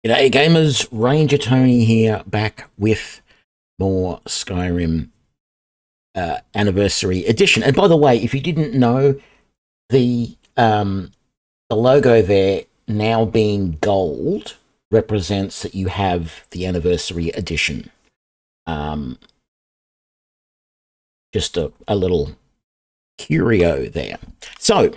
G'day gamers, Ranger Tony here, back with more Skyrim Anniversary Edition. And by the way, if you didn't know, the logo there now being gold represents that you have the Anniversary Edition. Just a little curio there. So,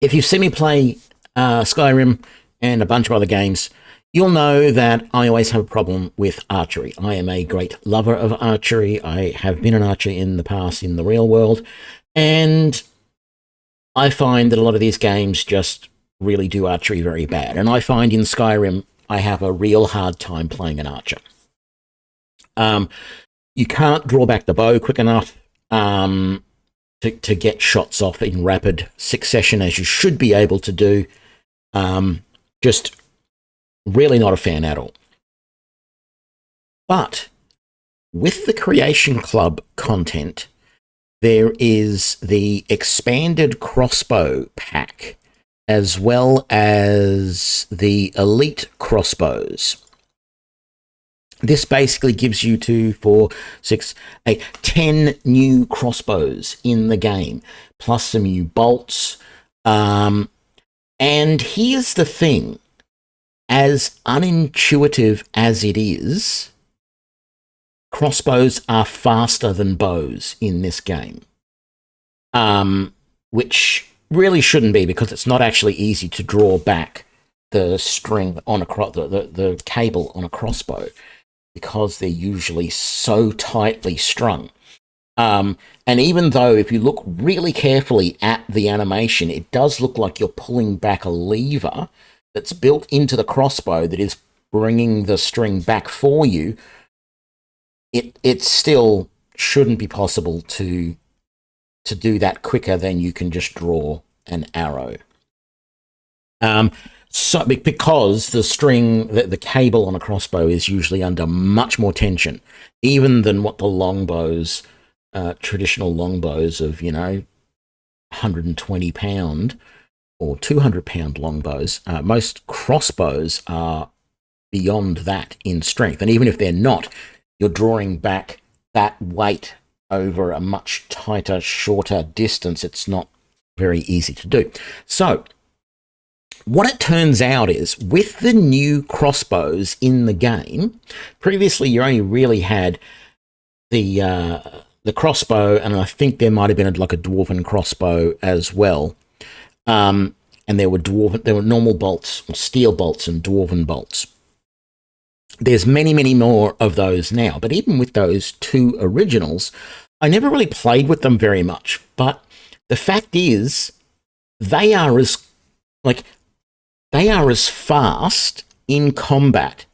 if you've seen me play Skyrim and a bunch of other games, you'll know that I always have a problem with archery. I am a great lover of archery. I have been an archer in the past in the real world, and I find that a lot of these games just really do archery very bad. And I find in Skyrim, I have a real hard time playing an archer. You can't draw back the bow quick enough to get shots off in rapid succession as you should be able to do. Just really not a fan at all. But with the Creation Club content, there is the expanded crossbow pack, as well as the elite crossbows. This basically gives you 2, 4, 6, 8, 10 new crossbows in the game, plus some new bolts. And here's the thing, as unintuitive as it is, crossbows are faster than bows in this game. Which really shouldn't be, because it's not actually easy to draw back the string on the cable on a crossbow, because they're usually so tightly strung. And even though if you look really carefully at the animation, it does look like you're pulling back a lever that's built into the crossbow that is bringing the string back for you, it still shouldn't be possible to do that quicker than you can just draw an arrow. So because the string, the cable on a crossbow is usually under much more tension, even than what the longbows, traditional longbows of, 120 pound or 200 pound longbows, most crossbows are beyond that in strength. And even if they're not, you're drawing back that weight over a much tighter, shorter distance. It's not very easy to do. So what it turns out is, with the new crossbows in the game, previously you only really had the crossbow, and I think there might have been like a dwarven crossbow as well. And there were normal bolts, or steel bolts, and dwarven bolts. There's many, many more of those now, but even with those two originals, I never really played with them very much. But the fact is, they are as fast in combat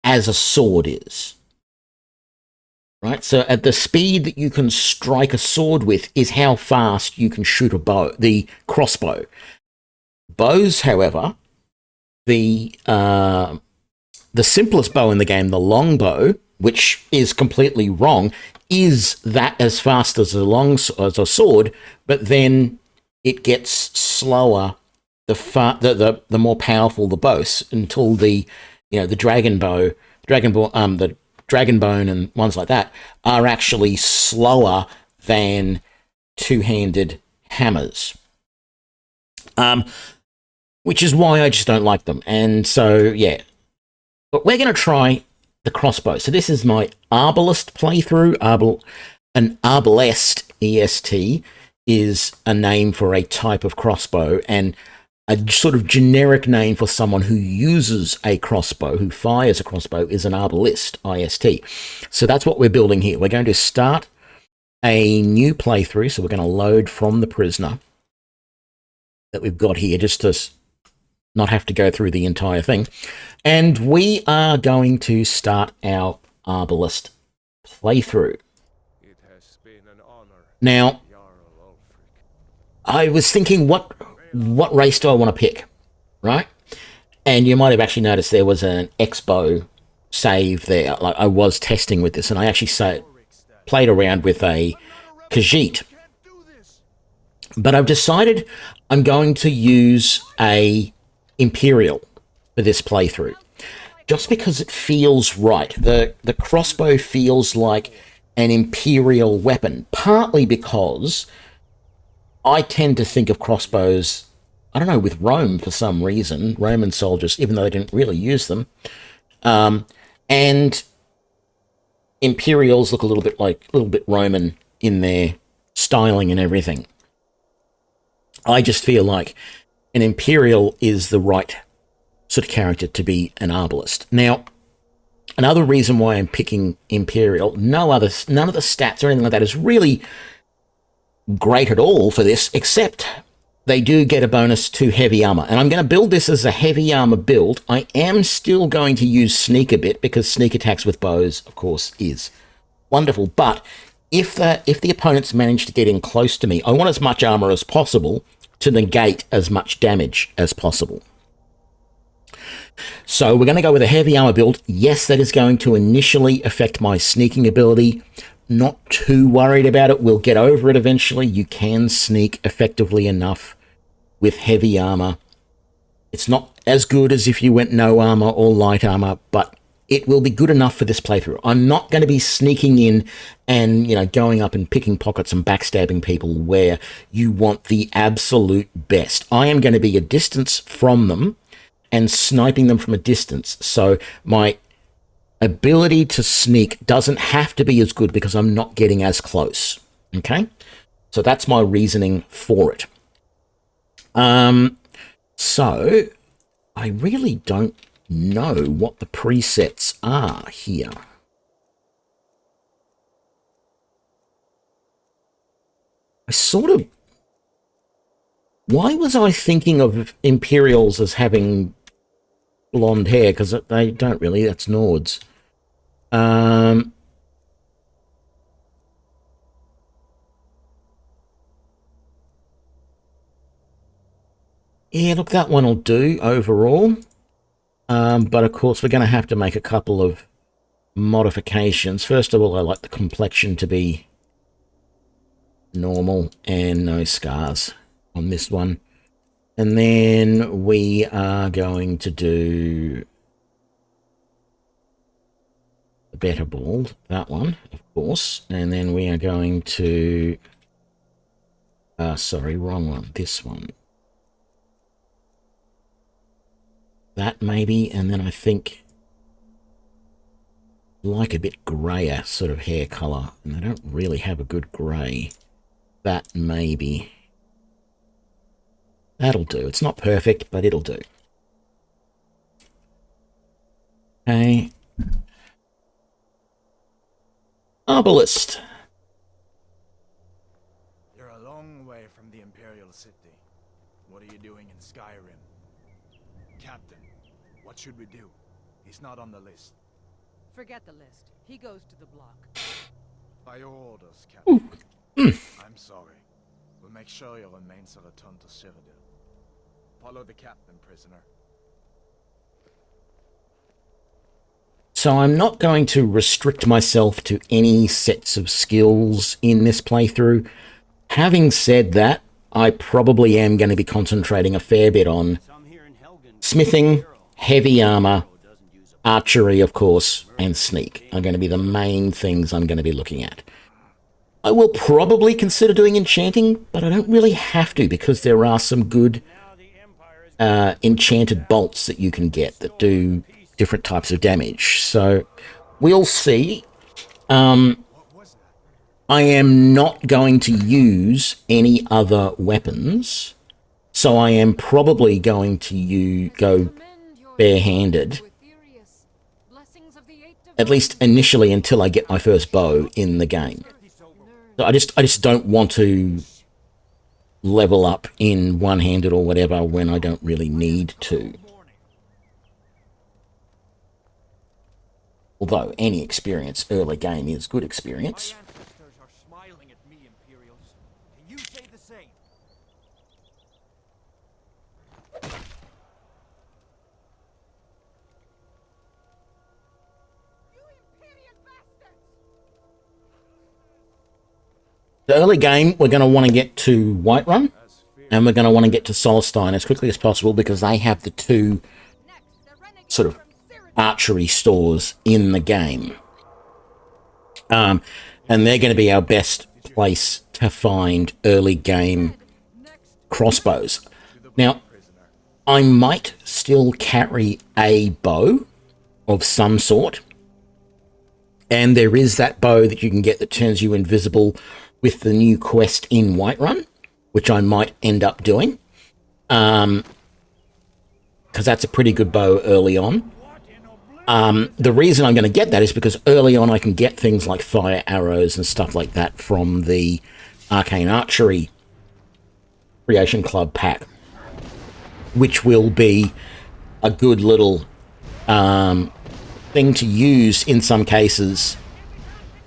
as a sword is. Right? So at the speed that you can strike a sword with is how fast you can shoot the crossbow. Bows, however, the simplest bow in the game, the longbow, which is completely wrong, is that as fast as a sword, but then it gets slower the more powerful the bow, until the dragon bone and ones like that are actually slower than two-handed hammers. Which is why I just don't like them. And so, yeah. But we're going to try the crossbow. So this is my Arbalist playthrough. An Arbalist, EST, is a name for a type of crossbow, and a sort of generic name for someone who uses a crossbow, who fires a crossbow, is an Arbalist, IST. So that's what we're building here. We're going to start a new playthrough, so we're going to load from the prisoner that we've got here, just to not have to go through the entire thing. And we are going to start our Arbalist playthrough. It has been an honor. Now, I was thinking, what race do I want to pick, right? And you might have actually noticed there was an Expo save there. Like, I was testing with this, and I actually played around with a Khajiit. But I've decided I'm going to use a Imperial, for this playthrough. Just because it feels right. The crossbow feels like an Imperial weapon, partly because I tend to think of crossbows, I don't know, with Rome for some reason, Roman soldiers, even though they didn't really use them. And Imperials look a little bit Roman in their styling and everything. I just feel like an Imperial is the right sort of character to be an Arbalist. Now, another reason why I'm picking Imperial, none of the stats or anything like that is really great at all for this, except they do get a bonus to heavy armor. And I'm going to build this as a heavy armor build. I am still going to use sneak a bit, because sneak attacks with bows, of course, is wonderful. But if the opponents manage to get in close to me, I want as much armor as possible to negate as much damage as possible. So we're going to go with a heavy armor build. Yes, that is going to initially affect my sneaking ability. Not too worried about it. We'll get over it eventually. You can sneak effectively enough with heavy armor. It's not as good as if you went no armor or light armor, but it will be good enough for this playthrough. I'm not going to be sneaking in and, going up and picking pockets and backstabbing people where you want the absolute best. I am going to be a distance from them and sniping them from a distance. So my ability to sneak doesn't have to be as good because I'm not getting as close. Okay? So that's my reasoning for it. So I really don't know what the presets are here. Why was I thinking of Imperials as having blonde hair? Because they don't really, that's Nords. Yeah, look, that one will do overall. But of course, we're going to have to make a couple of modifications. First of all, I like the complexion to be normal and no scars on this one. And then we are going to do the better bald, that one, of course. And then we are going to, sorry, wrong one, this one. That maybe, and then I think like a bit grayer sort of hair colour, and I don't really have a good grey. That maybe. That'll do. It's not perfect, but it'll do. Okay. Arbalist. You're a long way from the Imperial City. What are you doing in Skyrim? Captain, what should we do? He's not on the list. Forget the list. He goes to the block. By your orders, Captain. I'm sorry. We'll make sure your remains are returned to Cyrodiil. Follow the captain, prisoner. So I'm not going to restrict myself to any sets of skills in this playthrough. Having said that, I probably am going to be concentrating a fair bit on smithing, heavy armor, archery, of course, and sneak are going to be the main things I'm going to be looking at. I will probably consider doing enchanting, but I don't really have to because there are some good enchanted bolts that you can get that do different types of damage. So we'll see. I am not going to use any other weapons, so I am probably going to go barehanded, at least initially until I get my first bow in the game. So I just don't want to level up in one-handed or whatever when I don't really need to. Although any experience early game is good experience. The early game, we're going to want to get to Whiterun, and we're going to want to get to Solstein as quickly as possible because they have the two sort of archery stores in the game. And they're going to be our best place to find early game crossbows. Now, I might still carry a bow of some sort. And there is that bow that you can get that turns you invisible with the new quest in Whiterun, which I might end up doing. Because that's a pretty good bow early on. The reason I'm going to get that is because early on I can get things like fire arrows and stuff like that from the Arcane Archery Creation Club pack, which will be a good little thing to use in some cases,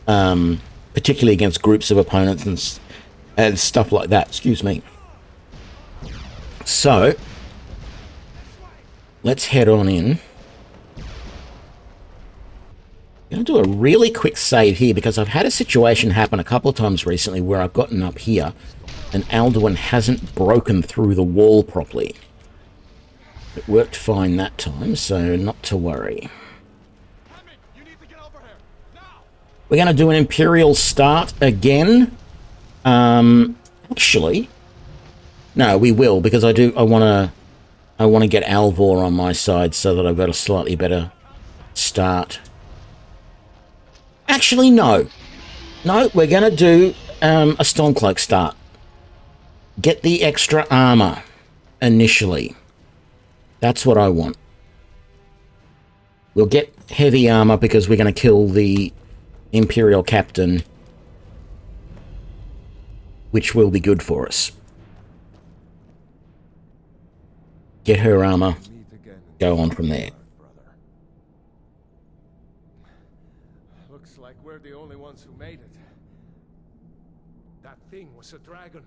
particularly against groups of opponents and stuff like that. Excuse me. So let's head on in. I'm going to do a really quick save here because I've had a situation happen a couple of times recently where I've gotten up here and Alduin hasn't broken through the wall properly. It worked fine that time, so not to worry. We're going to do an Imperial start again. Actually, no, we will, because I want to get Alvor on my side so that I've got a slightly better start. Actually, no. No, we're going to do a Stormcloak start. Get the extra armor initially. That's what I want. We'll get heavy armor because we're going to kill the Imperial Captain, which will be good for us. Get her armor. Go on from there. Looks like we're the only ones who made it. That thing was a dragon,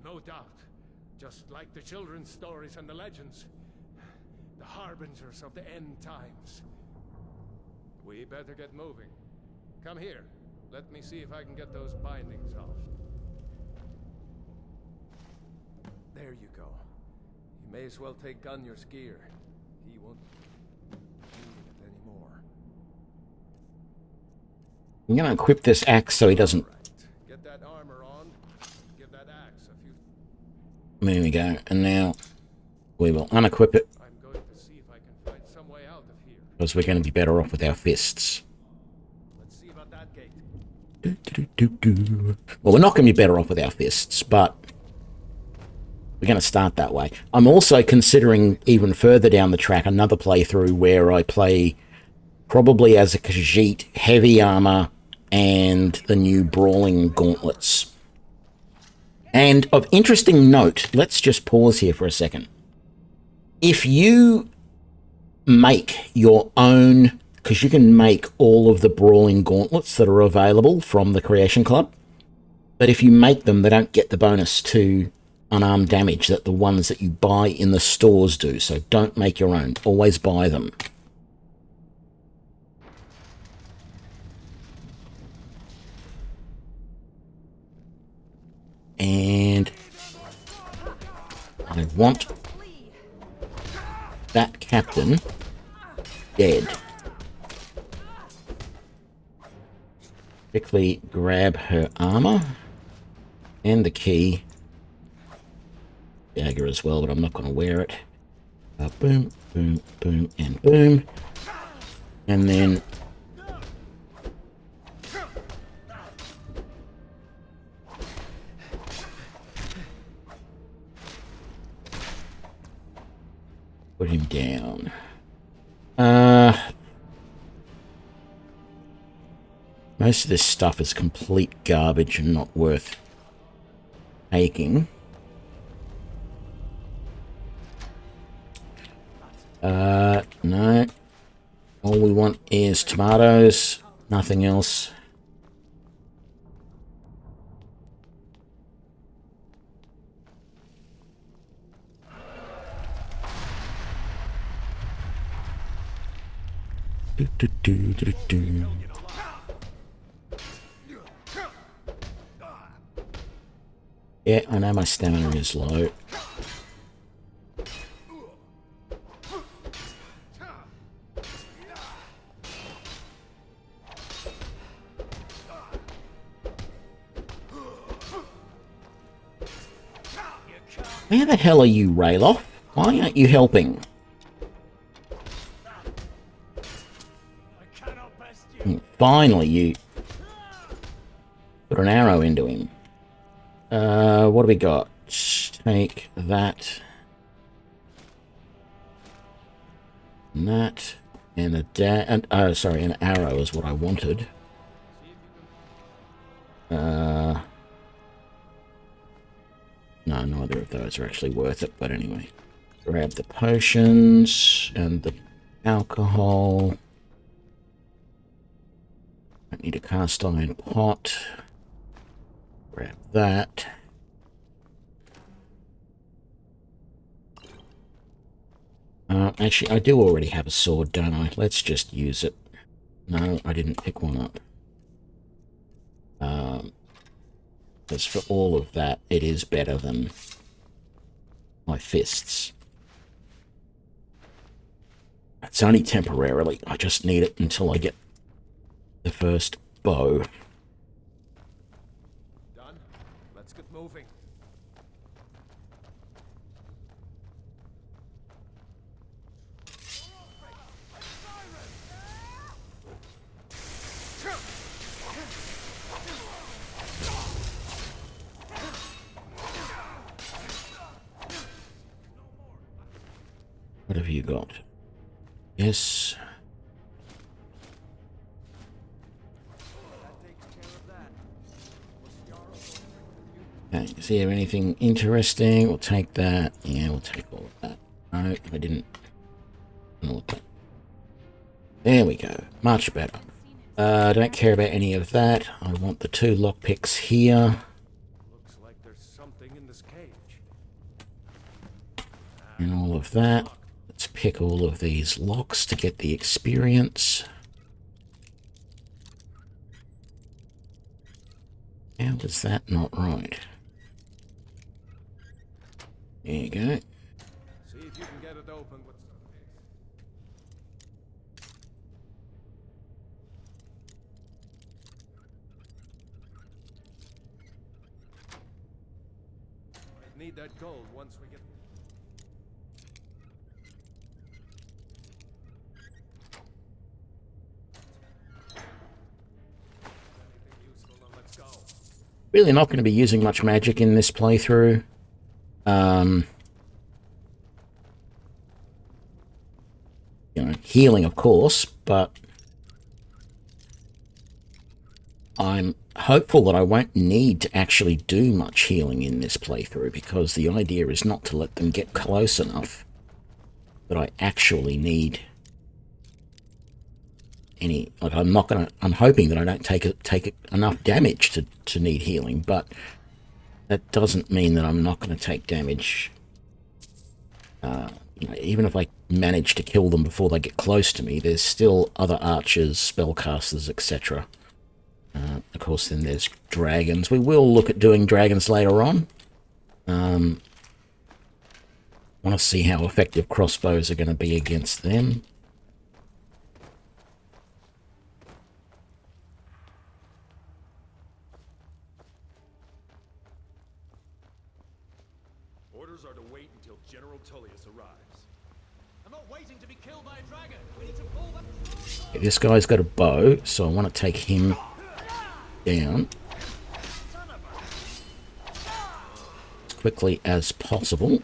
no doubt. Just like the children's stories and the legends. The harbingers of the end times. We better get moving. Come here. Let me see if I can get those bindings off. There you go. You may as well take Gunyar's gear. He won't need it anymore. I'm going to equip this axe so he doesn't... Get that armor on. Give that axe a few... There we go. And now we will unequip it. I'm going to see if I can find some way out of here. Because we're going to be better off with our fists. Let's see about that gate. Well, we're not going to be better off with our fists, but we're going to start that way. I'm also considering even further down the track another playthrough where I play probably as a Khajiit, heavy armor, and the new brawling gauntlets. And of interesting note, let's just pause here for a second. If you make your own, because you can make all of the brawling gauntlets that are available from the Creation Club, but if you make them, they don't get the bonus to unarmed damage that the ones that you buy in the stores do. So don't make your own. Always buy them. And I want that captain dead. Quickly grab her armor and the key. Dagger as well, but I'm not going to wear it. Boom, boom, boom, and boom. And then put him down. Most of this stuff is complete garbage and not worth taking. No. All we want is tomatoes, nothing else. Yeah, I know my stamina is low. Where the hell are you, Rayloff? Why aren't you helping? Finally, you put an arrow into him. What do we got? Take that. And that. And an arrow is what I wanted. No, neither of those are actually worth it, but anyway. Grab the potions and the alcohol. I need a cast iron pot. Grab that. Actually, I do already have a sword, don't I? Let's just use it. No, I didn't pick one up. As for all of that, it is better than my fists. It's only temporarily. I just need it until I get the first bow. Done? Let's get moving. What have you got? Yes. Okay, is there anything interesting? We'll take that. Yeah, we'll take all of that. No, I didn't. There we go. Much better. I don't care about any of that. I want the 2 lockpicks here. Looks like there's something in this cage. And all of that. Let's pick all of these locks to get the experience. How was that not right? There you go. See if you can get it open with some I need that gold once we get. Anything useful, then let's go. Really not going to be using much magic in this playthrough. You know, healing, of course, but I'm hopeful that I won't need to actually do much healing in this playthrough, because the idea is not to let them get close enough that I actually need any. Like, I'm hoping that I don't take enough damage to need healing, but that doesn't mean that I'm not going to take damage. You know, even if I manage to kill them before they get close to me, there's still other archers, spellcasters, etc. Of course, then there's dragons. We will look at doing dragons later on. Want to see how effective crossbows are going to be against them. Orders are to wait until General Tullius arrives. I'm not waiting to be killed by a dragon. We need to pull back. This guy's got a bow, so I want to take him down as quickly as possible.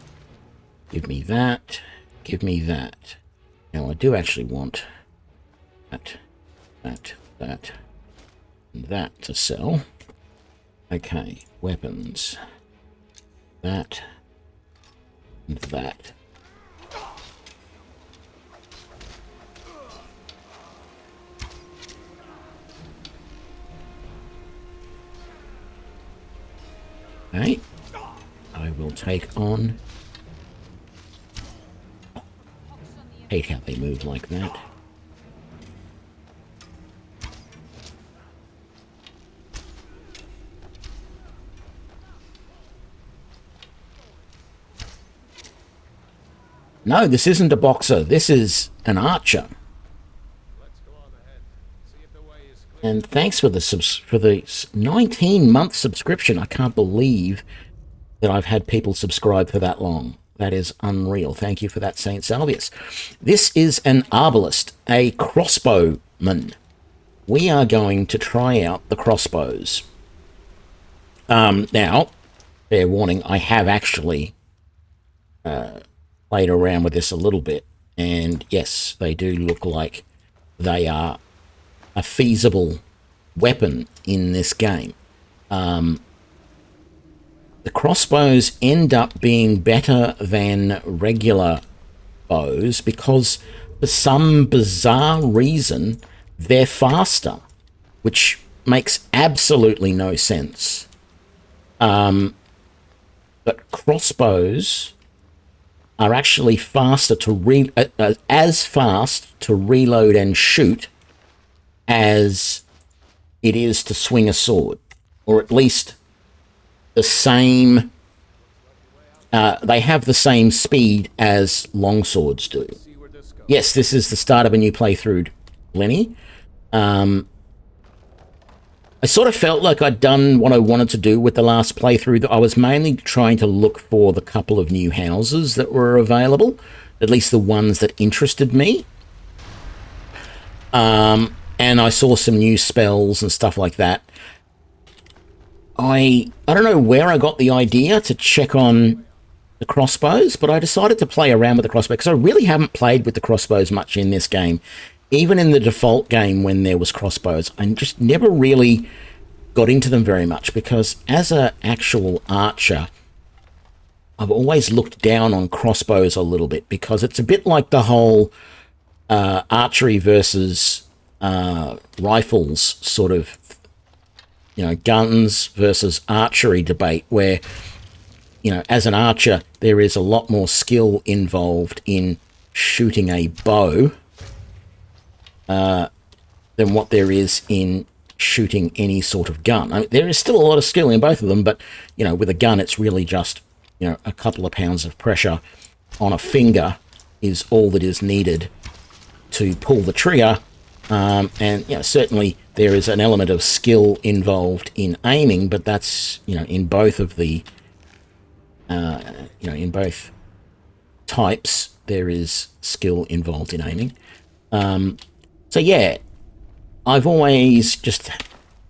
Give me that. Give me that. Now, I do actually want that, and that to sell. Okay, weapons. That and that. Okay, I will take on. Hate how they move like that. No, this isn't a boxer. This is an archer. Let's go on ahead. See if the way is clear. And thanks for the 19-month subscription. I can't believe that I've had people subscribe for that long. That is unreal. Thank you for that, Saint Salvius. This is an Arbalist, a crossbowman. We are going to try out the crossbows. Now, fair warning, I have actually played around with this a little bit, and yes, they do look like they are a feasible weapon in this game. The crossbows end up being better than regular bows because for some bizarre reason they're faster, which makes absolutely no sense. But crossbows are actually faster to as fast to reload and shoot as it is to swing a sword, or at least the same. They have the same speed as longswords do. Yes, this is the start of a new playthrough, Lenny. I sort of felt like I'd done what I wanted to do with the last playthrough. I was mainly trying to look for the couple of new houses that were available, at least the ones that interested me. And I saw some new spells and stuff like that. I don't know where I got the idea to check on the crossbows, but I decided to play around with the crossbow because I really haven't played with the crossbows much in this game. Even in the default game when there was crossbows, I just never really got into them very much because as an actual archer, I've always looked down on crossbows a little bit because it's a bit like the whole archery versus rifles sort of, guns versus archery debate where, as an archer, there is a lot more skill involved in shooting a bow than what there is in shooting any sort of gun. I mean, there is still a lot of skill in both of them, but, with a gun, it's really just, a couple of pounds of pressure on a finger is all that is needed to pull the trigger. And, certainly there is an element of skill involved in aiming, but that's, in both of the, in both types, there is skill involved in aiming. So yeah, I've always just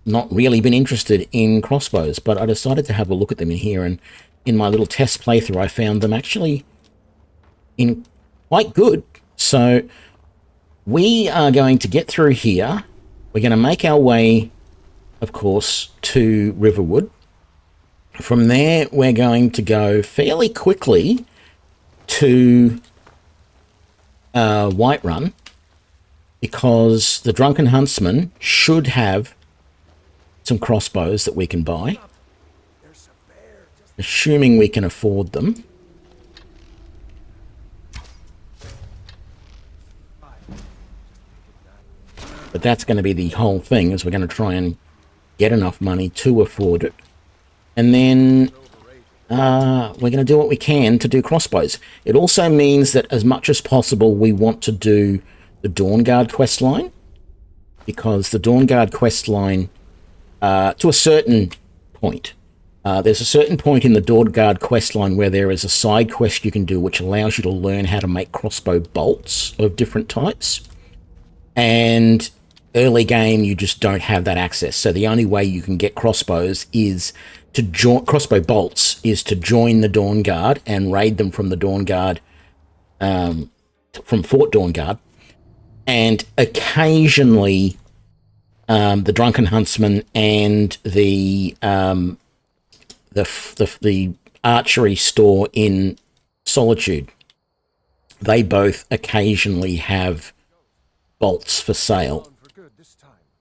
not really been interested in crossbows, but I decided to have a look at them in here, and in my little test playthrough I found them actually in quite good. So we are going to get through here. We're going to make our way, of course, to Riverwood. From there, we're going to go fairly quickly to Whiterun, because the Drunken Huntsman should have some crossbows that we can buy, assuming we can afford them. But that's going to be the whole thing, is we're going to try and get enough money to afford it. And then we're going to do what we can to do crossbows. It also means that as much as possible we want to do the Dawnguard quest line, because the Dawnguard quest line, to a certain point, there's a certain point in the Dawnguard quest line where there is a side quest you can do which allows you to learn how to make crossbow bolts of different types. And early game, you just don't have that access. So the only way you can get crossbows is to join crossbow bolts is to join the Dawnguard and raid them from the Dawnguard, from Fort Dawnguard. And occasionally, the Drunken Huntsman and the archery store in Solitude, they both occasionally have bolts for sale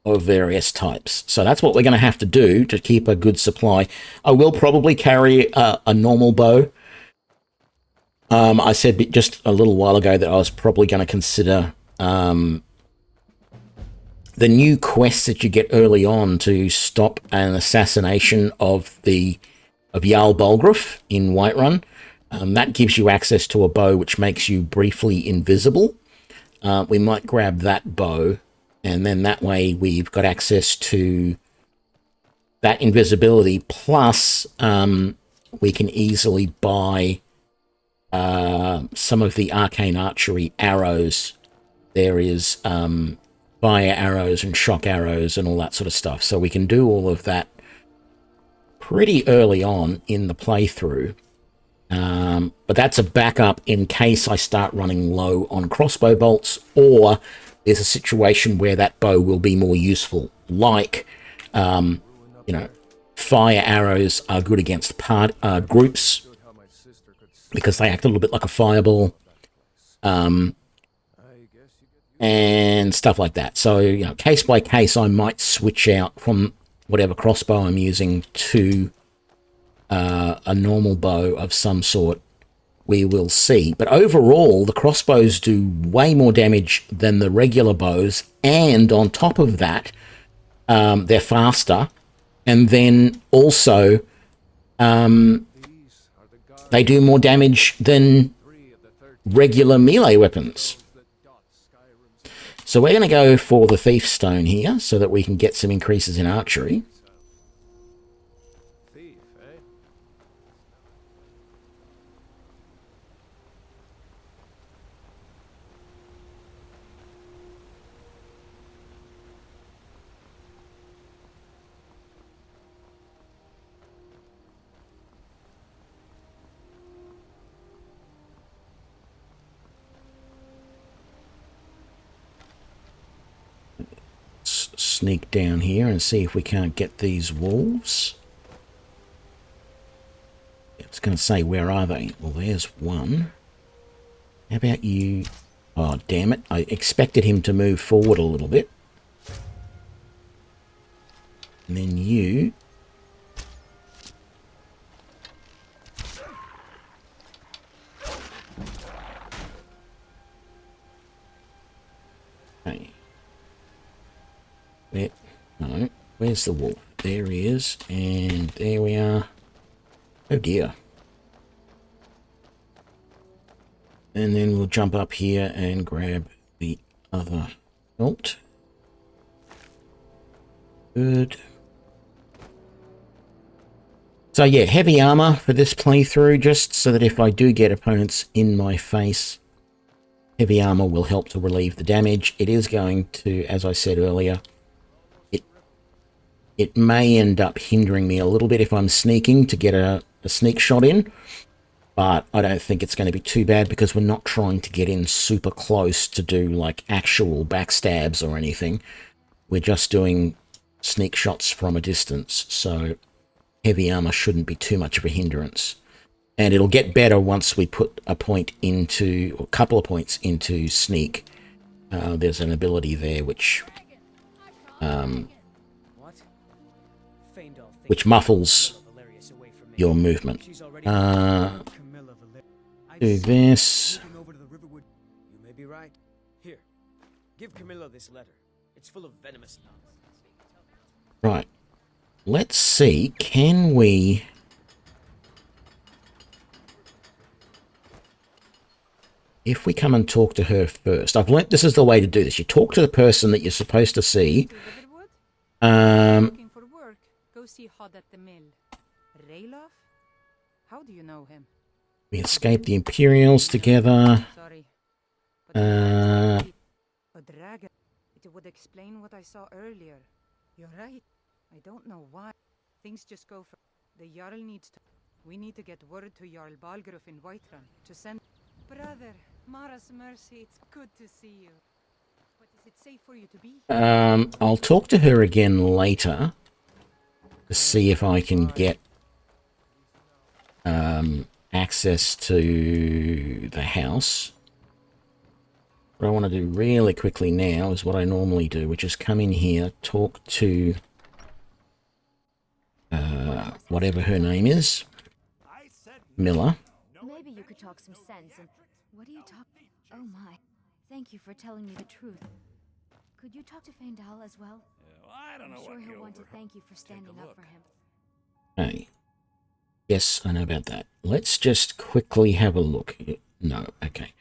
of various types. So that's what we're going to have to do to keep a good supply. I will probably carry a normal bow. I said just a little while ago that I was probably going to consider the new quests that you get early on to stop an assassination of Jarl Bolgraf in Whiterun. That gives you access to a bow which makes you briefly invisible. We might grab that bow, and then that way we've got access to that invisibility, plus we can easily buy some of the arcane archery arrows. There is fire arrows and shock arrows and all that sort of stuff. So we can do all of that pretty early on in the playthrough. But that's a backup in case I start running low on crossbow bolts, or there's a situation where that bow will be more useful. Like, fire arrows are good against groups because they act a little bit like a fireball. And stuff like that. So, case by case, I might switch out from whatever crossbow I'm using to a normal bow of some sort. We will see. But overall, the crossbows do way more damage than the regular bows. And on top of that, they're faster. And then also, they do more damage than regular melee weapons. So we're going to go for the Thief Stone here so that we can get some increases in archery. Thief, eh? Sneak down here and see if we can't get these wolves. It's going to say, where are they? Well, there's one. How about you? Oh, damn it. I expected him to move forward a little bit. And then you. Okay. No, where's the wolf? There he is, and there we are. Oh dear. And then we'll jump up here and grab the other belt. Good. So yeah, heavy armor for this playthrough, just so that if I do get opponents in my face, heavy armor will help to relieve the damage. It is going to, as I said earlier, it may end up hindering me a little bit if I'm sneaking to get a sneak shot in, but I don't think it's going to be too bad because we're not trying to get in super close to do like actual backstabs or anything. We're just doing sneak shots from a distance, so heavy armor shouldn't be too much of a hindrance. And it'll get better once we put a point into, or a couple of points into sneak. There's an ability there which muffles your movement. Do this. You may be right. Here, give Camilla this letter. It's full of venomous nonsense. Right. Let's see. Can we? If we come and talk to her first, I've learnt this is the way to do this. You talk to the person that you're supposed to see. Looking for work. Go see Hod at the mill. Rayloff? How do you know him? We escaped the Imperials together. Sorry. Uh, A dragon. It would explain what I saw earlier. You're right. I don't know why. Things just go for... The Jarl needs to... We need to get word to Jarl Balgruuf in Whiterun to send... Brother, Mara's mercy, it's good to see you. But is it safe for you to be here? I'll talk to her again later to see if I can get access to the house. What I want to do really quickly now is what I normally do, which is come in here, talk to whatever her name is, Miller. Maybe you could talk some sense and... What are you talking... Oh my. Thank you for telling me the truth. Could you talk to Faendal as well? I don't know I'm sure he'll want to thank you for standing up for him. Hey. Yes, I know about that. Let's just quickly have a look. No, okay.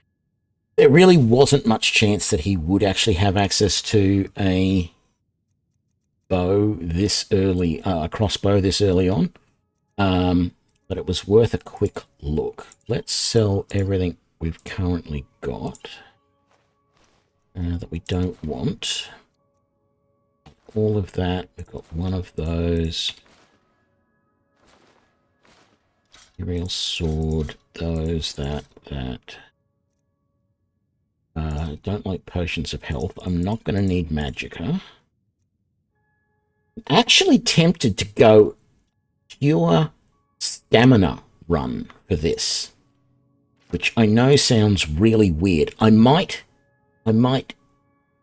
There really wasn't much chance that he would actually have access to a bow this early, a crossbow this early on. but it was worth a quick look. Let's sell everything we've currently got that we don't want. All of that. We've got one of those. Real sword. Those. That. Don't like potions of health. I'm not going to need magicka. Actually tempted to go pure stamina run for this, which I know sounds really weird. I might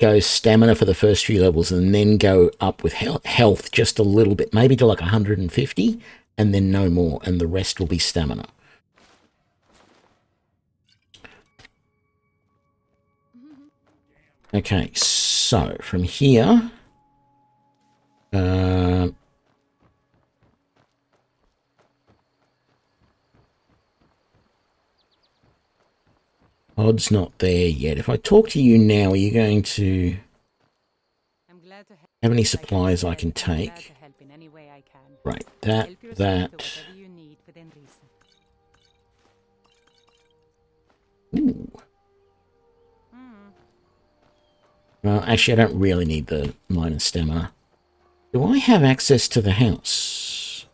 go stamina for the first few levels and then go up with health just a little bit, maybe to like 150, and then no more, and the rest will be stamina. Okay, so from here, Odd's not there yet. If I talk to you now, are you going to have any supplies I can take? Right, that. Ooh. Well, actually, I don't really need the minor stamina. Do I have access to the house?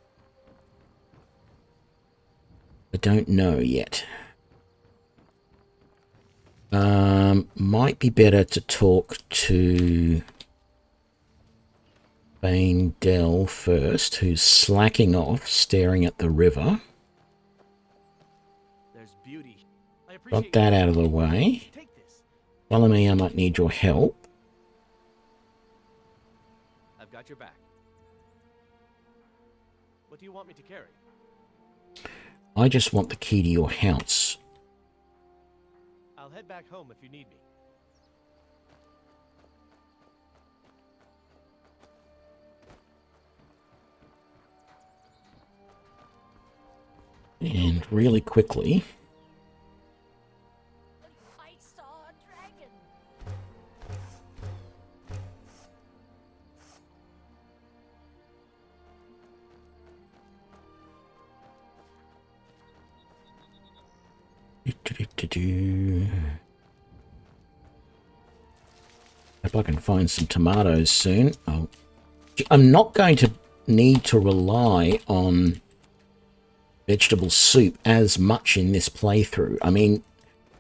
I don't know yet. Might be better to talk to Dell first, who's slacking off, staring at the river. There's beauty. Got that out of the way. Follow me, I might need your help. I've got your back. What do you want me to carry? I just want the key to your house. I'll head back home if you need me. And really quickly, I saw a dragon. Hope I can find some tomatoes soon. Oh, I'm not going to need to rely on vegetable soup as much in this playthrough. I mean,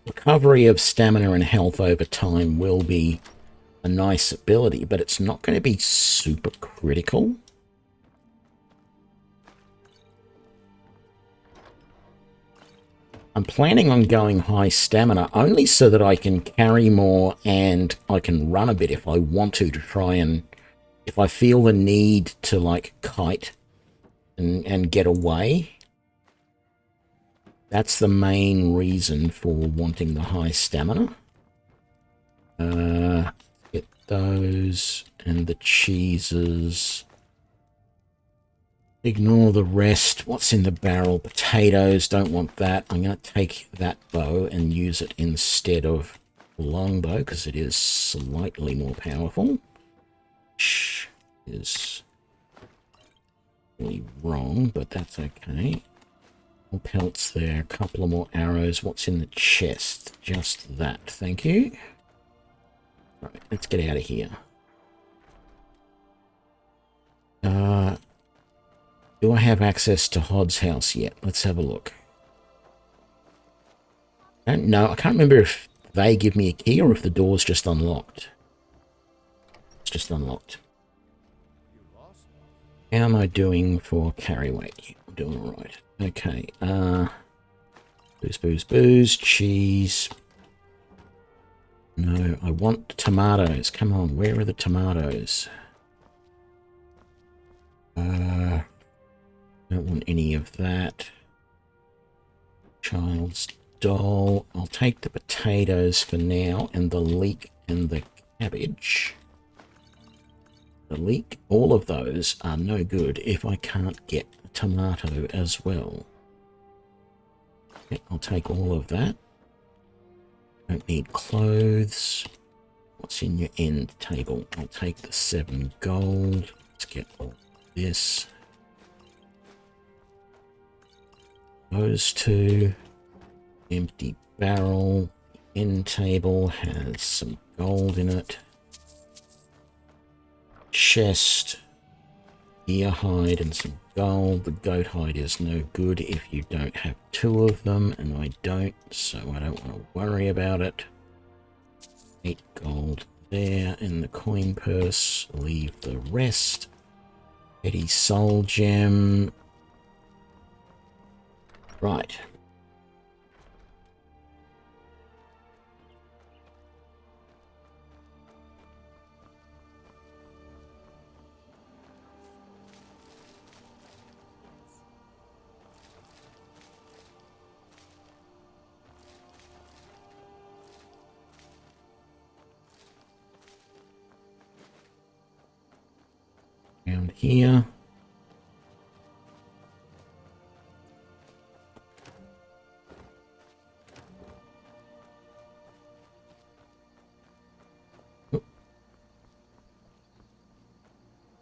recovery of stamina and health over time will be a nice ability, but it's not going to be super critical. I'm planning on going high stamina only so that I can carry more and I can run a bit if I want to try and, if I feel the need to like kite and get away. That's the main reason for wanting the high stamina. Get those and the cheeses. Ignore the rest. What's in the barrel? Potatoes. Don't want that. I'm going to take that bow and use it instead of longbow because it is slightly more powerful. Which is really wrong, but that's okay. More pelts there. A couple of more arrows. What's in the chest? Just that. Thank you. Right, let's get out of here. Do I have access to Hod's house yet? Let's have a look. I don't know. I can't remember if they give me a key or if the door's just unlocked. It's just unlocked. How am I doing for carry weight? I'm doing all right. Okay. Booze. Cheese. No, I want tomatoes. Come on, where are the tomatoes? Don't want any of that. Child's doll. I'll take the potatoes for now and the leek and the cabbage. The leek, all of those are no good if I can't get a tomato as well. Okay, I'll take all of that. Don't need clothes. What's in your end table? I'll take the 7 gold. Let's get all this. Those two. Empty barrel. The end table has some gold in it. Chest. Ear hide and some gold. The goat hide is no good if you don't have two of them, and I don't, so I don't want to worry about it. 8 gold there in the coin purse. Leave the rest. Petty soul gem. Right. Down here.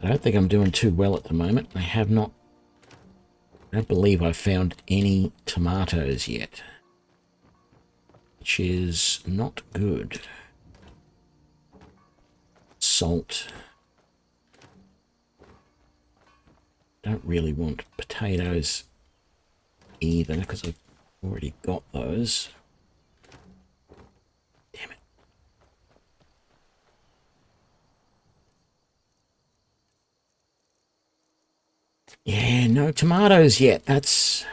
I don't think I'm doing too well at the moment. I don't believe I've found any tomatoes yet, which is not good. Salt. Don't really want potatoes either because I've already got those. Damn it. Yeah, no tomatoes yet. That's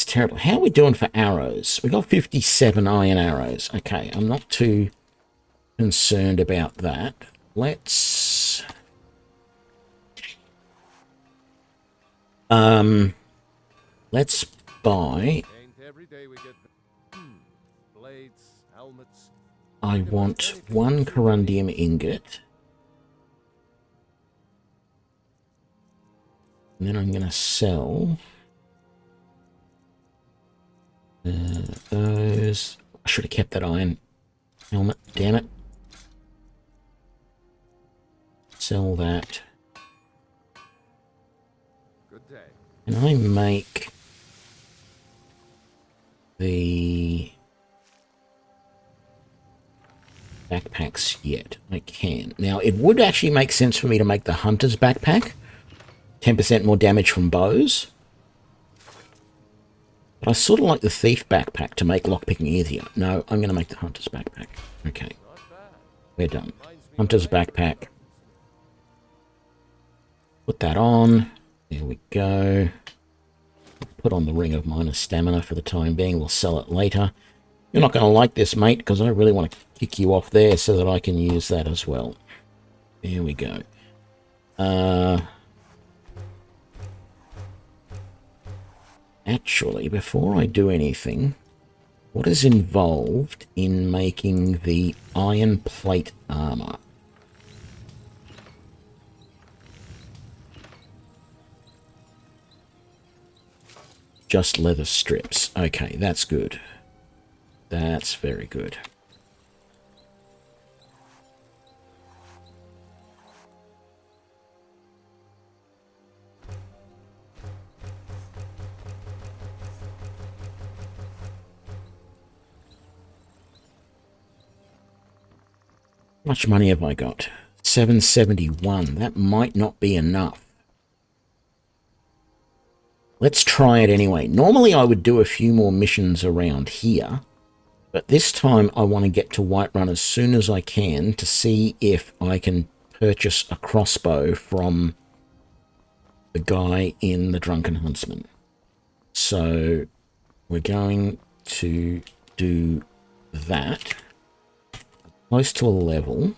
terrible. How are we doing for arrows? We got 57 iron arrows. Okay, I'm not too concerned about that. Let's buy. I want 1 corundium ingot. And then I'm going to sell those. I should have kept that iron helmet. Damn it. Sell that. Good day. Can I make the backpacks yet? I can. Now, it would actually make sense for me to make the hunter's backpack. 10% more damage from bows. But I sort of like the thief backpack to make lockpicking easier. No, I'm going to make the hunter's backpack. Okay. We're done. Hunter's backpack. Put that on. There we go. Put on the ring of minus stamina for the time being. We'll sell it later. You're not going to like this, mate, because I really want to kick you off there so that I can use that as well. There we go. Actually, before I do anything, what is involved in making the iron plate armor? Just leather strips. Okay, that's good. That's very good. How much money have I got? 771. That might not be enough. Let's try it anyway. Normally I would do a few more missions around here, but this time I want to get to Whiterun as soon as I can to see if I can purchase a crossbow from the guy in the Drunken Huntsman. So we're going to do that. Close to a level.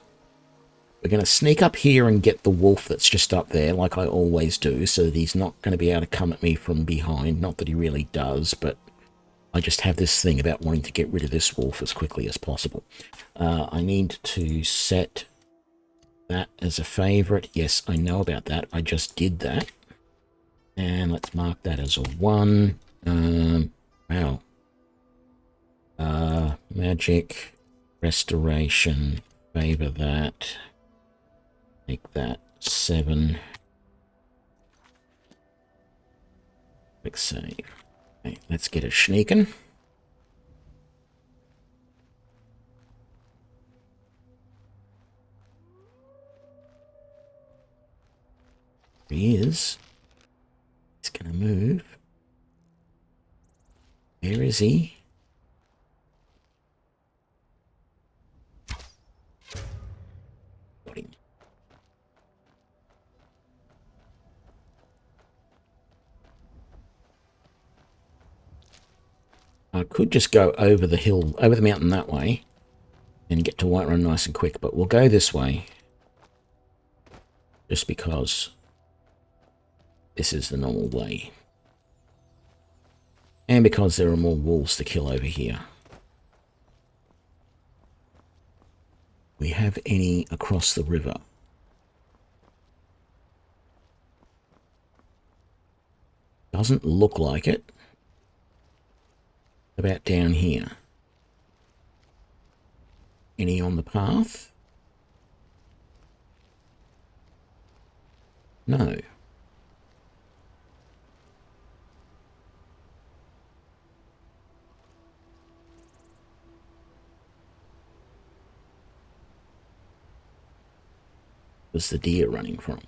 We're going to sneak up here and get the wolf that's just up there, like I always do, so that he's not going to be able to come at me from behind. Not that he really does, but I just have this thing about wanting to get rid of this wolf as quickly as possible. I need to set that as a favorite. Yes, I know about that. I just did that. And let's mark that as a 1. Wow. Magic, restoration, favor that. Make that 7. Quick save. Okay, let's get a sneaking. He is. He's going to move. Where is he? Got him. I could just go over the hill, over the mountain that way, and get to Whiterun nice and quick, but we'll go this way. Just because this is the normal way. And because there are more wolves to kill over here. We have any across the river? Doesn't look like it. About down here. Any on the path? No. Was the deer running from?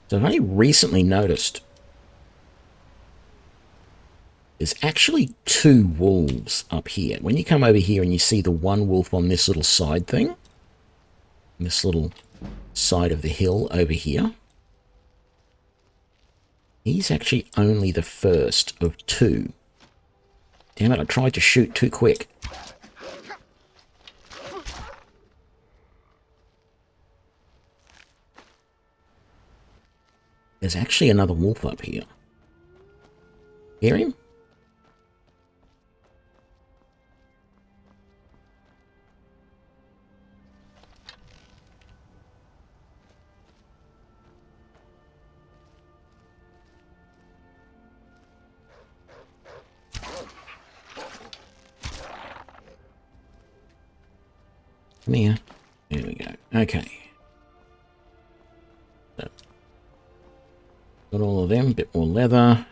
So I've only recently noticed there's actually 2 wolves up here. When you come over here and you see the one wolf on this little side thing, this little side of the hill over here, he's actually only the first of 2. Damn it, I tried to shoot too quick. There's actually another wolf up here. Hear him? Come here. There we go. Okay. So, got all of them. A bit more leather.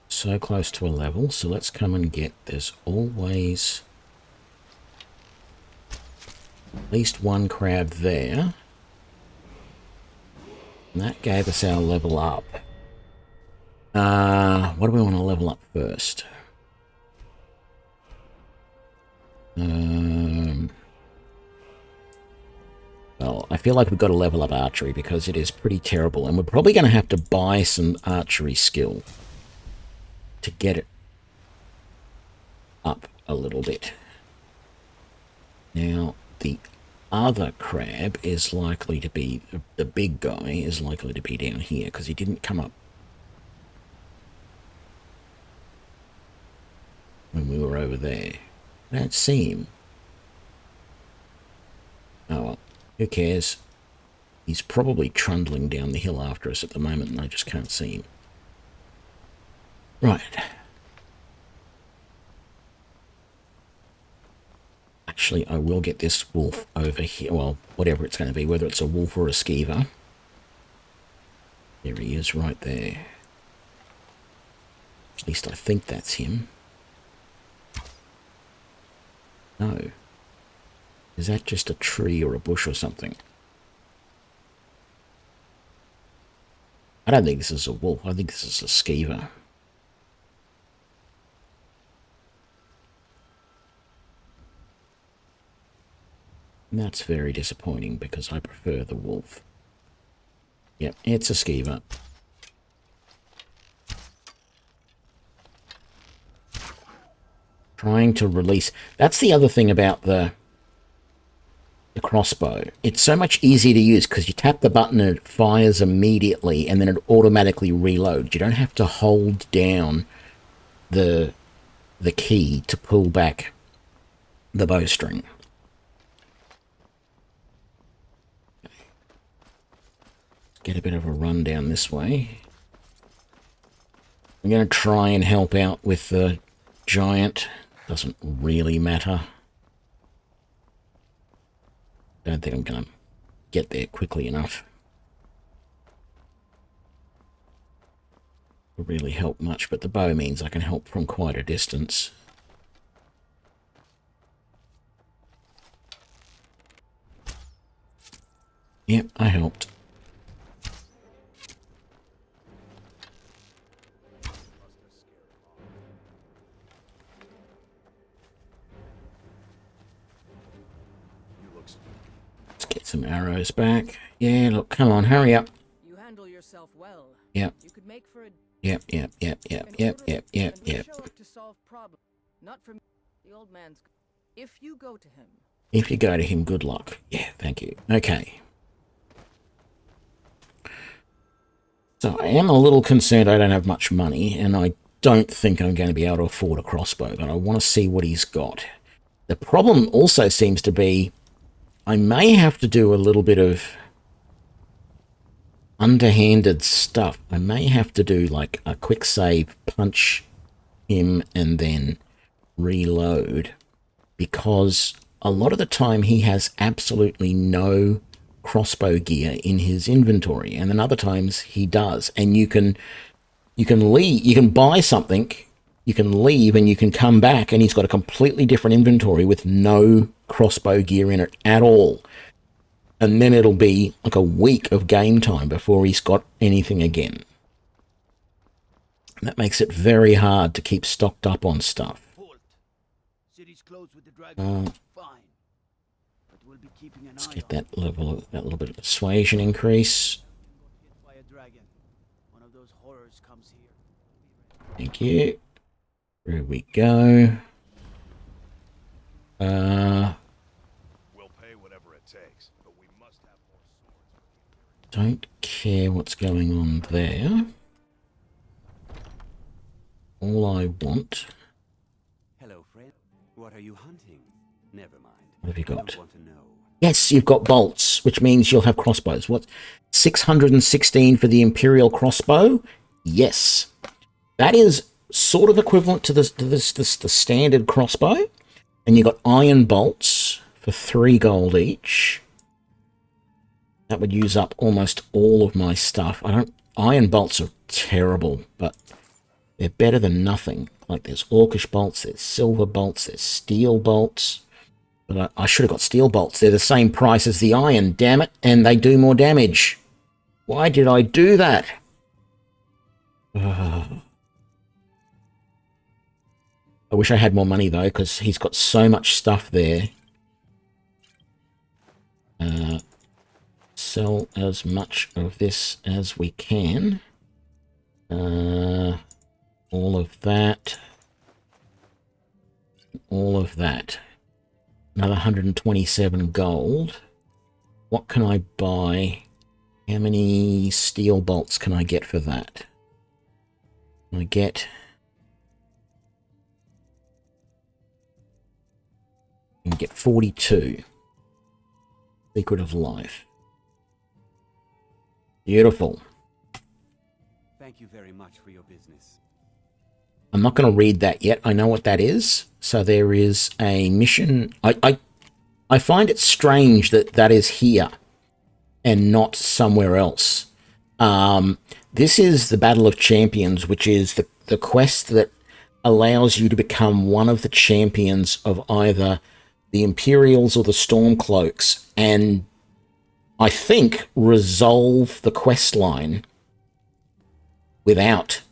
So close to a level, so let's come and get, there's always at least one crab there. And that gave us our level up. What do we want to level up first? Well, I feel like we've got to level up archery because it is pretty terrible, and we're probably going to have to buy some archery skill to get it up a little bit. Now, the other crab is likely to be, the big guy is likely to be down here because he didn't come up when we were over there. I don't see him. Oh well, who cares? He's probably trundling down the hill after us at the moment and I just can't see him. Right. Actually, I will get this wolf over here. Well, whatever it's going to be, whether it's a wolf or a skeever. There he is right there. At least I think that's him. No. Is that just a tree or a bush or something? I don't think this is a wolf. I think this is a skeever. And that's very disappointing because I prefer the wolf. Yep, it's a skeever. Trying to release. That's the other thing about the crossbow. It's so much easier to use because you tap the button and it fires immediately, and then it automatically reloads. You don't have to hold down the key to pull back the bowstring. Get a bit of a run down this way. I'm going to try and help out with the giant. Doesn't really matter. Don't think I'm going to get there quickly enough to really help much, but the bow means I can help from quite a distance. Yep, I helped. Let's get some arrows back. Yeah, look, come on, hurry up. You handle yourself well. Yep. You could make for a Yep. to solve problems. Not from the old man's. If you go to him. If you go to him, good luck. Yeah, thank you. Okay. So I am a little concerned I don't have much money, and I don't think I'm going to be able to afford a crossbow, but I want to see what he's got. The problem also seems to be I may have to do a little bit of underhanded stuff. I may have to do like a quick save, punch him, and then reload, because a lot of the time he has absolutely no crossbow gear in his inventory, and then other times he does. And you can leave, you can buy something, you can leave, and you can come back and he's got a completely different inventory with no crossbow gear in it at all. And then it'll be like a week of game time before he's got anything again. And that makes it very hard to keep stocked up on stuff. Let's get that level, that little bit of persuasion increase. Thank you. There we go. We'll pay whatever it takes, but we must have more swords. Don't care what's going on there. All I want. Hello, Fred. What are you hunting? Never mind. What have you got? I want to know. Yes, you've got bolts, which means you'll have crossbows. What? 616 for the Imperial crossbow? Yes. That is sort of equivalent to the standard crossbow. And you got iron bolts for 3 gold each. That would use up almost all of my stuff. Iron bolts are terrible, but they're better than nothing. Like there's orcish bolts, there's silver bolts, there's steel bolts. But I should have got steel bolts. They're the same price as the iron, damn it, and they do more damage. Why did I do that? I wish I had more money, though, because he's got so much stuff there. Sell as much of this as we can. All of that. All of that. Another 127 gold. What can I buy? How many steel bolts can I get for that? Can I get... I can get 42. Secret of Life. Beautiful. Thank you very much for your business. I'm not going to read that yet. I know what that is. So there is a mission. I find it strange that that is here and not somewhere else. This is the Battle of Champions, which is the quest that allows you to become one of the champions of either the Imperials or the Stormcloaks, and I think resolve the quest line without,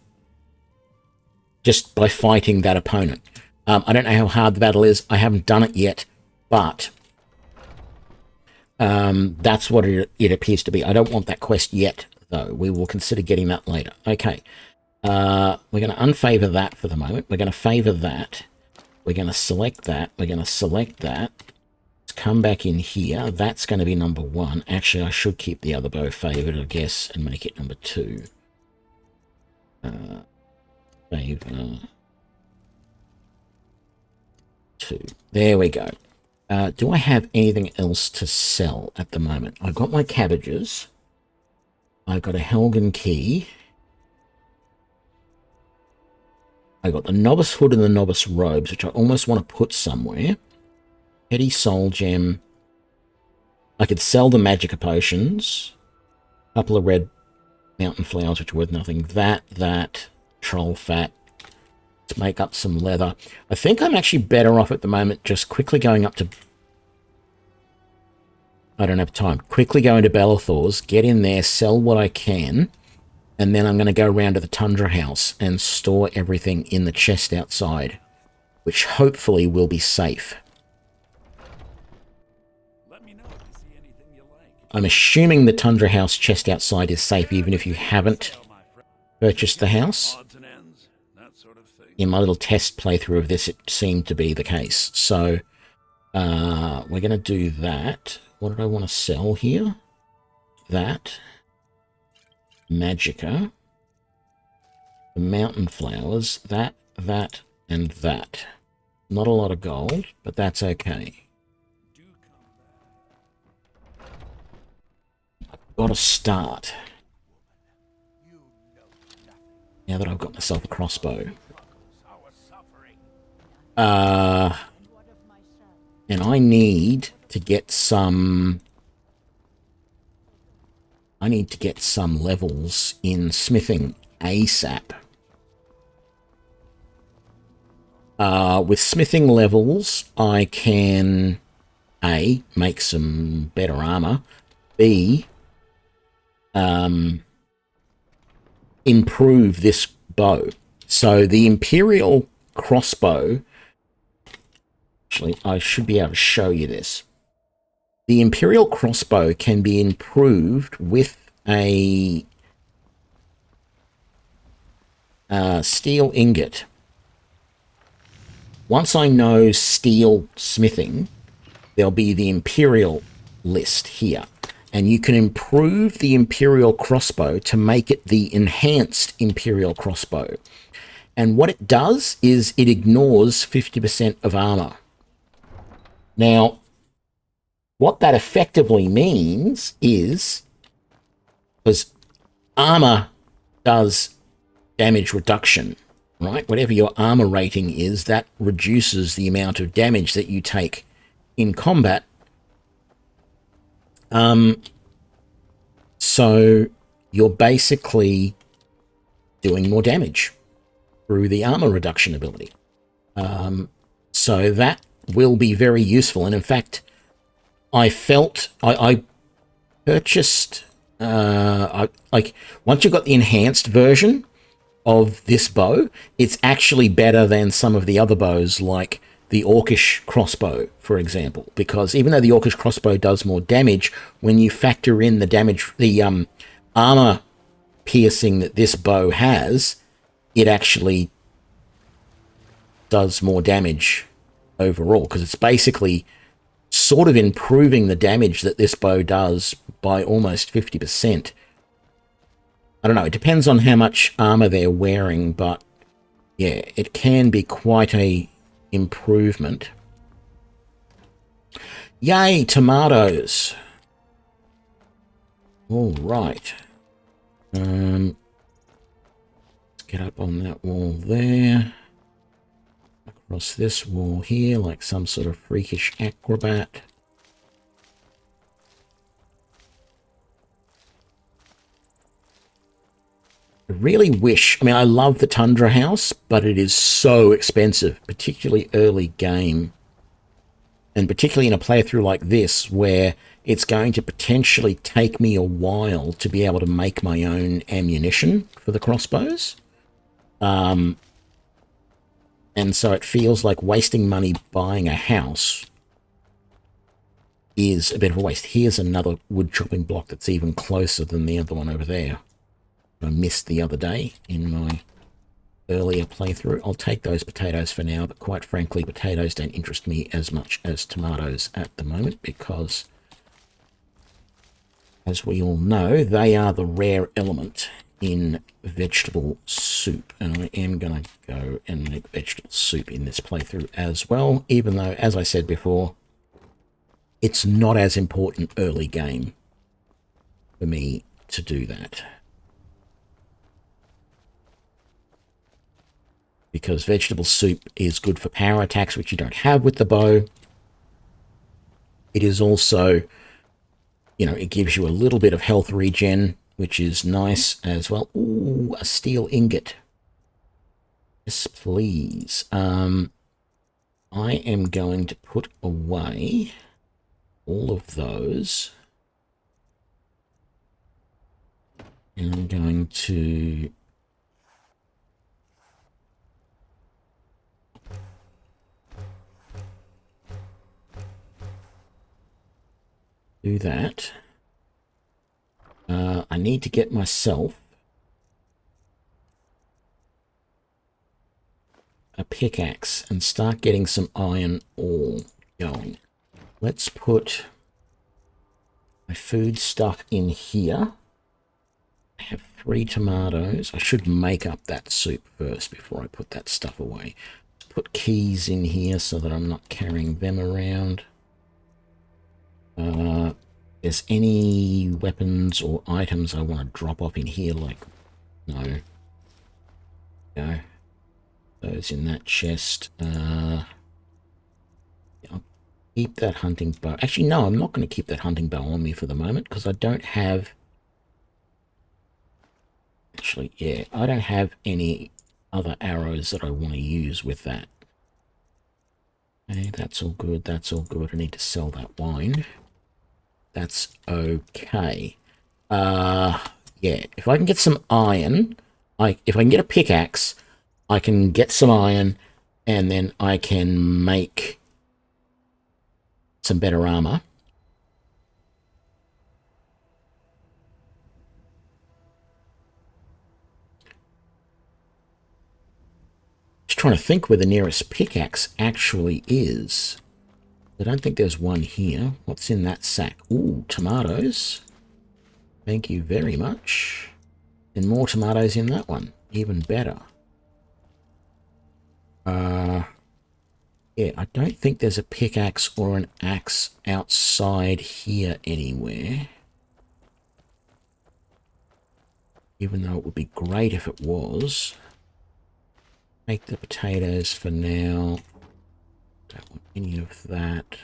just by fighting that opponent. I don't know how hard the battle is. I haven't done it yet, but that's what it appears to be. I don't want that quest yet, though. We will consider getting that later. Okay. We're going to unfavor that for the moment. We're going to favor that. We're going to select that. We're going to select that. Let's come back in here. That's going to be number 1. Actually, I should keep the other bow favored, I guess, and make it number 2. Favor 2. There we go. Do I have anything else to sell at the moment? I've got my cabbages. I've got a Helgen key. I've got the novice hood and the novice robes, which I almost want to put somewhere. Petty soul gem. I could sell the magica potions. A couple of red mountain flowers, which are worth nothing. That, troll fat. To make up some leather. I think I'm actually better off at the moment just quickly going up to... I don't have time. Quickly going to Bellathor's, get in there, sell what I can, and then I'm going to go around to the Tundra House and store everything in the chest outside, which hopefully will be safe. Let me know if you see anything you like. I'm assuming the Tundra House chest outside is safe even if you haven't purchased the house. In my little test playthrough of this, it seemed to be the case. So, we're going to do that. What did I want to sell here? That. Magica. The mountain flowers. That, and that. Not a lot of gold, but that's okay. I've got to start. Now that I've got myself a crossbow. And I need to get some... I need to get some levels in smithing ASAP. With smithing levels, I can A, make some better armor, B, improve this bow. So the Imperial crossbow, actually, I should be able to show you this. The Imperial crossbow can be improved with a steel ingot. Once I know steel smithing, there'll be the Imperial list here. And you can improve the Imperial crossbow to make it the enhanced Imperial crossbow. And what it does is it ignores 50% of armor. Now, what that effectively means is, because armor does damage reduction, right? Whatever your armor rating is, that reduces the amount of damage that you take in combat. So you're basically doing more damage through the armor reduction ability. So that will be very useful. And in fact, I felt I purchased like once you've got the enhanced version of this bow, it's actually better than some of the other bows like the Orcish crossbow, for example, because even though the Orcish crossbow does more damage, when you factor in the damage, the armor piercing that this bow has, it actually does more damage overall, because it's basically sort of improving the damage that this bow does by almost 50%. I don't know, it depends on how much armor they're wearing, but yeah, it can be quite a improvement. Yay, tomatoes! All right. Let's get up on that wall there. Across this wall here, like some sort of freakish acrobat. I really wish, I mean, I love the Tundra House, but it is so expensive, particularly early game. And particularly in a playthrough like this, where it's going to potentially take me a while to be able to make my own ammunition for the crossbows. And so it feels like wasting money buying a house is a bit of a waste. Here's another wood chopping block that's even closer than the other one over there. I missed the other day in my earlier playthrough. I'll take those potatoes for now, but quite frankly, potatoes don't interest me as much as tomatoes at the moment because, as we all know, they are the rare element in vegetable soup, and I am going to go and make vegetable soup in this playthrough as well, even though, as I said before, it's not as important early game for me to do that. Because vegetable soup is good for power attacks, which you don't have with the bow. It is also, you know, it gives you a little bit of health regen, which is nice as well. Ooh, a steel ingot. Yes, please. I am going to put away all of those. And I'm going to do that. I need to get myself a pickaxe and start getting some iron ore going. Let's put my food stuff in here. I have 3 tomatoes. I should make up that soup first before I put that stuff away. Put keys in here so that I'm not carrying them around. There's any weapons or items I want to drop off in here, like, no. No. Those in that chest. I'll keep that hunting bow. Actually, no, I'm not going to keep that hunting bow on me for the moment, because I don't have... Actually, yeah, I don't have any other arrows that I want to use with that. Okay, that's all good, that's all good. I need to sell that wine. That's okay. Yeah, if I can get some iron, if I can get a pickaxe, I can get some iron, and then I can make some better armor. Just trying to think where the nearest pickaxe actually is. I don't think there's one here. What's in that sack? Ooh, tomatoes. Thank you very much. And more tomatoes in that one. Even better. Yeah, I don't think there's a pickaxe or an axe outside here anywhere. Even though it would be great if it was. Take the potatoes for now. Don't want any of that.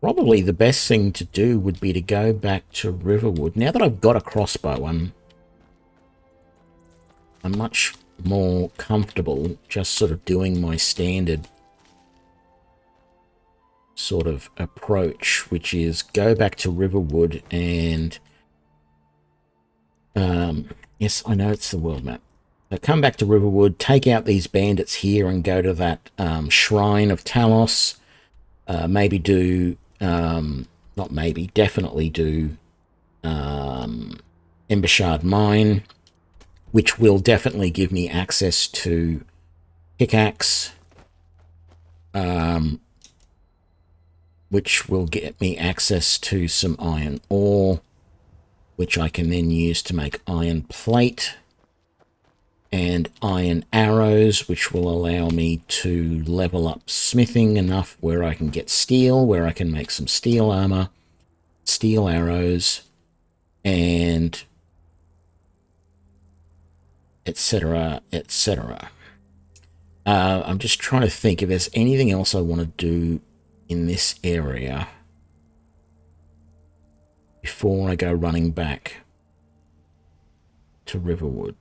Probably the best thing to do would be to go back to Riverwood. Now that I've got a crossbow, I'm much more comfortable just sort of doing my standard sort of approach, which is go back to Riverwood and yes, I know it's the world map. So come back to Riverwood, take out these bandits here and go to that Shrine of Talos. Maybe do, not maybe, definitely do Embershard Mine, which will definitely give me access to pickaxe, which will get me access to some iron ore, which I can then use to make iron plate and iron arrows, which will allow me to level up smithing enough where I can get steel, where I can make some steel armor, steel arrows, and etc., etc. I'm just trying to think if there's anything else I want to do in this area before I go running back to Riverwood.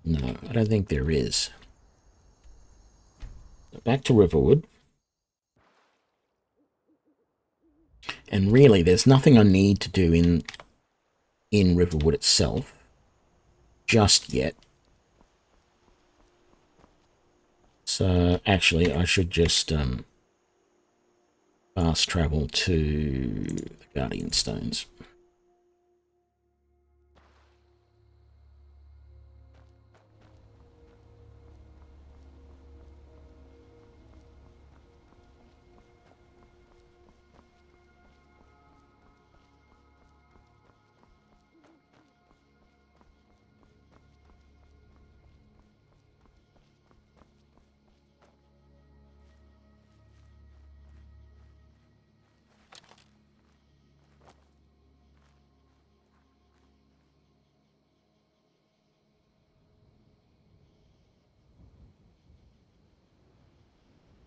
No, I don't think there is. Back to Riverwood. And really, there's nothing I need to do in Riverwood itself just yet. let's actually, I should just fast travel to the Guardian Stones.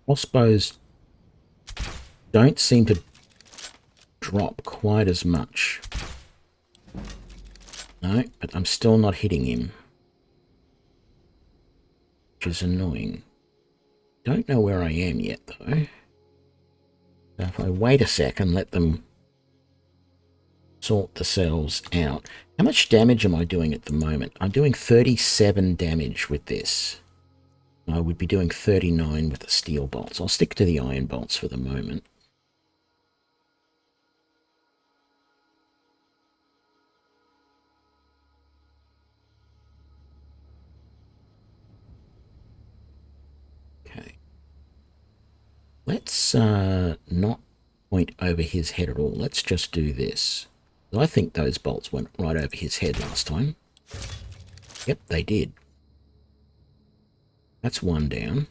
Crossbows don't seem to drop quite as much. No, but I'm still not hitting him, which is annoying. Don't know where I am yet, though. So if I wait a sec and let them sort themselves out. How much damage am I doing at the moment? I'm doing 37 damage with this. I would be doing 39 with the steel bolts. I'll stick to the iron bolts for the moment. Okay. Let's not point over his head at all. Let's just do this. I think those bolts went right over his head last time. Yep, they did. That's one down.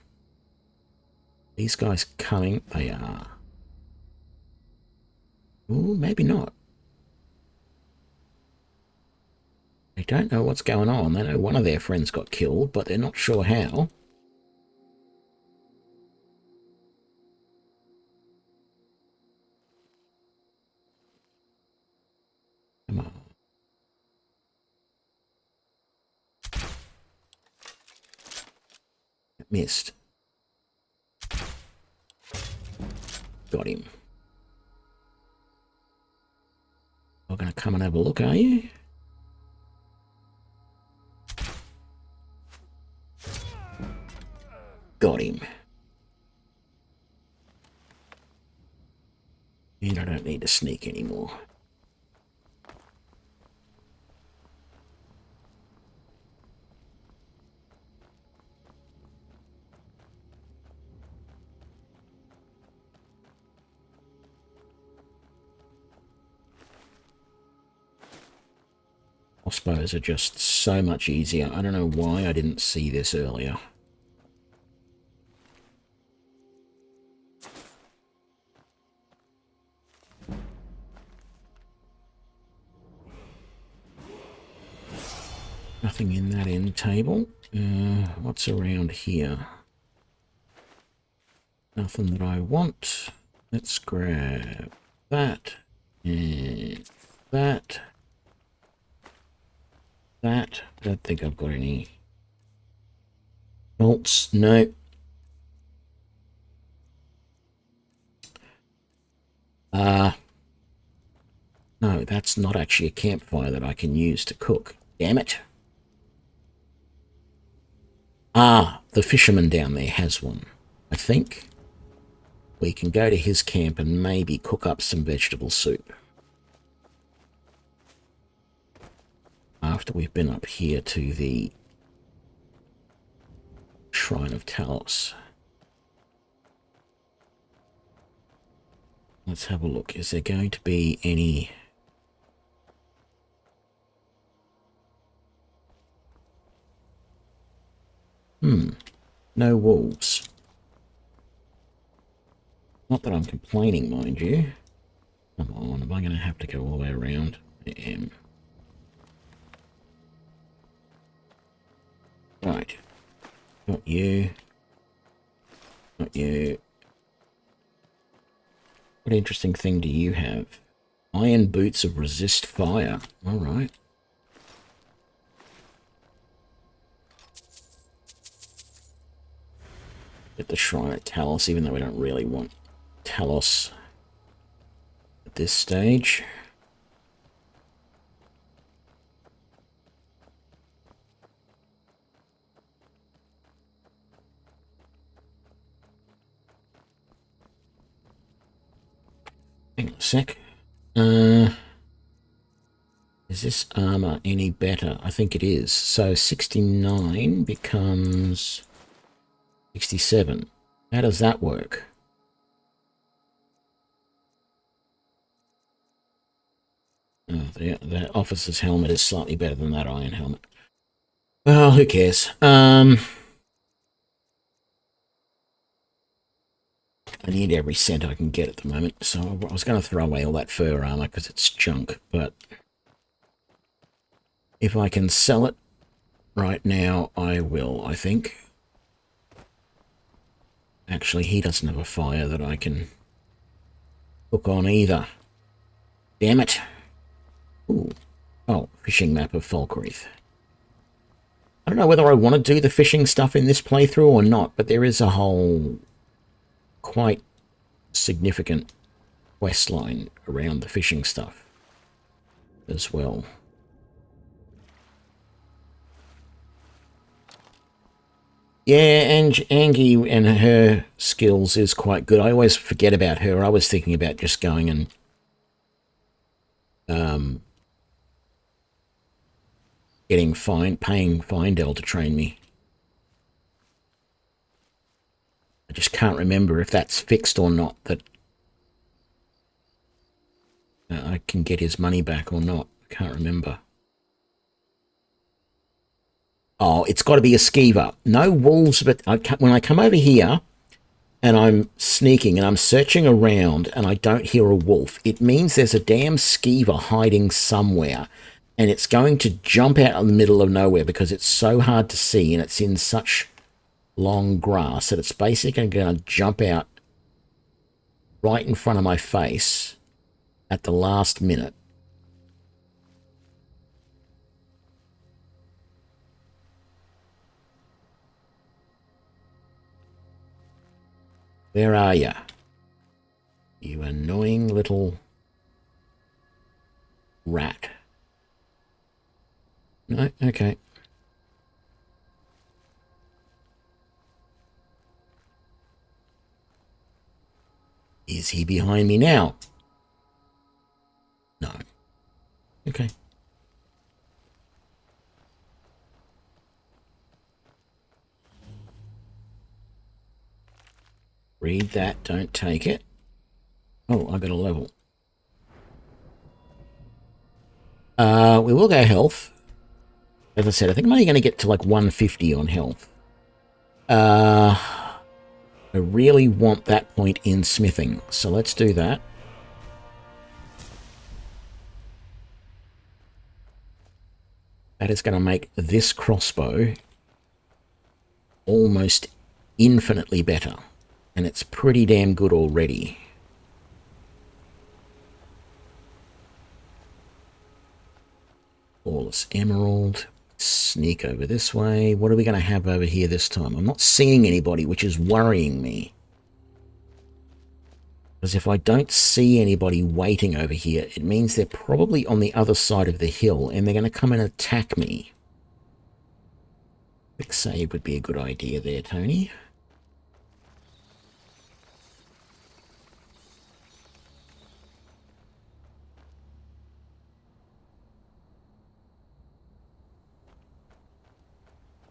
These guys coming. They are. Ooh, maybe not. They don't know what's going on. They know one of their friends got killed, but they're not sure how. Come on. Missed. Got him. You're going to come and have a look, are you? Got him. And I don't need to sneak anymore. Crossbows are just so much easier. I don't know why I didn't see this earlier. Nothing in that end table. What's around here? Nothing that I want. Let's grab that and that. That. I don't think I've got any bolts. No. No, that's not actually a campfire that I can use to cook. Damn it. Ah, the fisherman down there has one, I think. We can go to his camp and maybe cook up some vegetable soup. After we've been up here to the Shrine of Talos. Let's have a look. Is there going to be any... No wolves. Not that I'm complaining, mind you. Come on, am I going to have to go all the way around? I am. Right. Not you. Not you. What interesting thing do you have? Iron boots of resist fire. Alright. Get the Shrine of Talos, even though we don't really want Talos at this stage. Hang on a sec. Is this armor any better? I think it is. So 69 becomes 67. How does that work? Oh, the officer's helmet is slightly better than that iron helmet. Well, who cares? I need every cent I can get at the moment, so I was going to throw away all that fur armor because it's junk, but if I can sell it right now, I will, I think. Actually, he doesn't have a fire that I can hook on either. Damn it. Ooh. Oh, fishing map of Falkreath. I don't know whether I want to do the fishing stuff in this playthrough or not, but there is a whole quite significant quest line around the fishing stuff as well. Yeah, and Angie and her skills is quite good. I always forget about her. I was thinking about just going and paying Findel to train me. I just can't remember if that's fixed or not, that I can get his money back or not. I can't remember. Oh, it's got to be a skeever. No wolves, but when I come over here and I'm sneaking and I'm searching around and I don't hear a wolf, it means there's a damn skeever hiding somewhere, and it's going to jump out in the middle of nowhere because it's so hard to see and it's in such long grass that it's basically going to jump out right in front of my face at the last minute. Where are you? You annoying little rat. No? Okay. Is he behind me now? No. Okay. Read that, don't take it. Oh, I got a level. We will go health. As I said, I think I'm only going to get to like 150 on health. I really want that point in smithing, so let's do that. That is going to make this crossbow almost infinitely better. And it's pretty damn good already. Flawless emerald. Sneak over this way. What are we going to have over here this time? I'm not seeing anybody, which is worrying me. Because if I don't see anybody waiting over here, it means they're probably on the other side of the hill and they're going to come and attack me. Quick save would be a good idea there, Tony.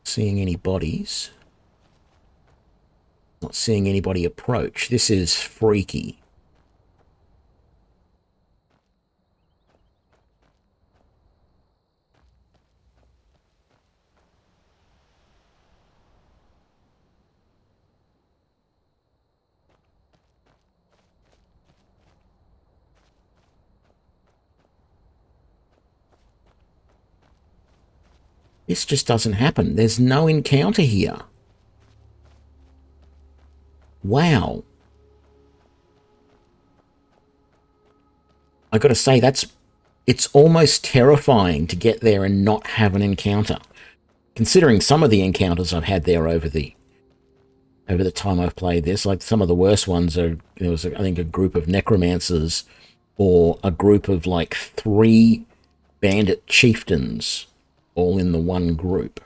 Seeing any bodies. Not seeing anybody approach. This is freaky. This just doesn't happen. There's no encounter here. Wow. I got to say, it's almost terrifying to get there and not have an encounter. Considering some of the encounters I've had there over the time I've played this, like some of the worst ones are, there was, I think, a group of necromancers or a group of like 3 bandit chieftains all in the one group.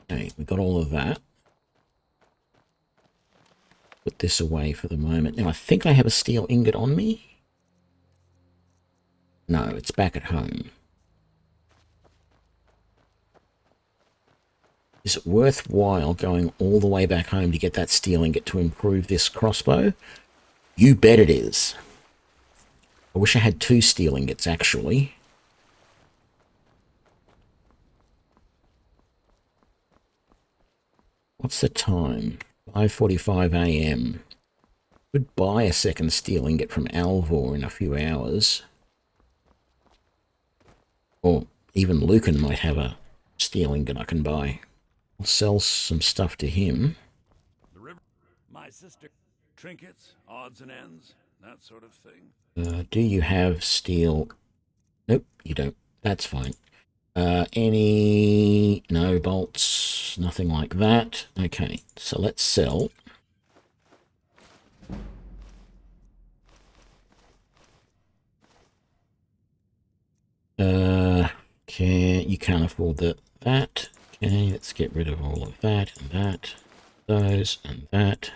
Okay, we got all of that. Put this away for the moment. Now, I think I have a steel ingot on me. No, it's back at home. Is it worthwhile going all the way back home to get that steel ingot to improve this crossbow? You bet it is. I wish I had 2 steel ingots, actually. What's the time? 5:45 a.m. Could buy a second steel ingot from Alvor in a few hours. Or even Lucan might have a steel ingot I can buy. I'll sell some stuff to him. The river. My sister. Trinkets, odds and ends, that sort of thing. Do you have steel? Nope, you don't. That's fine. Any... No bolts, nothing like that. Okay, so let's sell. You can't afford that. Okay, let's get rid of all of that and that. Those and that.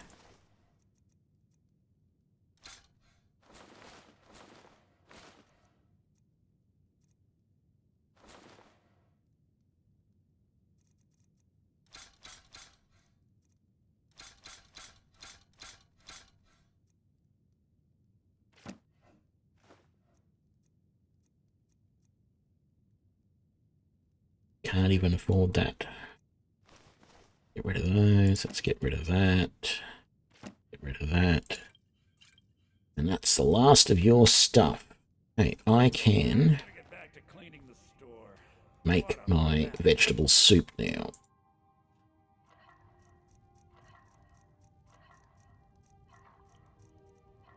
Can't even afford that. Get rid of those. Let's get rid of that. Get rid of that. And that's the last of your stuff. Hey, I can make my vegetable soup now.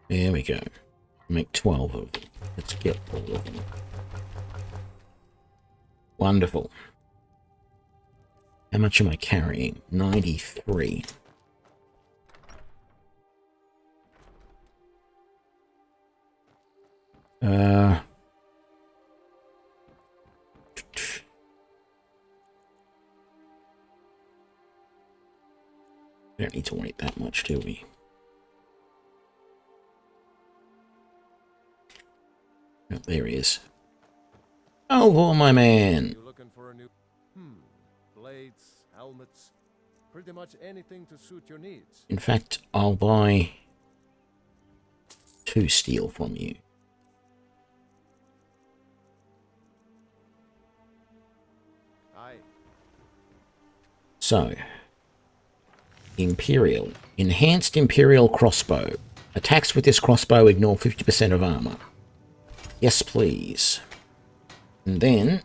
There we go. Make 12 of them. Let's get all of them. Wonderful. How much am I carrying? 93. We don't need to wait that much, do we? Oh, there he is. Oh, my man. You looking for a new blades, helmets, pretty much anything to suit your needs. In fact, I'll buy 2 steel from you. Aye. So, Imperial. Enhanced Imperial crossbow. Attacks with this crossbow ignore 50% of armor. Yes, please. And then...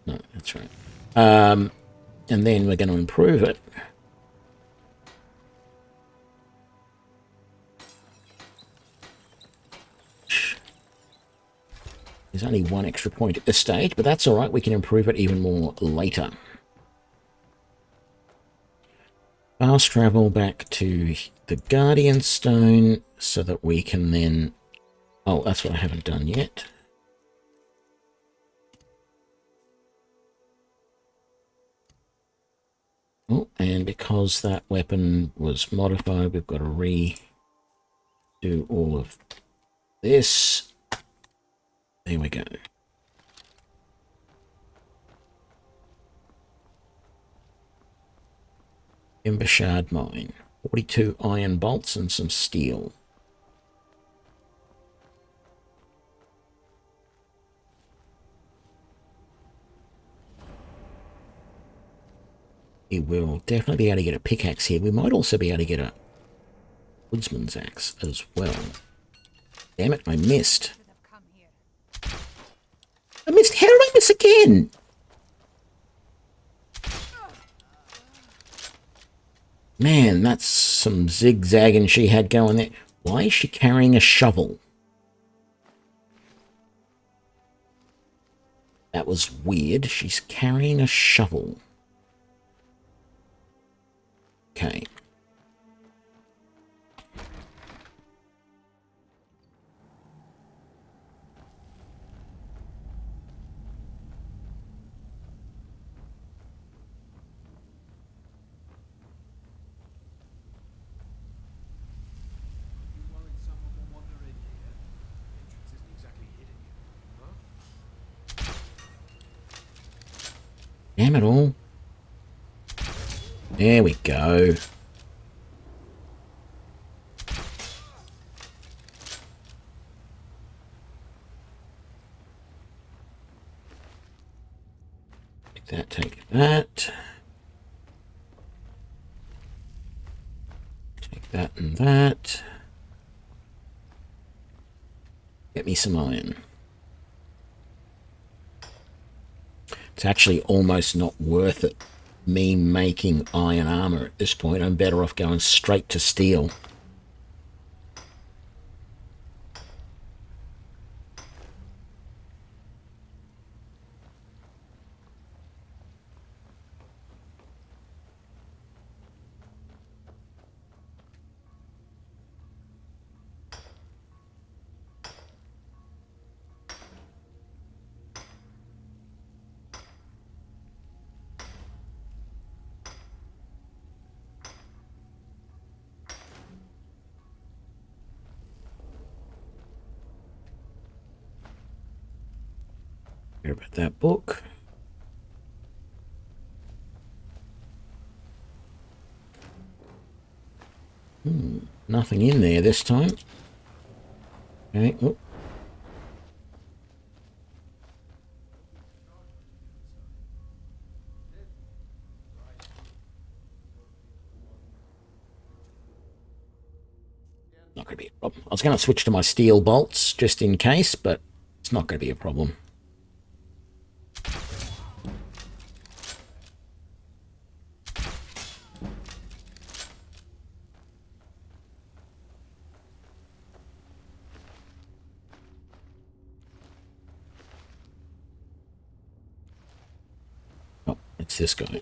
No, that's right. And then we're going to improve it. There's only 1 extra point at this stage, but that's all right. We can improve it even more later. Fast travel back to the Guardian Stone so that we can then... Oh, that's what I haven't done yet. Oh, and because that weapon was modified, we've got to redo all of this. There we go. Ember Shard Mine. 42 iron bolts and some steel. We will definitely be able to get a pickaxe here. We might also be able to get a woodsman's axe as well. Damn it, I missed. I missed. How did I miss again? Man, that's some zigzagging she had going there. Why is she carrying a shovel? That was weird. She's carrying a shovel. Okay. Damn it all. There we go. Take that, take that. Take that and that. Get me some iron. It's actually almost not worth it, me making iron armor at this point. I'm better off going straight to steel. Hear about that book. Nothing in there this time. Okay. Oh. Not going to be a problem. I was going to switch to my steel bolts just in case, but it's not going to be a problem. Oh, it's this guy.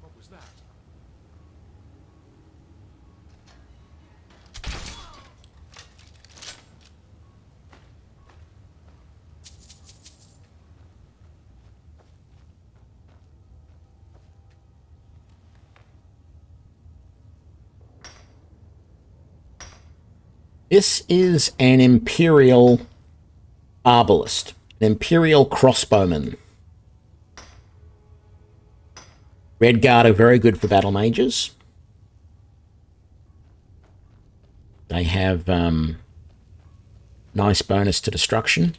What was that? This is an Imperial Arbalist, an Imperial crossbowman. Redguard are very good for battle mages. They have nice bonus to destruction.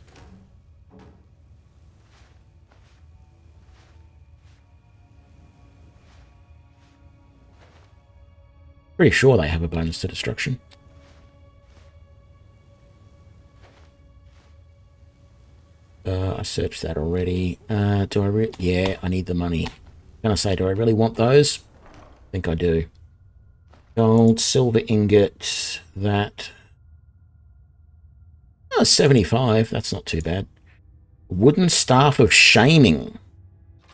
Pretty sure they have a bonus to destruction. I searched that already. Yeah, I need the money. Gonna say, do I really want those? I think I do. Gold, silver ingot, that. Oh, 75. That's not too bad. Wooden staff of shaming.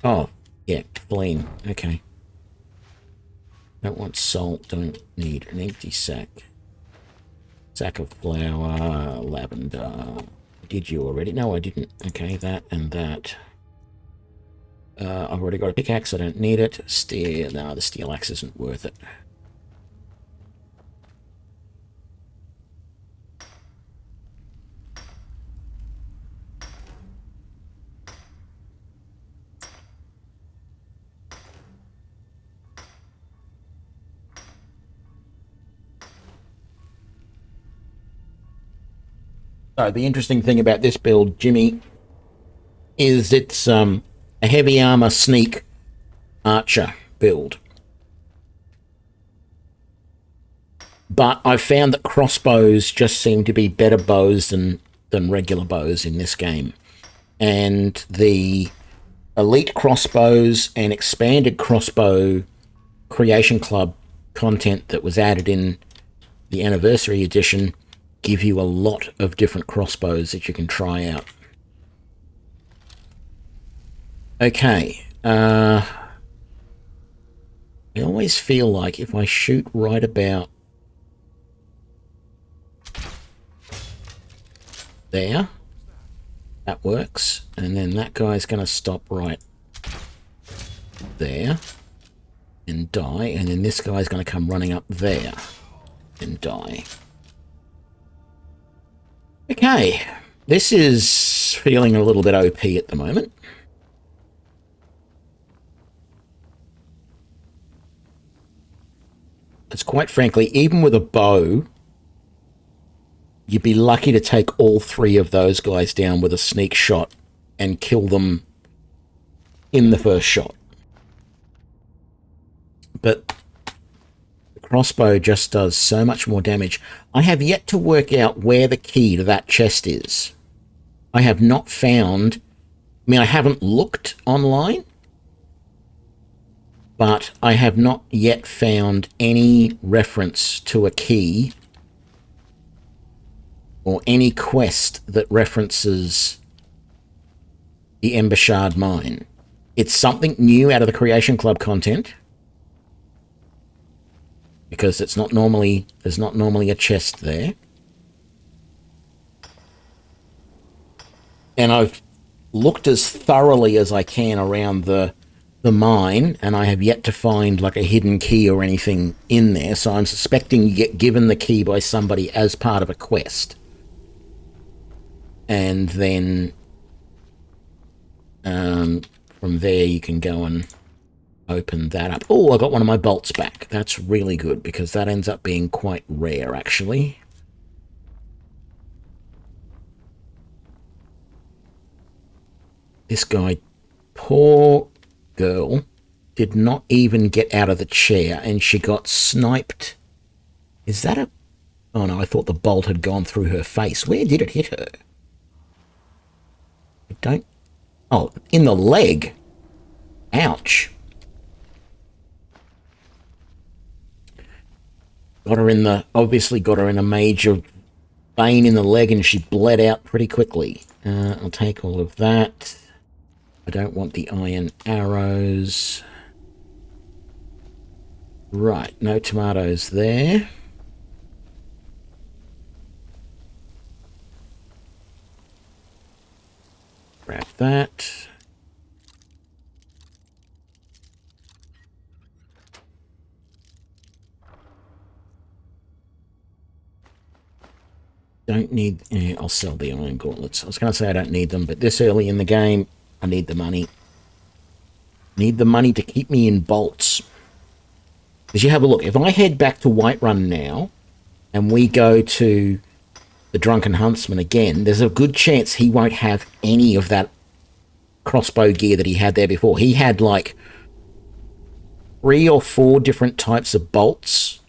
Oh, yeah, clean. Okay. Don't want salt. Don't need an empty sack. Sack of flour, lavender. Did you already? No, I didn't. Okay, that and that. I've already got a pickaxe. I don't need it. Steel. No, the steel axe isn't worth it. So the interesting thing about this build, Jimmy, is it's a heavy armor sneak archer build. But I found that crossbows just seem to be better bows than regular bows in this game. And the elite crossbows and expanded crossbow creation club content that was added in the Anniversary Edition give you a lot of different crossbows that you can try out. Okay. I always feel like if I shoot right about there, That works. And then that guy's going to stop right there and die. And then this guy's going to come running up there and die. Okay. This is feeling a little bit OP at the moment. It's quite frankly, even with a bow, you'd be lucky to take all three of those guys down with a sneak shot and kill them in the first shot. But the crossbow just does so much more damage. I have yet to work out where the key to that chest is. I have not found... I mean, I haven't looked online, but I have not yet found any reference to a key or any quest that references the Ember Shard Mine. It's something new out of the Creation Club content, because there's not normally a chest there. And I've looked as thoroughly as I can around the mine, and I have yet to find like a hidden key or anything in there, so I'm suspecting you get given the key by somebody as part of a quest. And then from there you can go and open that up. Oh, I got one of my bolts back. That's really good, because that ends up being quite rare, actually. This guy, poor girl, did not even get out of the chair, and she got sniped. Is that a... Oh no, I thought the bolt had gone through her face. Where did it hit her? I don't... Oh, in the leg. Ouch. Got her in the... Obviously got her in a major vein in the leg, and she bled out pretty quickly. I'll take all of that. I don't want the iron arrows. Right, no tomatoes there. Grab that. Don't need... Yeah, I'll sell the iron gauntlets. I was going to say I don't need them, but this early in the game, I need the money. Need the money to keep me in bolts. Because you have a look. If I head back to Whiterun now, and we go to the Drunken Huntsman again, there's a good chance he won't have any of that crossbow gear that he had there before. He had like 3 or 4 different types of bolts,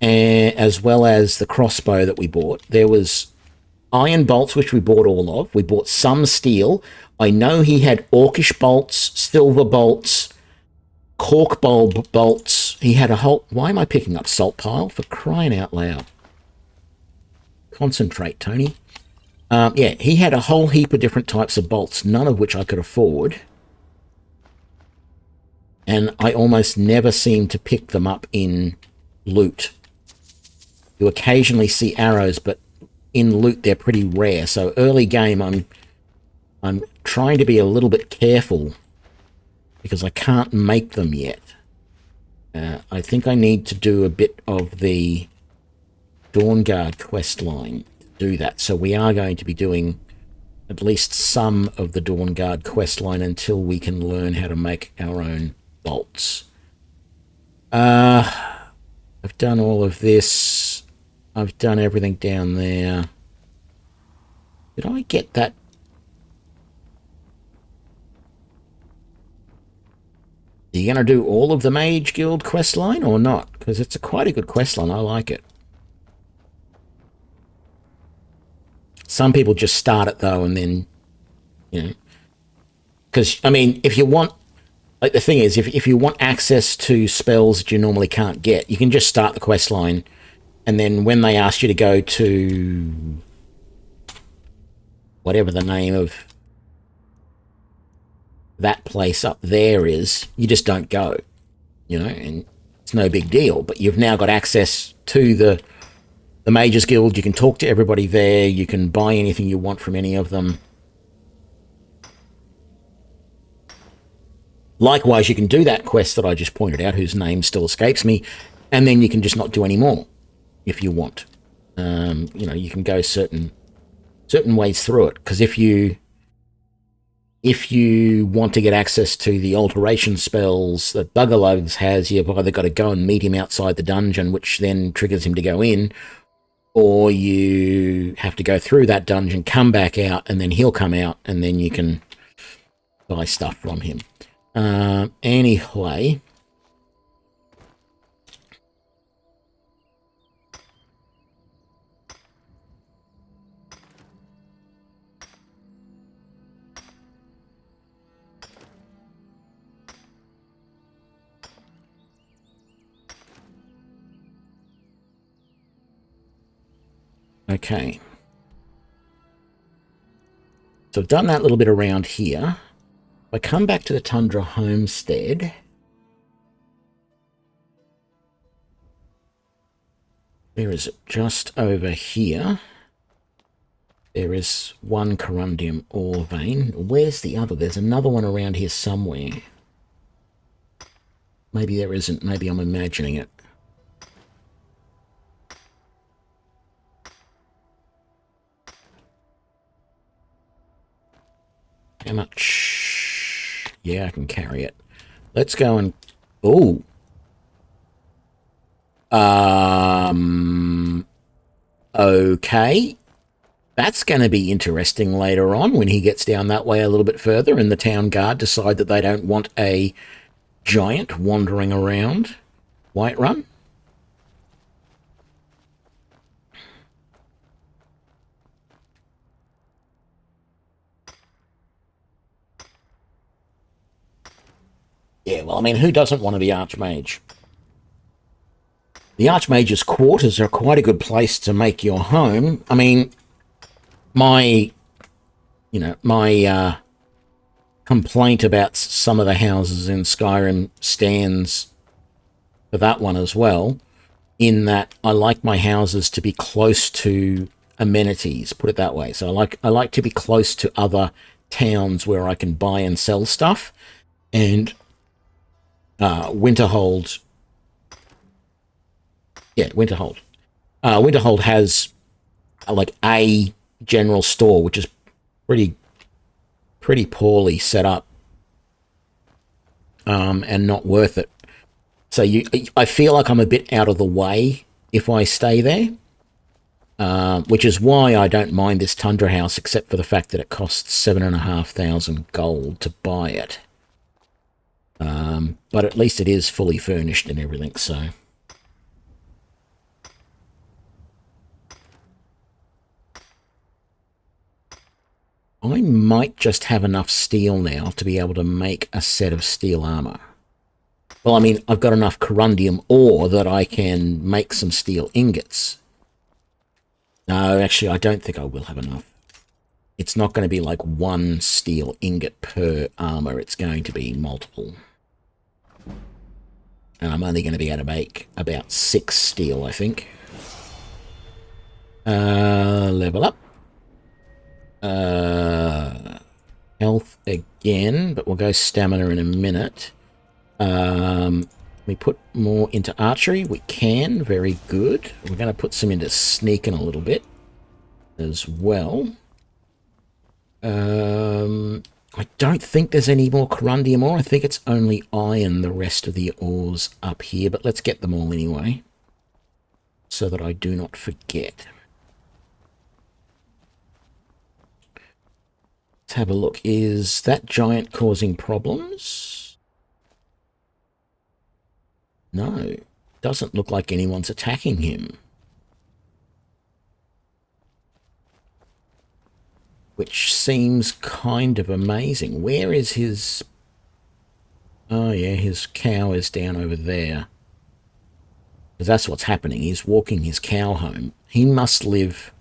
as well as the crossbow that we bought. There was iron bolts, which we bought all of. We bought some steel. I know he had orcish bolts, silver bolts, cork bulb bolts. He had a whole... Why am I picking up salt pile? For crying out loud. Concentrate, Tony. Yeah, he had a whole heap of different types of bolts, none of which I could afford. And I almost never seem to pick them up in loot. You occasionally see arrows, but in loot they're pretty rare. So early game I'm trying to be a little bit careful because I can't make them yet. I think I need to do a bit of the Dawnguard quest line to do that. So we are going to be doing at least some of the Dawnguard quest line until we can learn how to make our own bolts. I've done all of this. I've done everything down there. Did I get that? Are you going to do all of the Mage Guild quest line or not? Because it's quite a good quest line. I like it. Some people just start it, though, and then, you know... Because, I mean, if you want... Like, the thing is, if you want access to spells that you normally can't get, you can just start the quest line, and then when they ask you to go to... whatever the name of that place up there is, you just don't go, you know, and it's no big deal. But you've now got access to the Mages Guild. You can talk to everybody there. You can buy anything you want from any of them. Likewise, you can do that quest that I just pointed out, whose name still escapes me, and then you can just not do any more if you want. You know, you can go certain ways through it, because if you want to get access to the alteration spells that Buggerlugs has, you've either got to go and meet him outside the dungeon, which then triggers him to go in, or you have to go through that dungeon, come back out, and then he'll come out, and then you can buy stuff from him. Anyway. Okay. So I've done that little bit around here. If I come back to the Tundra Homestead, where is it? Just over here. There is one corundium ore vein. Where's the other? There's another one around here somewhere. Maybe there isn't. Maybe I'm imagining it. How much? Yeah, I can carry it. Let's go and... Oh. Okay. That's going to be interesting later on when he gets down that way a little bit further and the town guard decide that they don't want a giant wandering around Whiterun. Yeah, well, I mean, who doesn't want to be Archmage? The Archmage's quarters are quite a good place to make your home. I mean, my complaint about some of the houses in Skyrim stands for that one as well, in that I like my houses to be close to amenities, put it that way. So I like to be close to other towns where I can buy and sell stuff, and Winterhold has like a general store, which is pretty poorly set up, and not worth it. So I feel like I'm a bit out of the way if I stay there, which is why I don't mind this Tundra house, except for the fact that it costs 7,500 gold to buy it. But at least it is fully furnished and everything, so... I might just have enough steel now to be able to make a set of steel armor. Well, I mean, I've got enough corundium ore that I can make some steel ingots. No, actually, I don't think I will have enough. It's not going to be like one steel ingot per armor. It's going to be multiple. And I'm only going to be able to make about 6 steel, I think. Level up. Health again, but we'll go stamina in a minute. We put more into archery. We can. Very good. We're going to put some into sneaking a little bit as well. I don't think there's any more corundium ore. I think it's only iron, the rest of the ores up here, but let's get them all anyway, so that I do not forget. Let's have a look. Is that giant causing problems? No. Doesn't look like anyone's attacking him. Which seems kind of amazing. Where is his... Oh yeah, his cow is down over there. Because that's what's happening. He's walking his cow home. He must live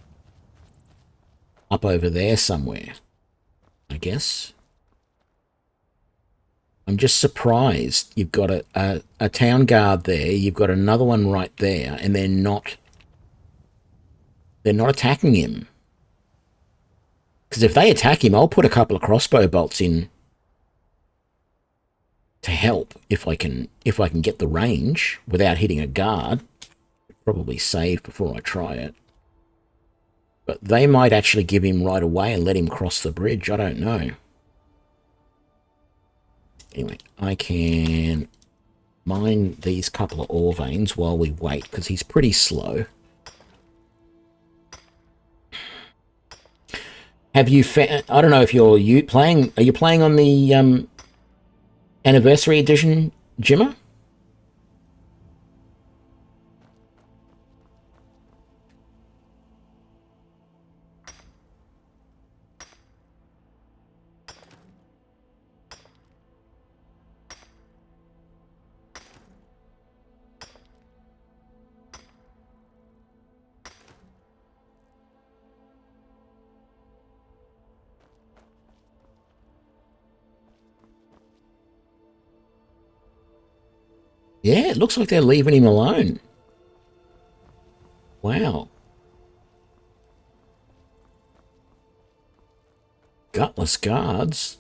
up over there somewhere, I guess. I'm just surprised. You've got a town guard there. You've got another one right there, and they're not attacking him. Because if they attack him, I'll put a couple of crossbow bolts in help if I can get the range without hitting a guard. Probably save before I try it. But they might actually give him right away and let him cross the bridge. I don't know. Anyway, I can mine these couple of ore veins while we wait, because he's pretty slow. Have you I don't know if you're playing... Are you playing on the Anniversary Edition, Jimmer? Yeah, it looks like they're leaving him alone. Wow. Gutless guards.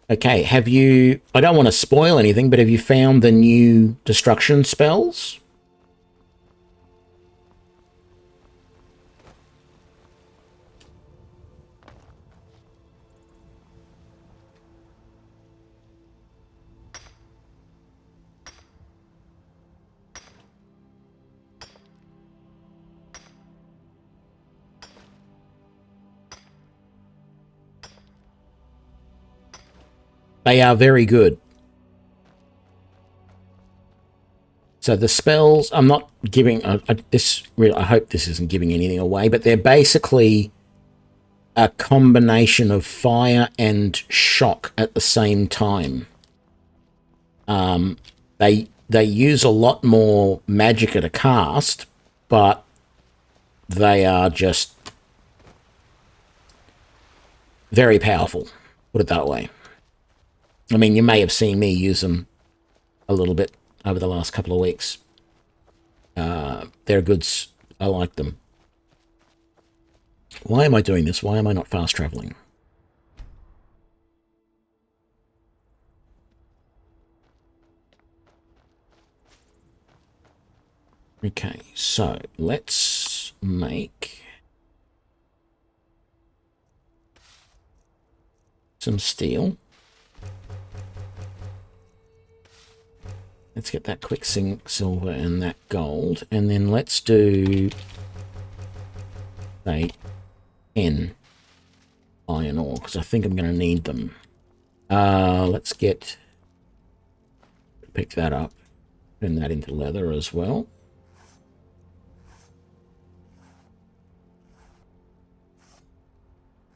Okay, have you... I don't want to spoil anything, but have you found the new destruction spells? They are very good. So the spells, I'm not giving... I hope this isn't giving anything away, but they're basically a combination of fire and shock at the same time. They use a lot more magicka to cast, but they are just very powerful, put it that way. I mean, you may have seen me use them a little bit over the last couple of weeks. They're goods. I like them. Why am I doing this? Why am I not fast traveling? Okay, so let's make some steel. Let's get that quick silver and that gold, and then let's do, say, 10 iron ore, because I think I'm going to need them. Let's pick that up, turn that into leather as well.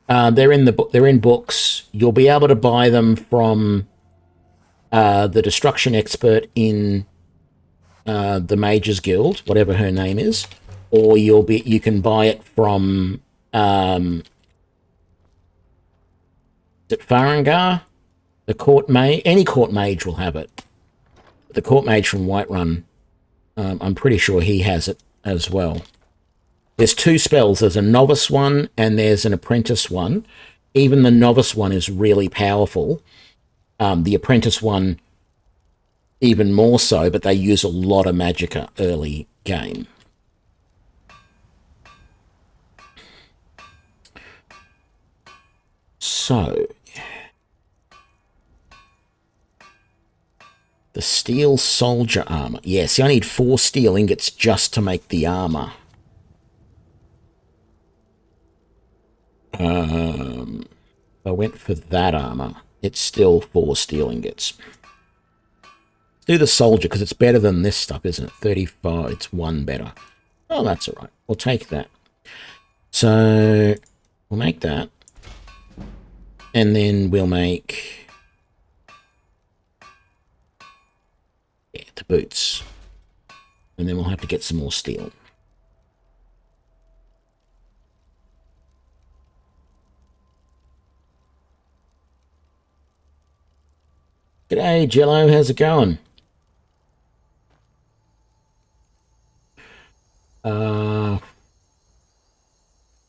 They're in books. You'll be able to buy them from the destruction expert in the Mages Guild, whatever her name is, or you can buy it from is it Farengar? The court mage, any court mage will have it. The court mage from Whiterun, I'm pretty sure he has it as well. There's two spells. There's a novice one and there's an apprentice one. Even the novice one is really powerful. The apprentice one, even more so, but they use a lot of magicka early game. So, the steel soldier armor. Yeah, see, I need 4 steel ingots just to make the armor. I went for that armor. It's still 4 steel ingots. Let's do the soldier, because it's better than this stuff, isn't it? 35, it's 1 better. Oh, that's all right. We'll take that. So, we'll make that. And then we'll make... yeah, the boots. And then we'll have to get some more steel. G'day, Jello. How's it going?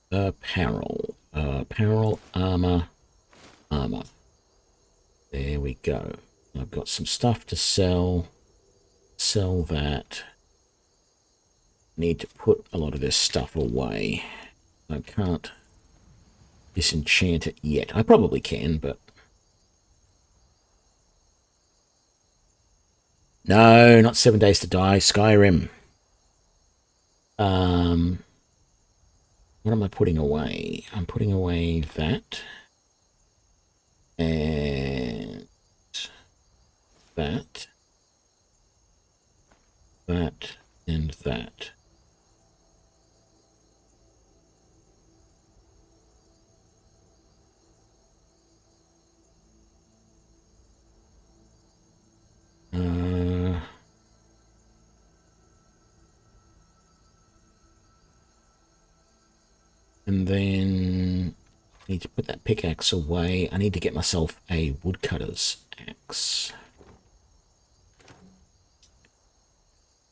Apparel. Apparel, armor. There we go. I've got some stuff to sell. Sell that. Need to put a lot of this stuff away. I can't disenchant it yet. I probably can, but... No, not 7 Days to Die. Skyrim. What am I putting away? I'm putting away that. And... that. That. And that. And then I need to put that pickaxe away. I need to get myself a woodcutter's axe.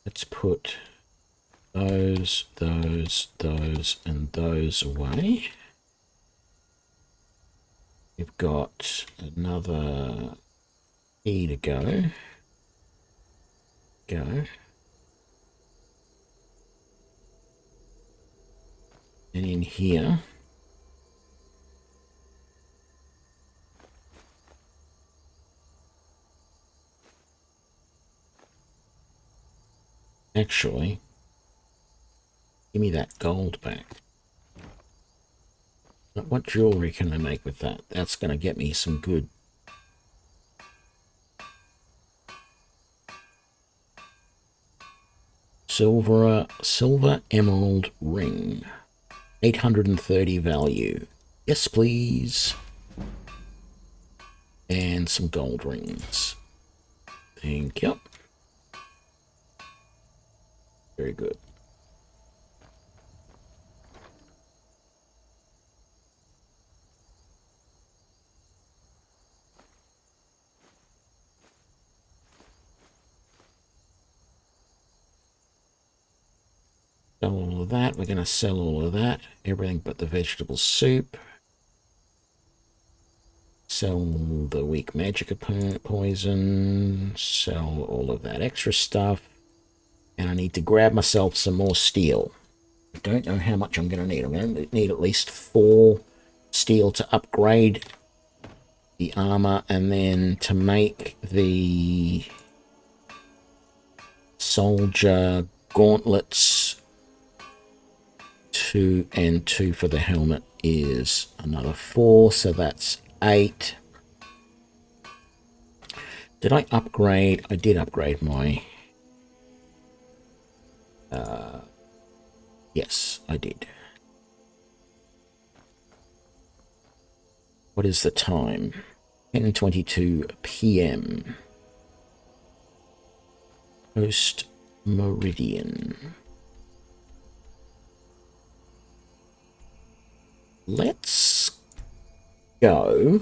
Let's put those, and those away. We've got another key to go. And in here, actually, give me that gold back. What jewelry can I make with that? That's going to get me some good. Silver emerald ring. 830 value. Yes, please. And some gold rings. Thank you. Very good. Sell all of that. We're going to sell all of that. Everything but the vegetable soup. Sell the weak magic poison. Sell all of that extra stuff. And I need to grab myself some more steel. I don't know how much I'm going to need. I'm going to need at least 4 steel to upgrade the armor, and then to make the soldier gauntlets. 2 and 2 for the helmet is another 4, so that's 8. Did I upgrade? I did upgrade my... yes, I did. What is the time? 10:22 p.m. Post Meridian. Let's go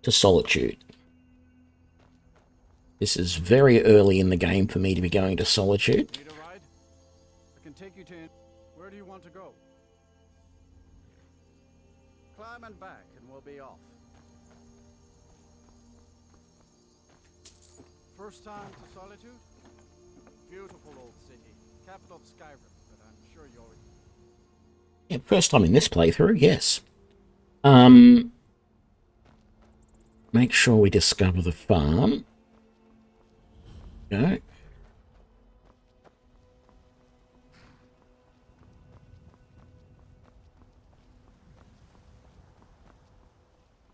to Solitude. This is very early in the game for me to be going to Solitude. Need a ride? I can take you to... Where do you want to go? Climb and back and we'll be off. First time to Solitude? Beautiful old city. Capital of Skyrim, but I'm sure you already... Yeah, first time in this playthrough, yes. Make sure we discover the farm. Go.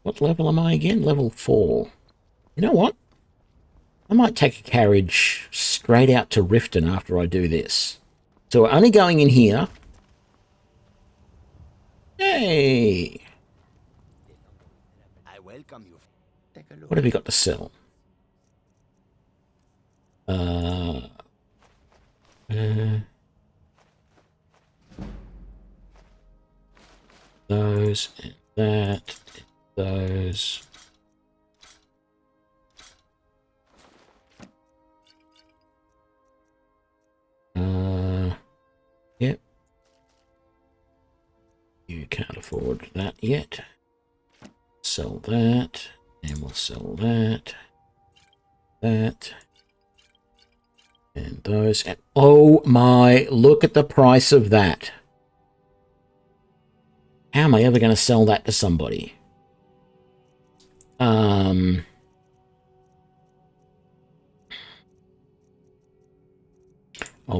What level am I again? Level 4. You know what? I might take a carriage straight out to Riften after I do this. So we're only going in here. Hey! I welcome you. Take a look. What have we got to sell? Those and that, those. Yep. You can't afford that yet. sell that, and we'll sell that, that, and those. And oh my, look at the price of that. How am I ever going to sell that to somebody? I'll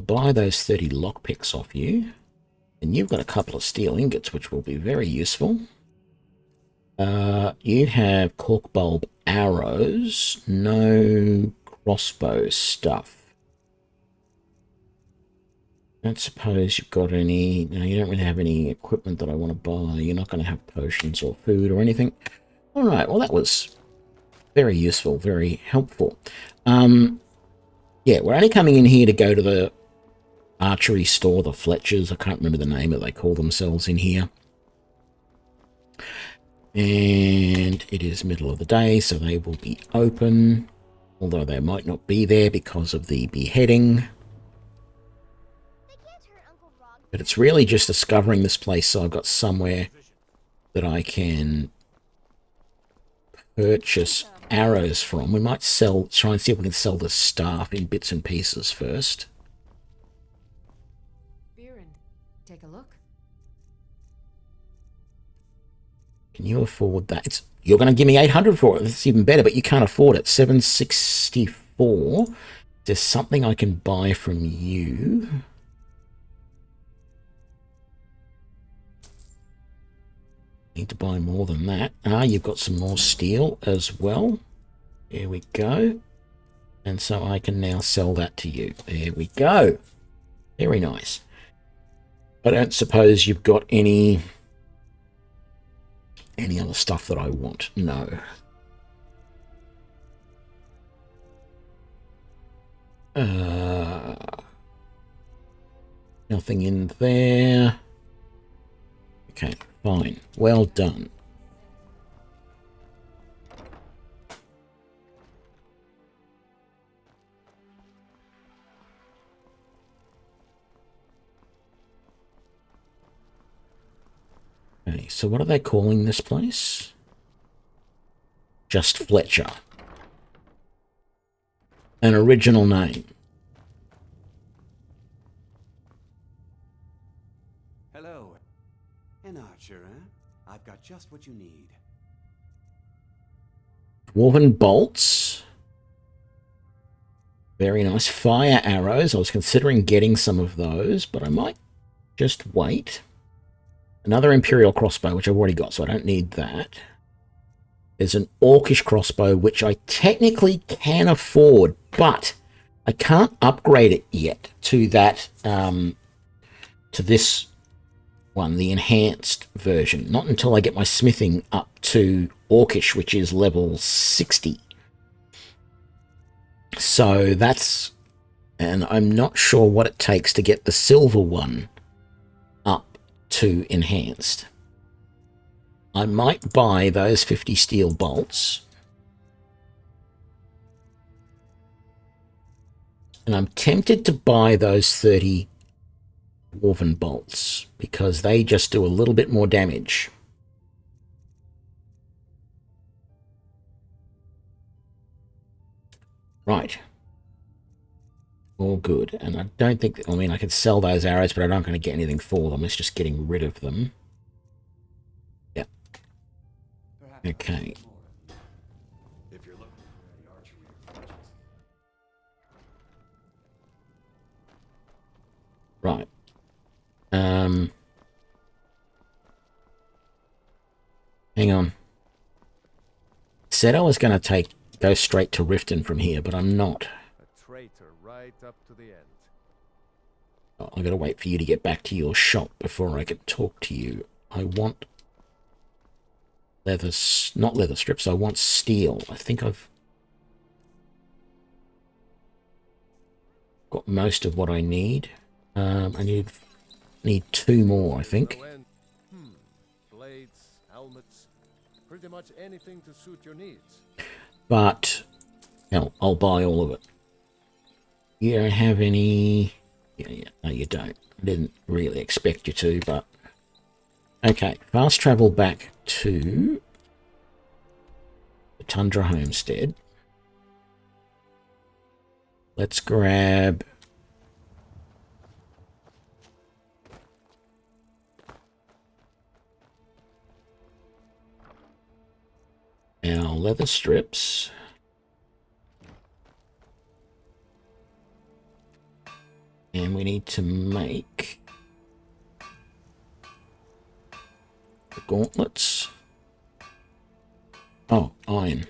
buy those 30 lockpicks off you. And you've got a couple of steel ingots, which will be very useful. You have cork bulb arrows, no crossbow stuff. I don't suppose you've got any... No, you don't really have any equipment that I want to buy. You're not going to have potions or food or anything. All right, well, that was very useful, very helpful. Yeah, we're only coming in here to go to the archery store, the Fletchers. I can't remember the name that they call themselves in here. And it is middle of the day, so they will be open. Although they might not be there because of the beheading. But it's really just discovering this place so I've got somewhere that I can purchase arrows from. We might try and see if we can sell the staff in bits and pieces first. Take a look. Can you afford that? You're going to give me 800 for it. That's even better, but you can't afford it. 764. There's something I can buy from you. Need to buy more than that. You've got some more steel as well. There we go. And so I can now sell that to you. There we go. Very nice. I don't suppose you've got any other stuff that I want. No. Nothing in there. Okay, fine. Well done. Okay, so what are they calling this place? Just Fletcher. An original name. Hello. An archer, eh? I've got just what you need. Dwarven bolts. Very nice. Fire arrows. I was considering getting some of those, but I might just wait. Another Imperial crossbow, which I've already got, so I don't need that. There's an Orcish crossbow, which I technically can afford, but I can't upgrade it yet to that, to this one, the enhanced version. Not until I get my smithing up to Orcish, which is level 60. So that's... And I'm not sure what it takes to get the silver one to enhanced. I might buy those 50 steel bolts. And I'm tempted to buy those 30 dwarven bolts because they just do a little bit more damage. Right. All good. And I don't think that, I mean, I could sell those arrows, but I'm not going to get anything for them. It's just getting rid of them. Yep. Okay. Right. Hang on. Said I was going to go straight to Riften from here, but I'm not. Right up to the end. Oh, I've got to wait for you to get back to your shop before I can talk to you. I want leather, not leather strips, I want steel. I think I've got most of what I need. I need 2 more, I think. Blades, helmets, pretty much anything to suit your needs. But, hell, I'll buy all of it. You don't have any... Yeah, no, you don't. I didn't really expect you to, but... Okay, fast travel back to Tundra Homestead. Let's grab our leather strips. And we need to make the gauntlets. Oh, iron.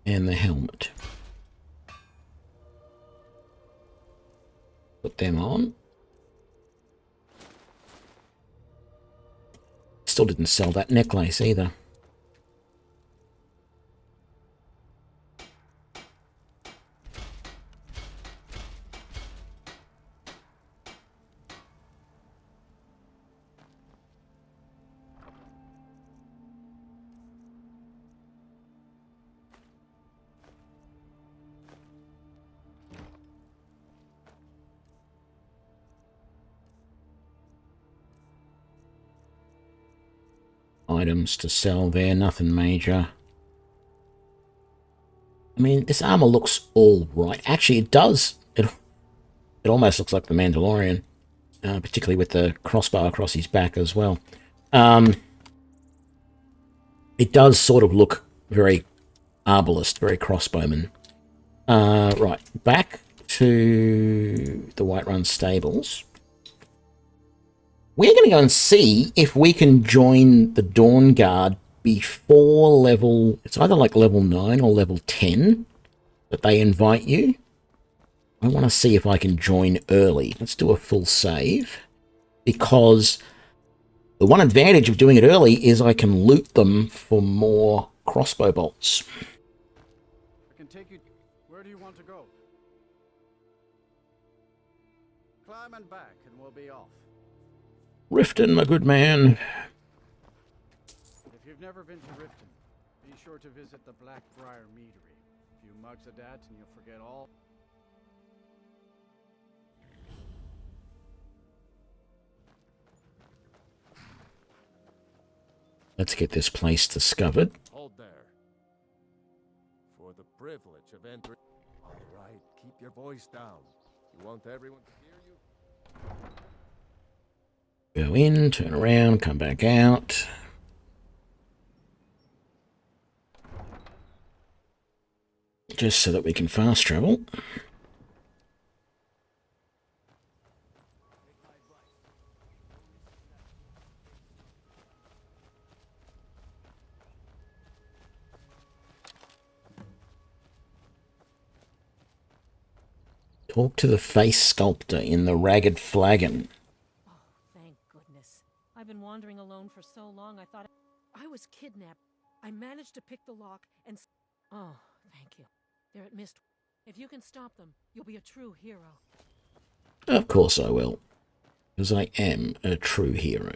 And the helmet. Put them on. Still didn't sell that necklace either. Items to sell there, nothing major. I mean, this armor looks all right. Actually, it does. It almost looks like the Mandalorian, particularly with the crossbow across his back as well. It does sort of look very Arbalist, very crossbowman. Right, back to the Whiterun stables. We're going to go and see if we can join the Dawnguard before level... It's either like level 9 or level 10 that they invite you. I want to see if I can join early. Let's do a full save. Because the one advantage of doing it early is I can loot them for more crossbow bolts. I can take you... Where do you want to go? Climb and back and we'll be off. Riften, my good man. If you've never been to Riften, be sure to visit the Blackbriar Meadery. A few mugs of that and you'll forget all. Let's get this place discovered. Hold there. For the privilege of entering... All right, keep your voice down. You want everyone to hear you? Go in, turn around, come back out. Just so that we can fast travel. Talk to the face sculptor in the Ragged Flagon. Oh, thank goodness. I've been wandering alone for so long, I thought I was kidnapped. I managed to pick the lock and... Oh, thank you. They're at Mist. If you can stop them, you'll be a true hero. Of course I will. Because I am a true hero.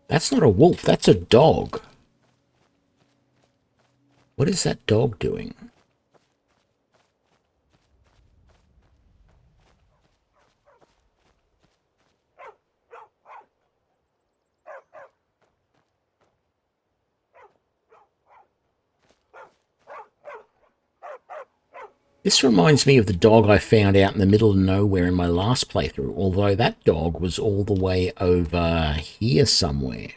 That's not a wolf, that's a dog. What is that dog doing? This reminds me of the dog I found out in the middle of nowhere in my last playthrough, although that dog was all the way over here somewhere.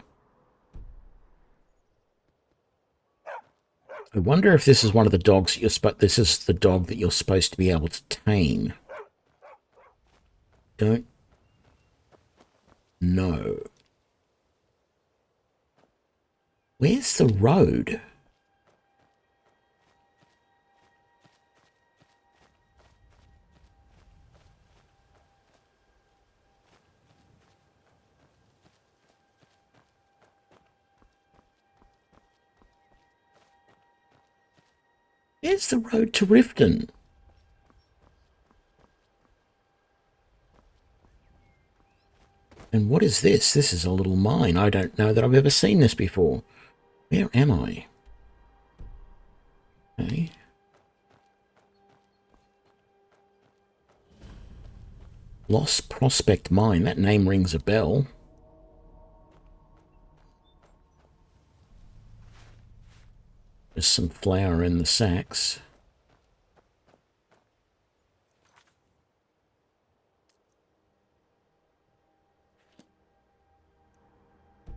I wonder if this is one of the dogs that this is the dog that you're supposed to be able to tame. Don't No. Where's the road? Where's the road to Riften? And what is this? This is a little mine. I don't know that I've ever seen this before. Where am I? Okay. Lost Prospect Mine. That name rings a bell. There's some flour in the sacks.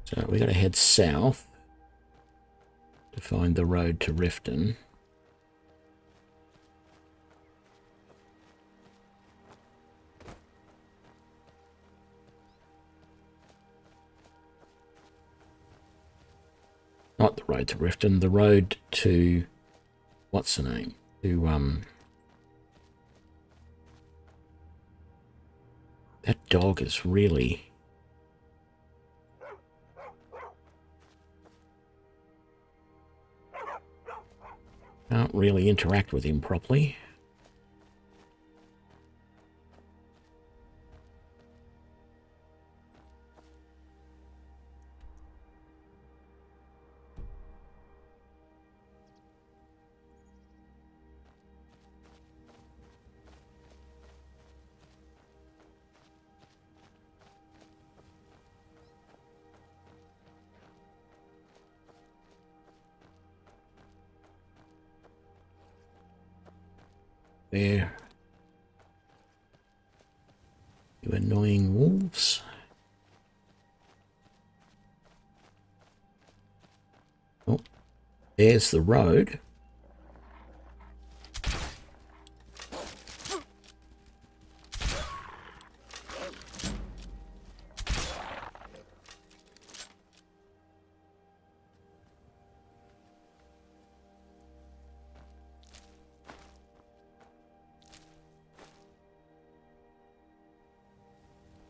So we got to head south to find the road to Riften. Not the road to Riften, the road to, what's the name? To, that dog is really... Can't really interact with him properly. There. You annoying wolves. Oh, there's the road.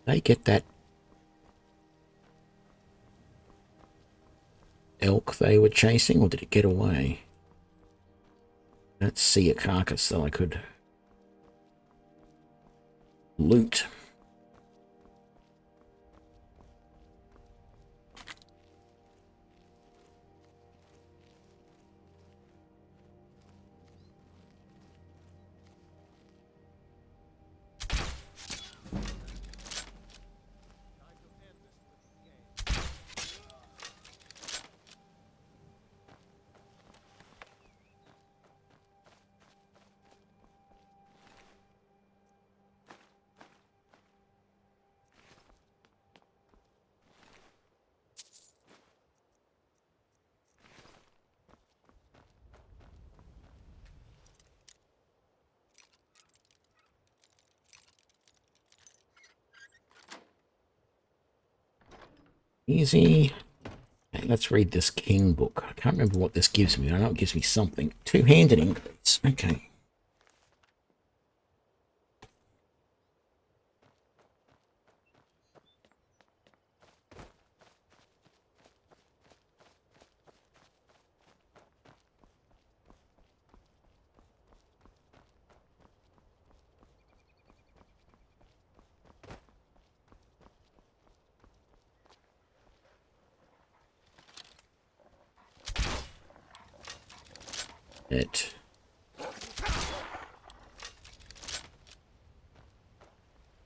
They get that elk they were chasing, or did it get away? I don't see a carcass that I could loot. Easy. Okay, let's read this king book. I can't remember what this gives me. I know it gives me something. Two-handed increase. Okay. It. The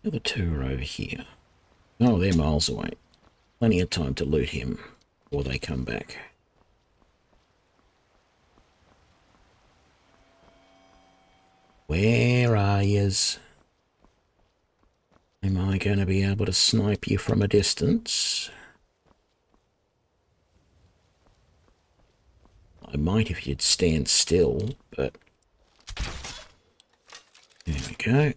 other two are over here. Oh, they're miles away. Plenty of time to loot him before they come back. Where are yous? Am I going to be able to snipe you from a distance? I might if you'd stand still, but... There we go.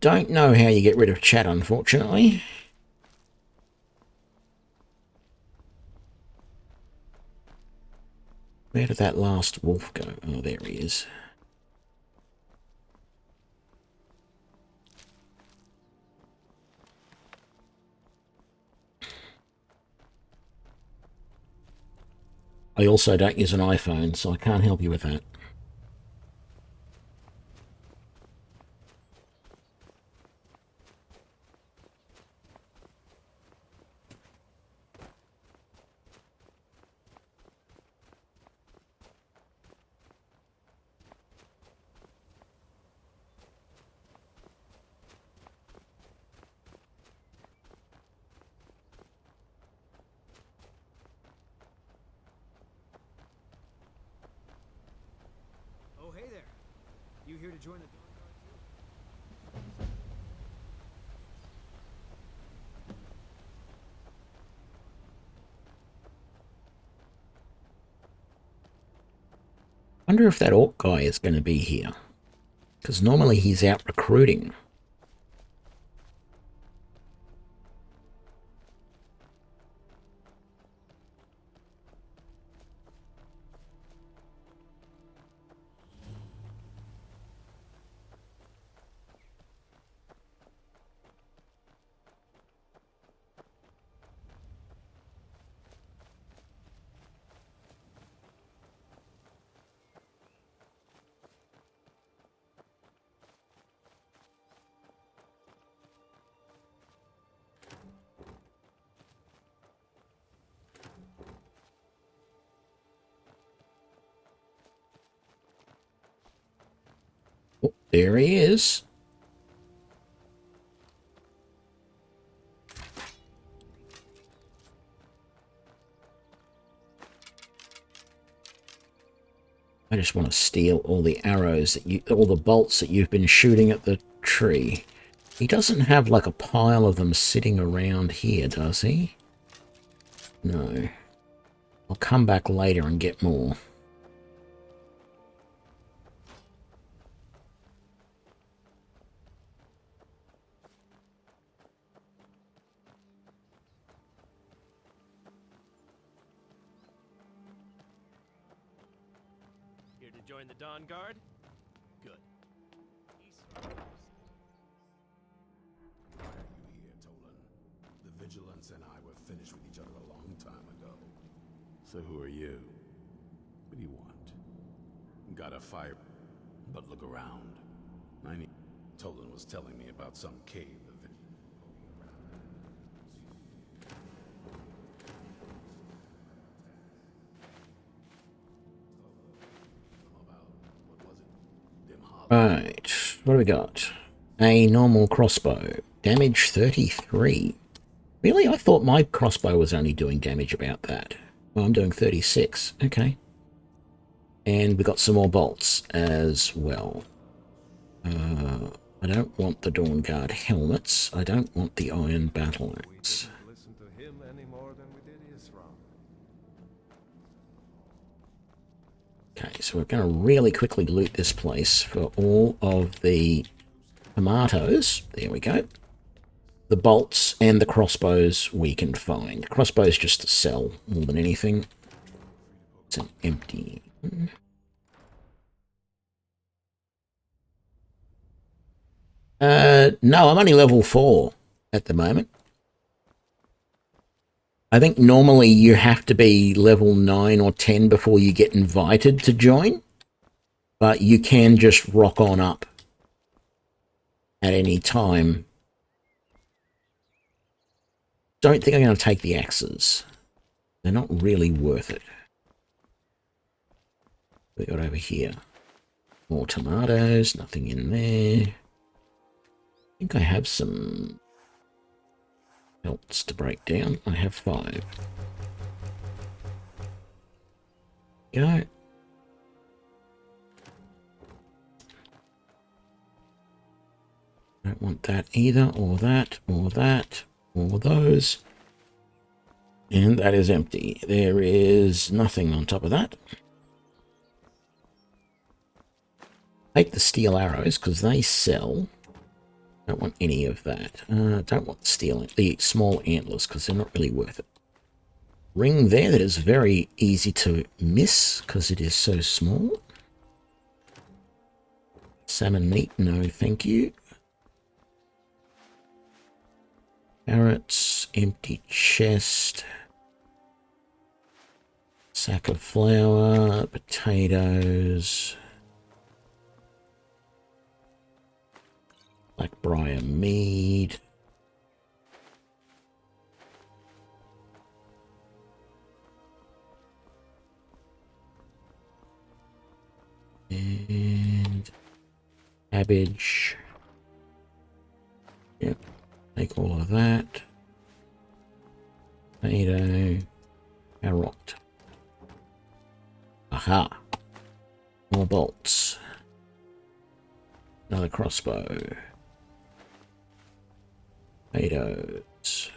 don't know how you get rid of chat, unfortunately. Where did that last wolf go? Oh, there he is. I also don't use an iPhone, so I can't help you with that. Oh, hey there. You here to join the Dawnguard too? Wonder if that orc guy is going to be here. Because normally he's out recruiting. Oh, there he is. I just want to steal all the arrows that all the bolts that you've been shooting at the tree. He doesn't have like a pile of them sitting around here, does he? No. I'll come back later and get more. Here to join the Dawnguard? Good. Why are you here, Tolan? The Vigilance and I were finished with each other a long time ago. So who are you? What do you want? Got a fire, but look around. Tolan was telling me about some cave. Right, what do we got? A normal crossbow. Damage 33. Really? I thought my crossbow was only doing damage about that. Well, I'm doing 36. Okay. And we got some more bolts as well. I don't want the Dawnguard helmets. I don't want the iron battle axe. Listen to him any more than we did Isra. Okay, so we're going to really quickly loot this place for all of the tomatoes. There we go. The bolts and the crossbows we can find. Crossbows just to sell more than anything. It's an empty. No, I'm only level 4 at the moment. I think normally you have to be level 9 or 10 before you get invited to join, but you can just rock on up at any time. Don't think I'm going to take the axes. They're not really worth it. We got over here. More tomatoes, nothing in there. I think I have some belts to break down. I have 5. Go. Don't want that either, or that, or that, or those. And that is empty. There is nothing on top of that. Take the steel arrows, because they sell. Don't want any of that. Don't want the small antlers because they're not really worth it. Ring there that is very easy to miss because it is so small. Salmon meat, no thank you. Carrots, empty chest. Sack of flour, potatoes. Blackbriar mead. And cabbage. Yep, take all of that. Tomato, carrot. Aha! More bolts. Another crossbow. Potatoes.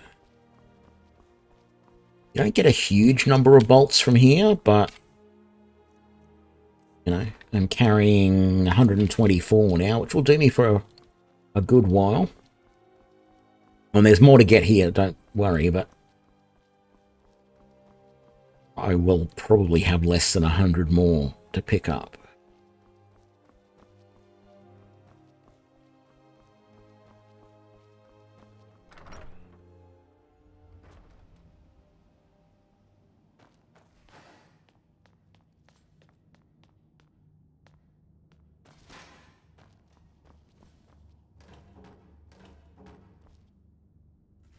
You don't get a huge number of bolts from here, but you know, I'm carrying 124 now, which will do me for a good while. And there's more to get here, don't worry, but I will probably have less than 100 more to pick up.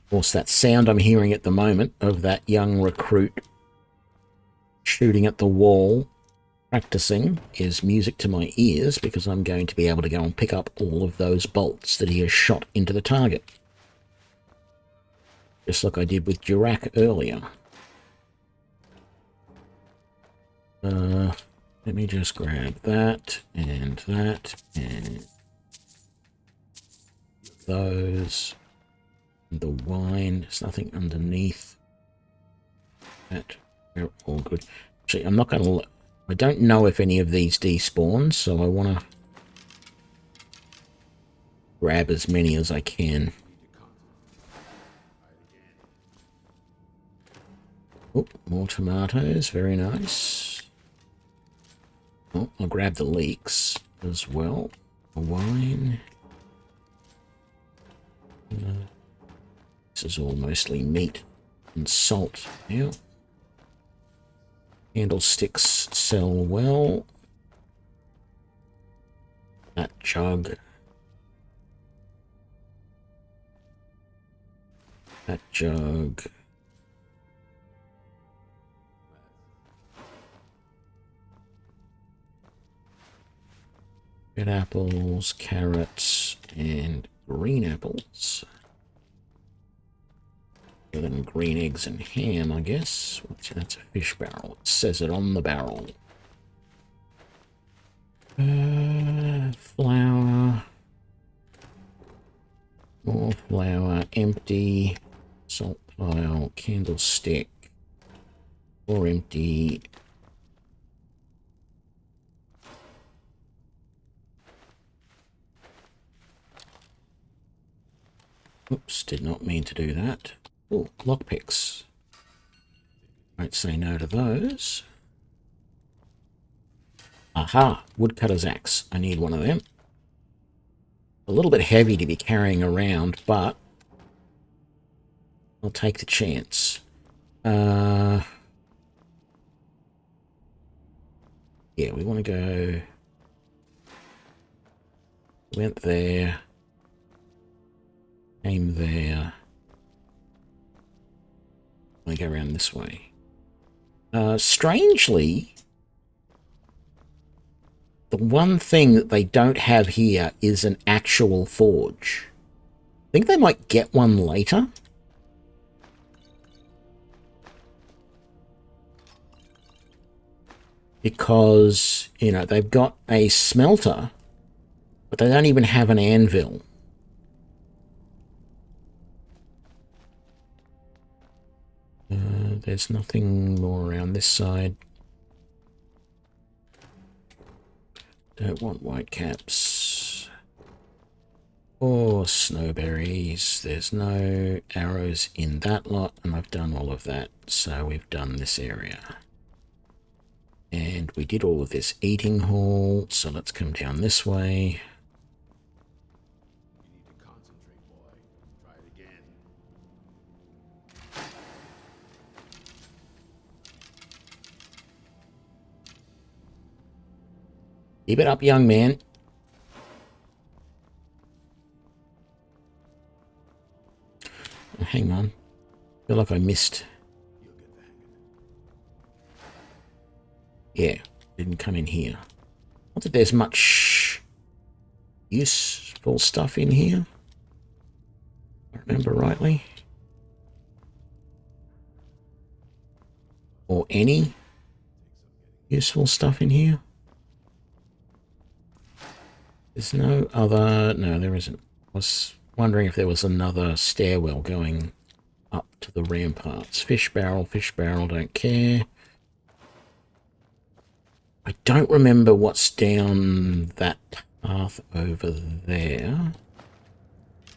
Of course, that sound I'm hearing at the moment of that young recruit shooting at the wall, practicing, is music to my ears because I'm going to be able to go and pick up all of those bolts that he has shot into the target. Just like I did with Durac earlier. Let me just grab that and those. The wine, there's nothing underneath that. They're all good. Actually, I'm not going to... I don't know if any of these despawn, so I want to grab as many as I can. Oh, more tomatoes, very nice. Oh, I'll grab the leeks as well. The wine. This is all mostly meat and salt now. Candlesticks sell well. That jug. That jug. Red apples, carrots, and green apples. Other than green eggs and ham, I guess. That's a fish barrel. It says it on the barrel. Flour. More flour. Empty. Salt pile. Candlestick. Or empty. Oops, did not mean to do that. Oh, lockpicks. Won't say no to those. Aha, woodcutter's axe. I need one of them. A little bit heavy to be carrying around, but I'll take the chance. Yeah, we want to go... Went there. Came there. I go around this way. Strangely, the one thing that they don't have here is an actual forge. I think they might get one later. Because, you know, they've got a smelter, but they don't even have an anvil. There's nothing more around this side. Don't want white caps. Oh, snowberries. There's no arrows in that lot, and I've done all of that. So we've done this area. And we did all of this eating hall, so let's come down this way. You need to concentrate, boy. Try it again. Keep it up, young man. Oh, hang on. I feel like I missed. You'll get the hang of it. Yeah, didn't come in here. Not that there's much useful stuff in here. If I remember rightly. Or any useful stuff in here. There's no other... No, there isn't. I was wondering if there was another stairwell going up to the ramparts. Fish barrel, don't care. I don't remember what's down that path over there.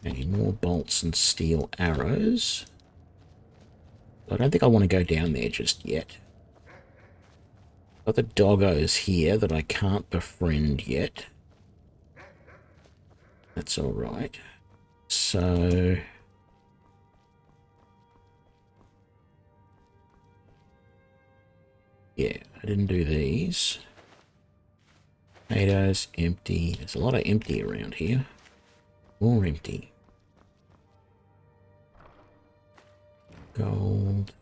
Okay, more bolts and steel arrows. I don't think I want to go down there just yet. Got the doggos here that I can't befriend yet. That's all right. So... yeah, I didn't do these. Potatoes, empty. There's a lot of empty around here. More empty. Gold.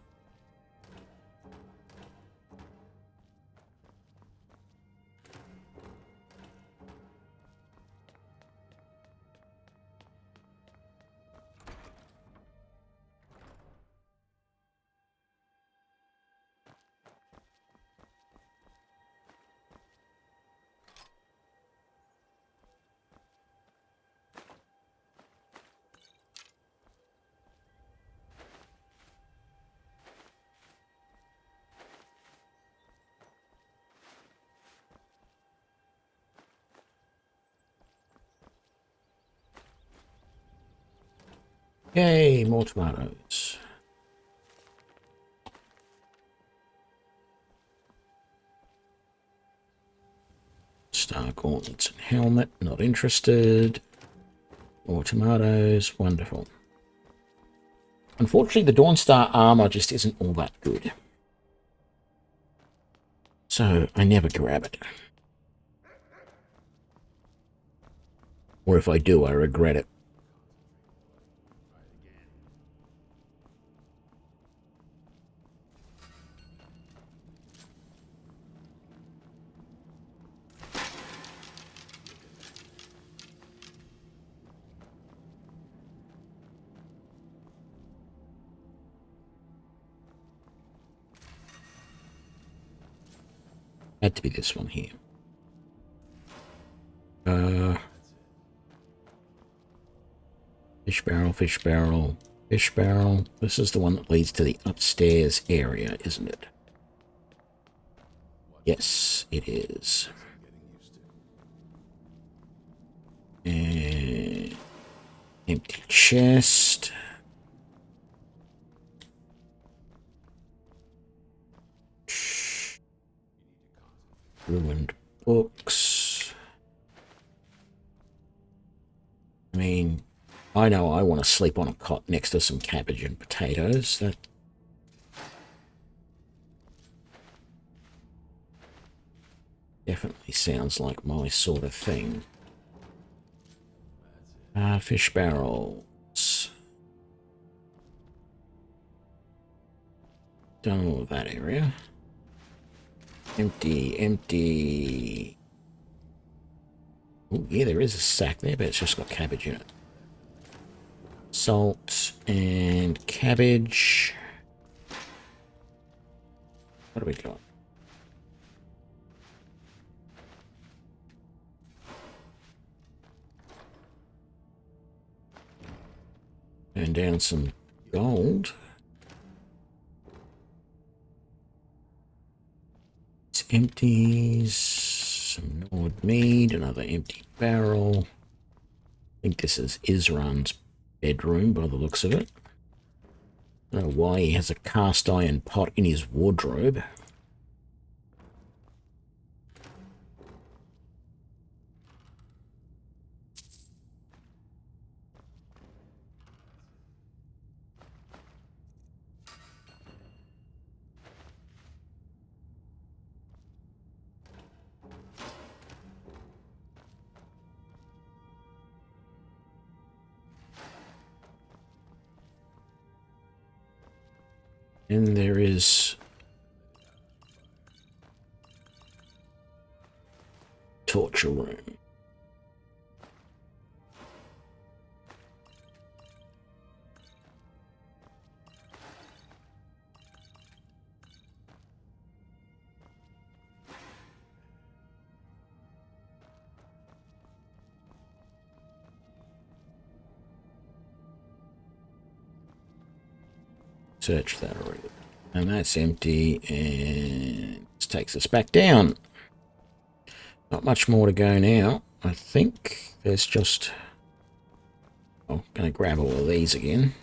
Yay, more tomatoes. Star gauntlets and helmet, not interested. More tomatoes, wonderful. Unfortunately, the Dawnstar armor just isn't all that good. So, I never grab it. Or if I do, I regret it. Had to be this one here. Fish barrel, fish barrel, fish barrel. This is the one that leads to the upstairs area, isn't it? Yes, it is. And empty chest. Ruined books. I mean, I know I want to sleep on a cot next to some cabbage and potatoes. That definitely sounds like my sort of thing. Fish barrels. Done all of that area. Empty, empty. Oh, yeah, there is a sack there, but it's just got cabbage in it. Salt and cabbage. What do we got? And down some gold. It's empties. Some gnawed meat, another empty barrel. think this is Isran's bedroom by the looks of it. I don't know why he has a cast iron pot in his wardrobe. And there is torture room. Search that already. And that's empty, and this takes us back down. Not much more to go now. I think there's just... Oh, gonna grab all of these again.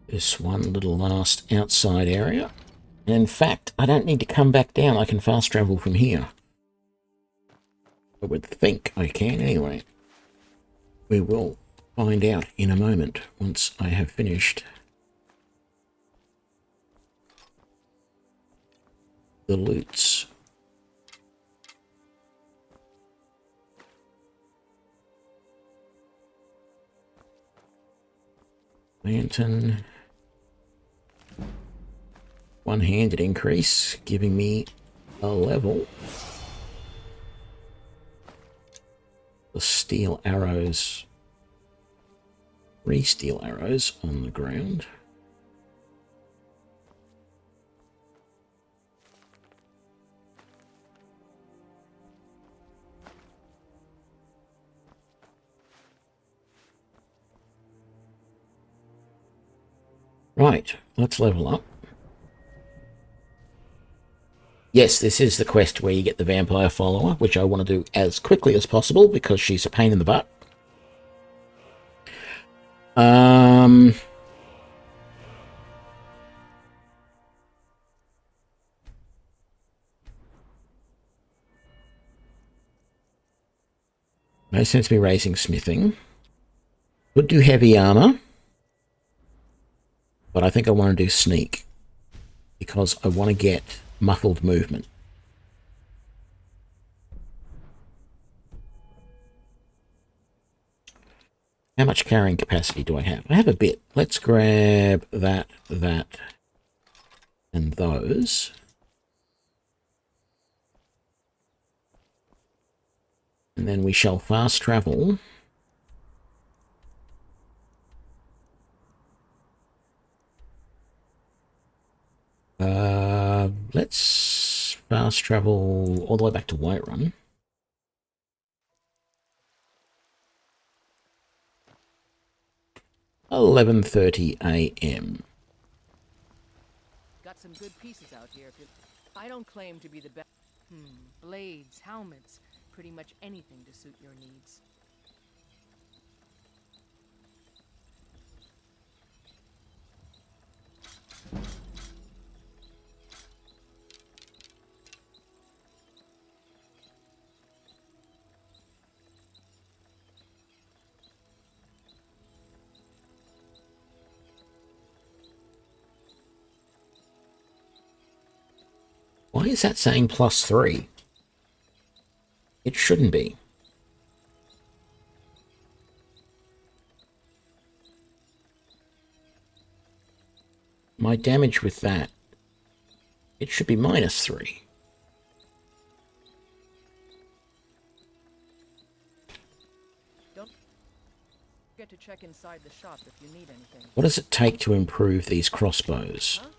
This one little last outside area. And in fact, I don't need to come back down. I can fast travel from here. I would think I can anyway. We will find out in a moment once I have finished the loots. Lantern. One-handed increase, giving me a level. The steel arrows. 3 steel arrows on the ground. Right, let's level up. Yes, this is the quest where you get the vampire follower, which I want to do as quickly as possible because she's a pain in the butt. No sense me raising smithing. Could do heavy armor, but I think I want to do sneak because I want to get muffled movement. How much carrying capacity do I have? I have a bit. Let's grab that, and those. And then we shall fast travel. Let's fast travel all the way back to Whiterun. $11:30 a.m. Got some good pieces out here. I don't claim to be the best. Blades, helmets, pretty much anything to suit your needs. Why is that saying +3? It shouldn't be. My damage with that, it should be -3. Don't forget to check inside the shop if you need anything. What does it take to improve these crossbows? Huh?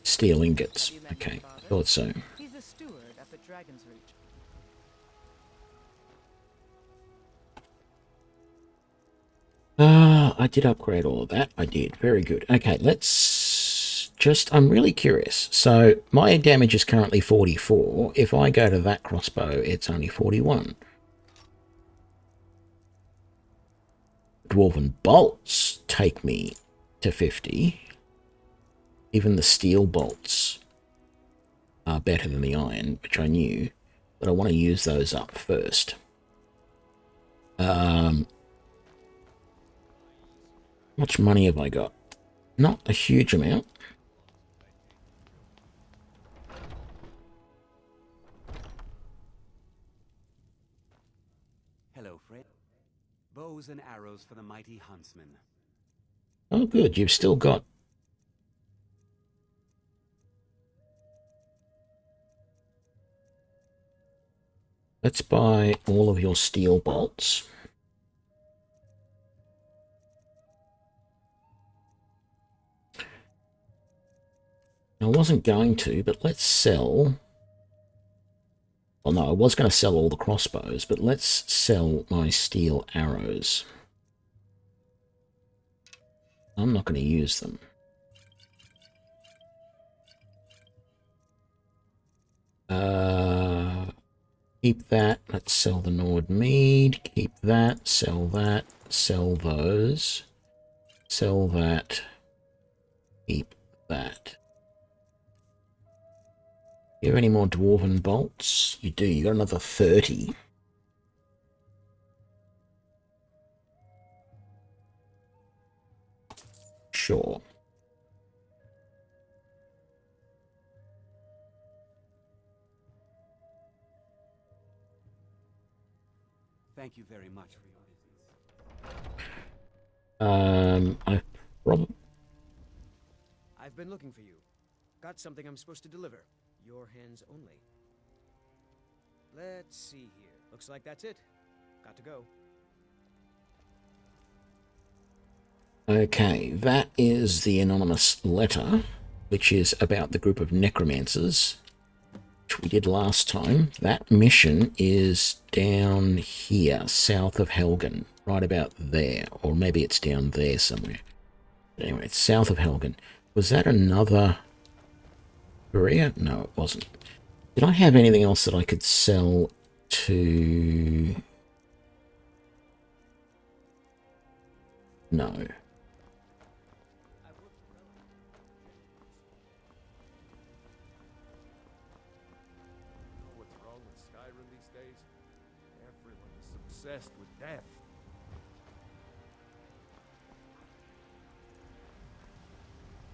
Steel ingots. Okay, thought so. He's a steward. dragon's reach. I did upgrade all of that. I did. Very good. Okay, let's just... I'm really curious. So my damage is currently 44. If I go to that crossbow, it's only 41. Dwarven bolts take me to 50. Even the steel bolts are better than the iron, which I knew. But I want to use those up first. Much money have I got? Not a huge amount. Hello, Fred. Bows and arrows for the mighty huntsman. Oh, good. You've still got... Let's buy all of your steel bolts. I wasn't going to, but let's sell... Well, no, I was going to sell all the crossbows, but let's sell my steel arrows. I'm not going to use them. Keep that. Let's sell the Nord Mead. Keep that. Sell that. Sell those. Sell that. Keep that. Do you have any more dwarven bolts? You do. You got another 30. Sure. Thank you very much for your business. I've been looking for you. Got something I'm supposed to deliver. Your hands only. Let's see here. Looks like that's it. Got to go. Okay, that is the anonymous letter, which is about the group of necromancers, which we did last time. That mission is down here, south of Helgen, right about there, or maybe it's down there somewhere. But anyway, it's south of Helgen. Was that another area? No, it wasn't. Did I have anything else that I could sell to... No. What's wrong with Skyrim these days? Everyone is obsessed with death.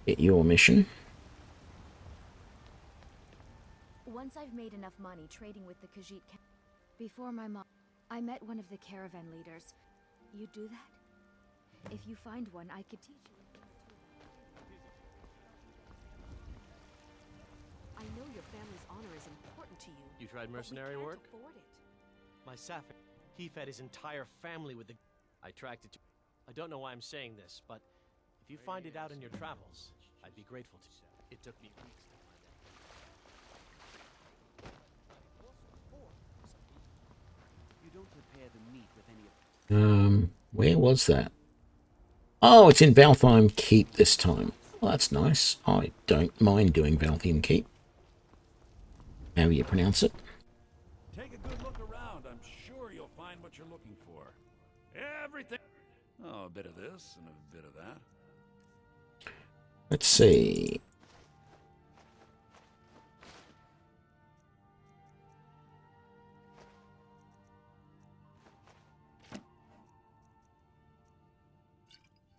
Get your mission. Once I've made enough money trading with the Khajiit before my mom, I met one of the caravan leaders. You do that? If you find one, I could teach you. I know your family's honor is important to you. You tried mercenary but we work? can't afford it. My Safin, he fed his entire family with the... I tracked it to... I don't know why I'm saying this, but if you find it out in your travels, I'd be grateful to you. It took me weeks to find out. You don't prepare the meat with any of... Where was that? Oh, it's in Valtheim Keep this time. Well, that's nice. I don't mind doing Valtheim Keep. How you pronounce it? Take a good look around. I'm sure you'll find what you're looking for. Everything. Oh, a bit of this and a bit of that. Let's see.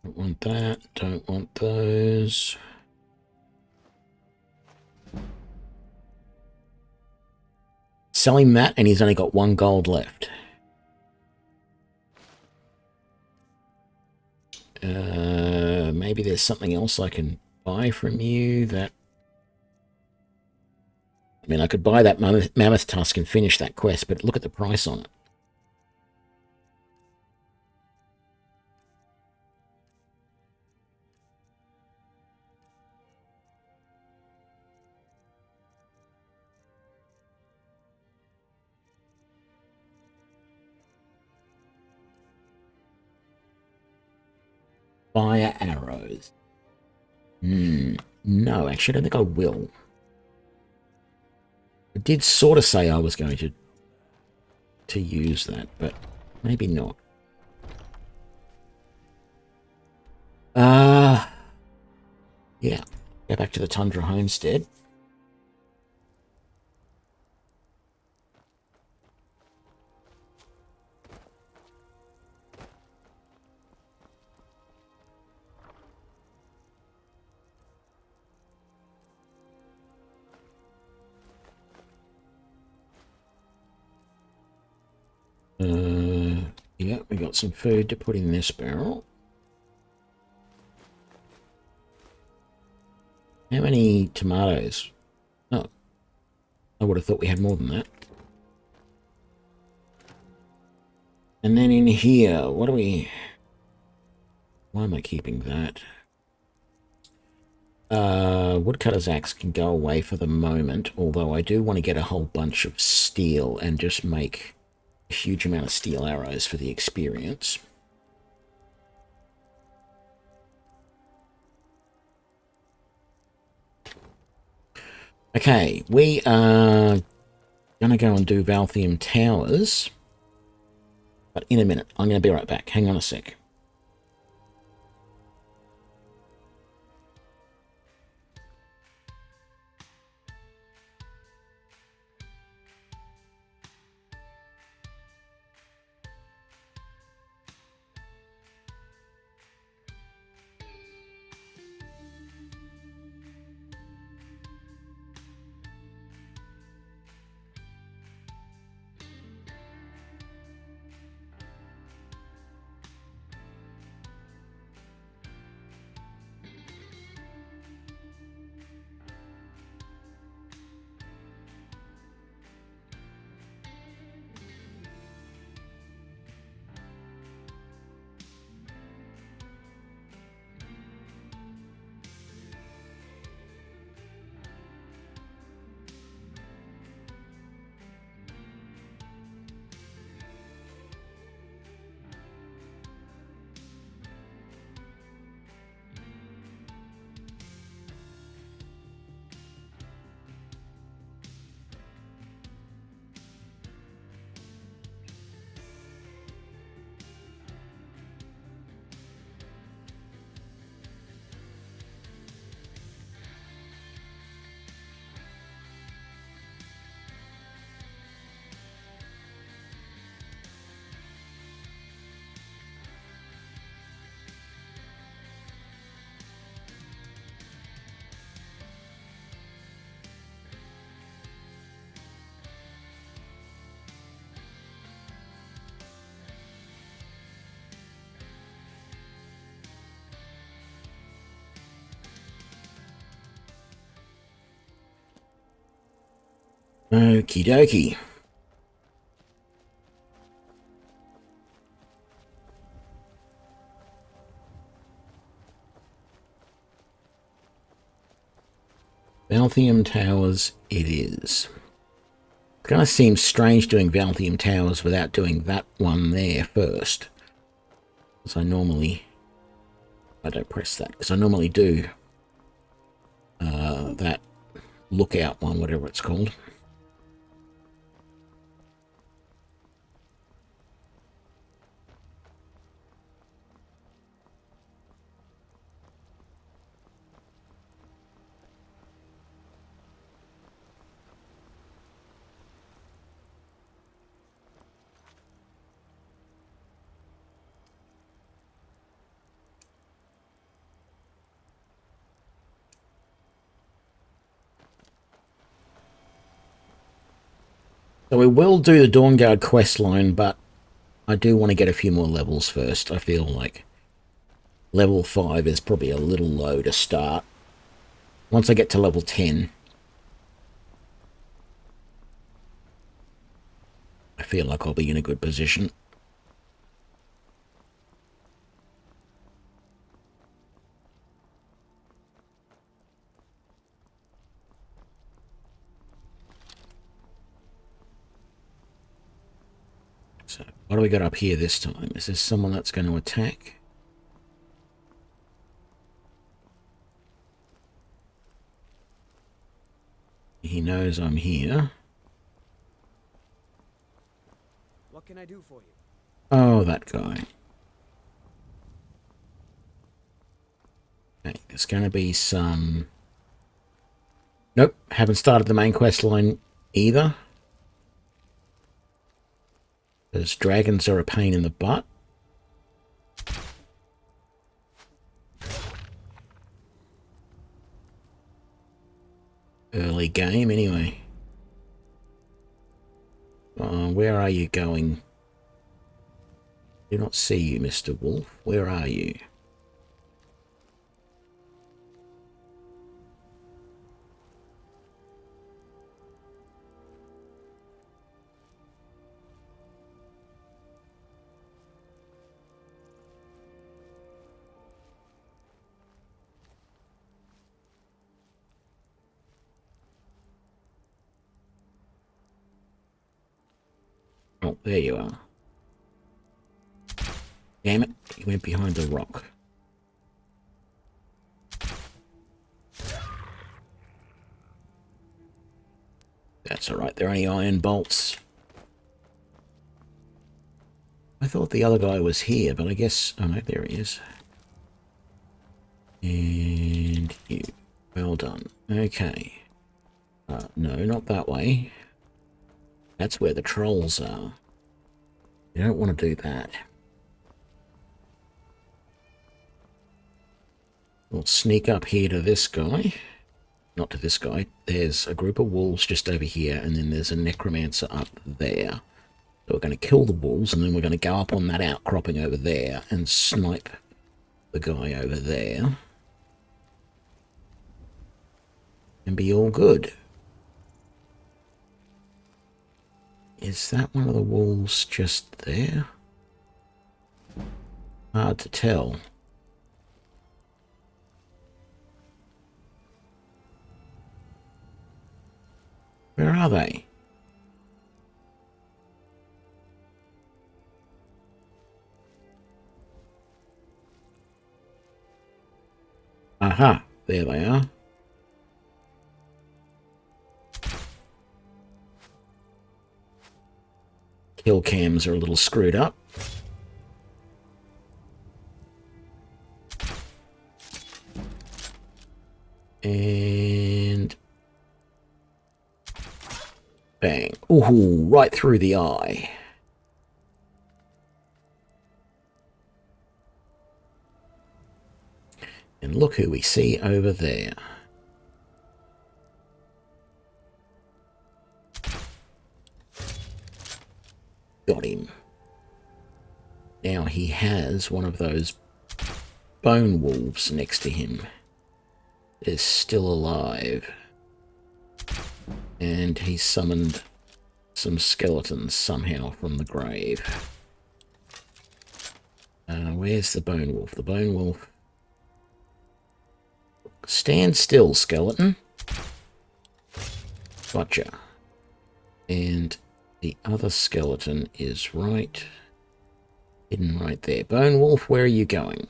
Don't want that. Don't want those. Sell him that, and he's only got 1 gold left. Maybe there's something else I can buy from you that... I mean, I could buy that mammoth tusk and finish that quest, but look at the price on it. Fire arrows. No, actually, I don't think I will. I did sort of say I was going to use that, but maybe not. Yeah. Go back to the Tundra Homestead. Yeah, we got some food to put in this barrel. How many tomatoes? Oh, I would have thought we had more than that. And then in here, what do we... Why am I keeping that? Woodcutter's axe can go away for the moment, although I do want to get a whole bunch of steel and just make a huge amount of steel arrows for the experience. Okay, we are going to go and do Valthium Towers, but in a minute. I'm going to be right back. Hang on a sec. Okie dokie. Valthium Towers it is. It kind of seems strange doing Valthium Towers without doing that one there first. Because I don't press that, because I normally do that lookout one, whatever it's called. So we will do the Dawnguard quest line, but I do want to get a few more levels first. I feel like level 5 is probably a little low to start. Once I get to level 10, I feel like I'll be in a good position. So, what do we got up here this time? Is there someone that's going to attack? He knows I'm here. What can I do for you? Oh, that guy. Okay, there's going to be some... Nope, haven't started the main quest line either. Because dragons are a pain in the butt. Early game, anyway. Where are you going? Do not see you, Mr. Wolf. Where are you? Oh, there you are. Damn it, he went behind the rock. That's alright, they're only iron bolts. I thought the other guy was here, but I guess... Oh no, there he is. And you. Well done. Okay. No, not that way. That's where the trolls are. You don't want to do that. We'll sneak up here to this guy. Not to this guy. There's a group of wolves just over here, and then there's a necromancer up there. So we're going to kill the wolves, and then we're going to go up on that outcropping over there and snipe the guy over there. And be all good. Is that one of the wolves just there? Hard to tell. Where are they? Aha, there they are. Kill cams are a little screwed up. And bang. Ooh, right through the eye. And look who we see over there. Got him. Now he has one of those bone wolves next to him. Is still alive. And he summoned some skeletons somehow from the grave. Where's the bone wolf? The bone wolf. Stand still, skeleton. Gotcha. And the other skeleton is right... hidden right there. Bone wolf, where are you going?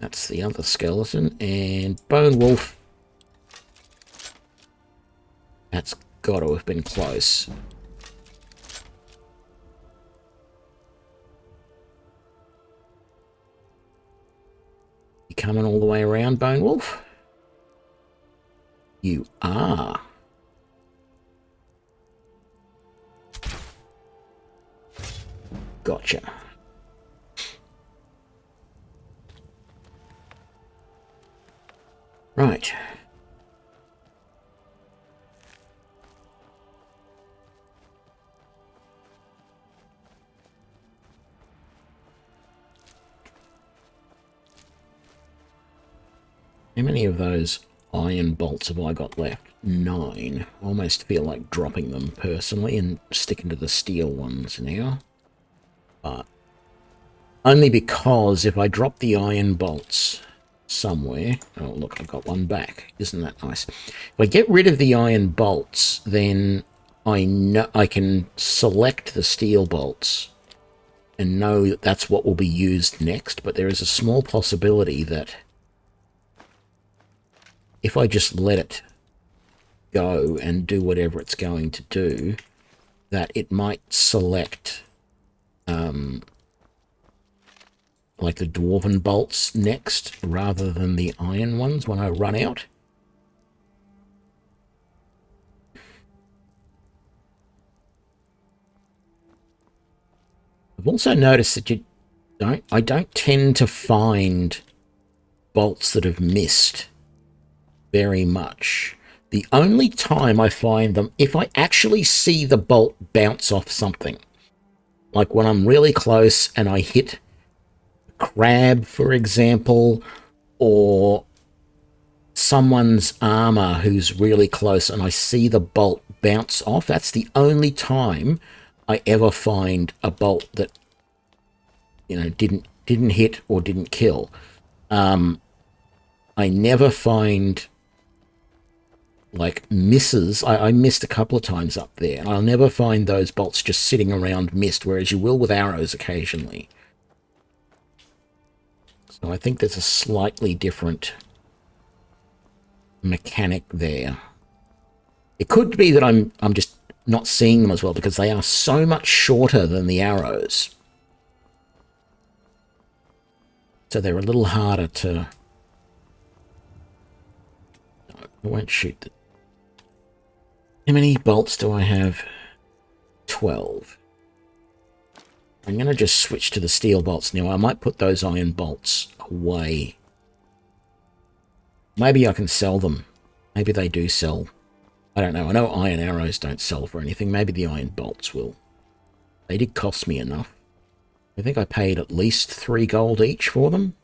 That's the other skeleton. And bone wolf. That's got to have been close. You coming all the way around, bone wolf? You are. Gotcha. Right. How many of those iron bolts have I got left? 9. Almost feel like dropping them personally and sticking to the steel ones now. But only because if I drop the iron bolts somewhere... Oh, look, I've got one back. Isn't that nice? If I get rid of the iron bolts, then I know I can select the steel bolts and know that that's what will be used next. But there is a small possibility that if I just let it go and do whatever it's going to do, that it might select like the dwarven bolts next rather than the iron ones when I run out. I've also noticed that I don't tend to find bolts that have missed very much. The only time I find them, if I actually see the bolt bounce off something, like when I'm really close and I hit a crab, for example, or someone's armor who's really close and I see the bolt bounce off, that's the only time I ever find a bolt that, you know, didn't hit or didn't kill. I never find like misses. I missed a couple of times up there, and I'll never find those bolts just sitting around missed, whereas you will with arrows occasionally. So I think there's a slightly different mechanic there. It could be that I'm just not seeing them as well because they are so much shorter than the arrows. So they're a little harder to... No, I won't shoot them. How many bolts do I have? 12. I'm going to just switch to the steel bolts now. I might put those iron bolts away. Maybe I can sell them. Maybe they do sell. I don't know. I know iron arrows don't sell for anything. Maybe the iron bolts will. They did cost me enough. I think I paid at least 3 gold each for them.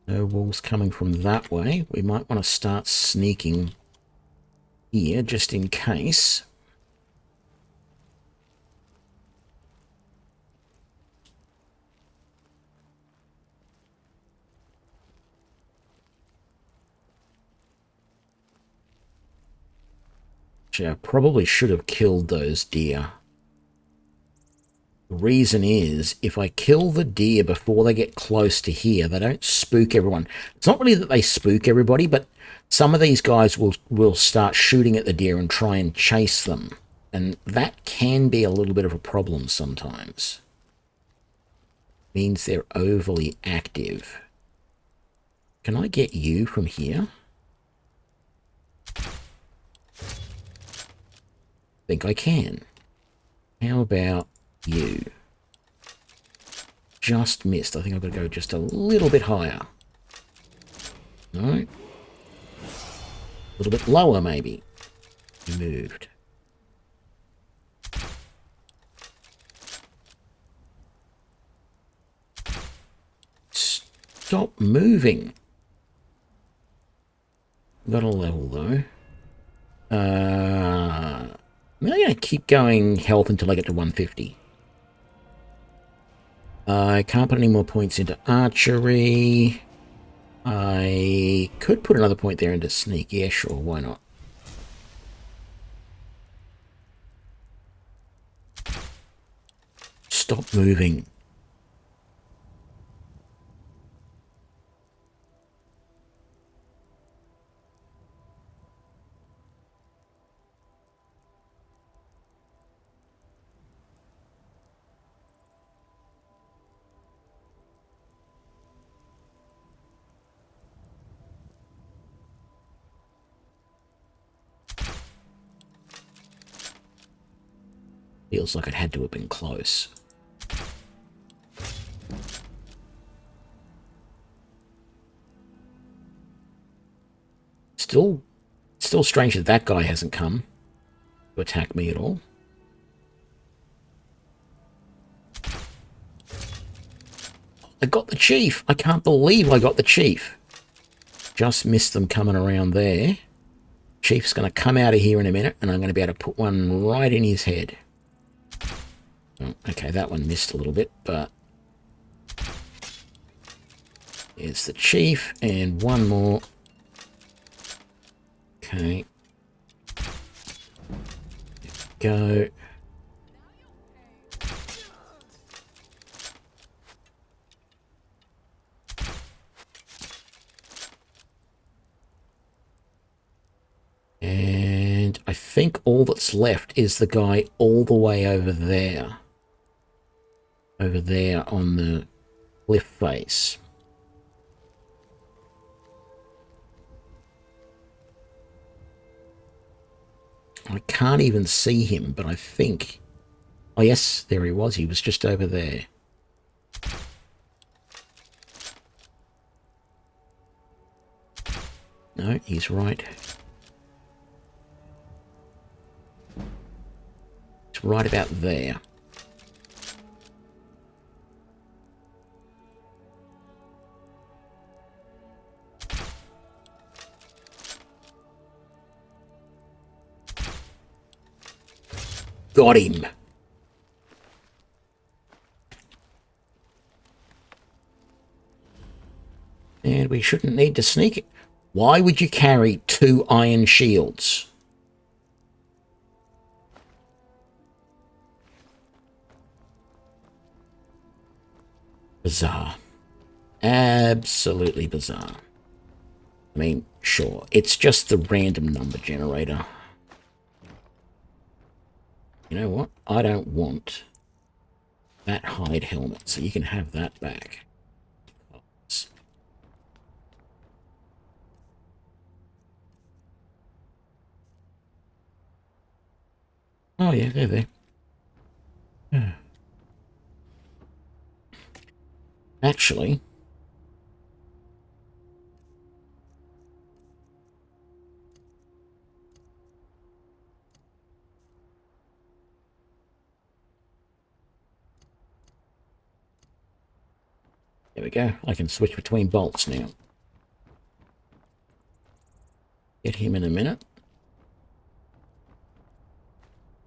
No wolves coming from that way. We might want to start sneaking here just in case. Actually, I probably should have killed those deer. The reason is, if I kill the deer before they get close to here, they don't spook everyone. It's not really that they spook everybody, but some of these guys will start shooting at the deer and try and chase them. And that can be a little bit of a problem sometimes. Means they're overly active. Can I get you from here? I think I can. How about you? Just missed. I think I've got to go just a little bit higher. No. A little bit lower, maybe. Moved. Stop moving. Got a level, though. I'm going to keep going health until I get to 150. I can't put any more points into archery. I could put another point there into sneak. Yeah, sure, why not? Stop moving. Feels like it had to have been close. Still strange that that guy hasn't come to attack me at all. I got the chief. I can't believe I got the chief. Just missed them coming around there. Chief's going to come out of here in a minute, and I'm going to be able to put one right in his head. Oh, okay, that one missed a little bit, but... Here's the chief, and one more. Okay. Go. I think all that's left is the guy all the way over there. Over there on the cliff face. I can't even see him, but I think... Oh, yes, there he was. He was just over there. No, he's right. It's right about there. Got him. And we shouldn't need to sneak it. Why would you carry 2 iron shields? Bizarre. Absolutely bizarre. I mean, sure, it's just the random number generator. You know what? I don't want that hide helmet, so you can have that back. Oh yeah, they're there. Yeah. Actually, there we go. I can switch between bolts now. Get him in a minute.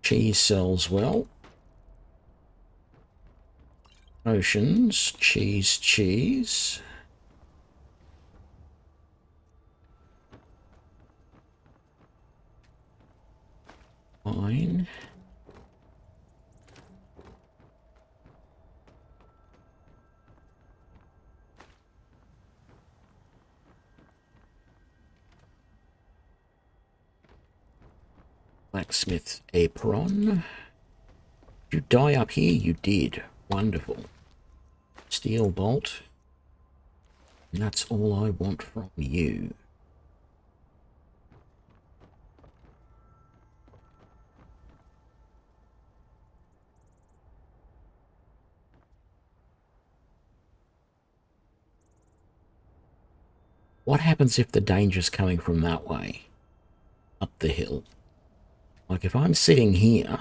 Cheese sells well. Oceans, cheese. Wine. Blacksmith apron. Did you die up here? You did. Wonderful. Steel bolt. And that's all I want from you. What happens if the danger's coming from that way? Up the hill. Like if I'm sitting here,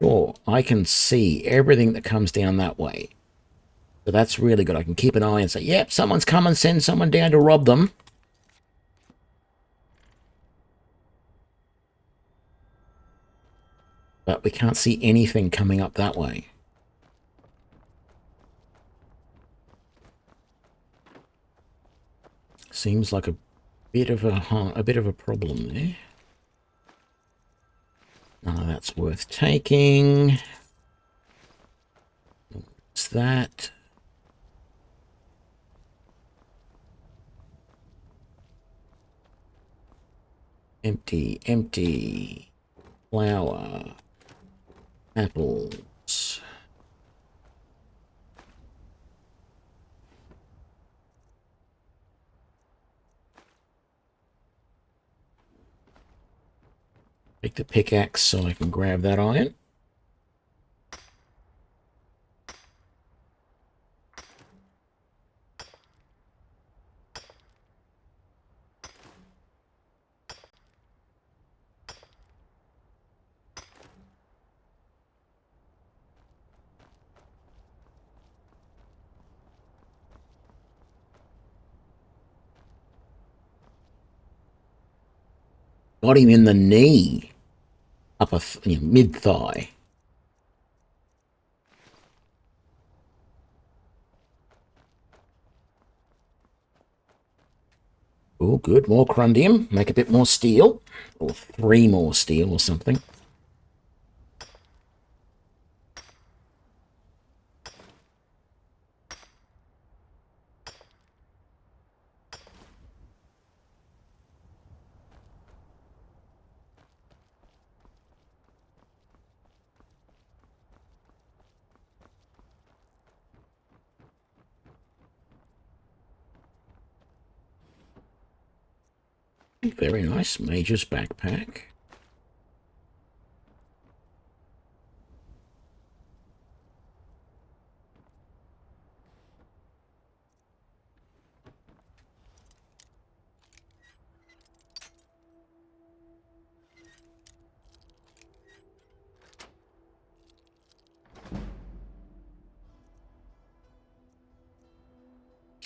sure, I can see everything that comes down that way. So that's really good. I can keep an eye and say, yep, someone's coming, send someone down to rob them. But we can't see anything coming up that way. Seems like a bit of a problem there. None of that's worth taking. What's that? Empty. Flour. Apples. Take the pickaxe so I can grab that iron. Got him in the knee. Upper, mid-thigh. Oh, good. More corundium. Make a bit more steel. Or 3 more steel or something. Very nice. Mage's backpack.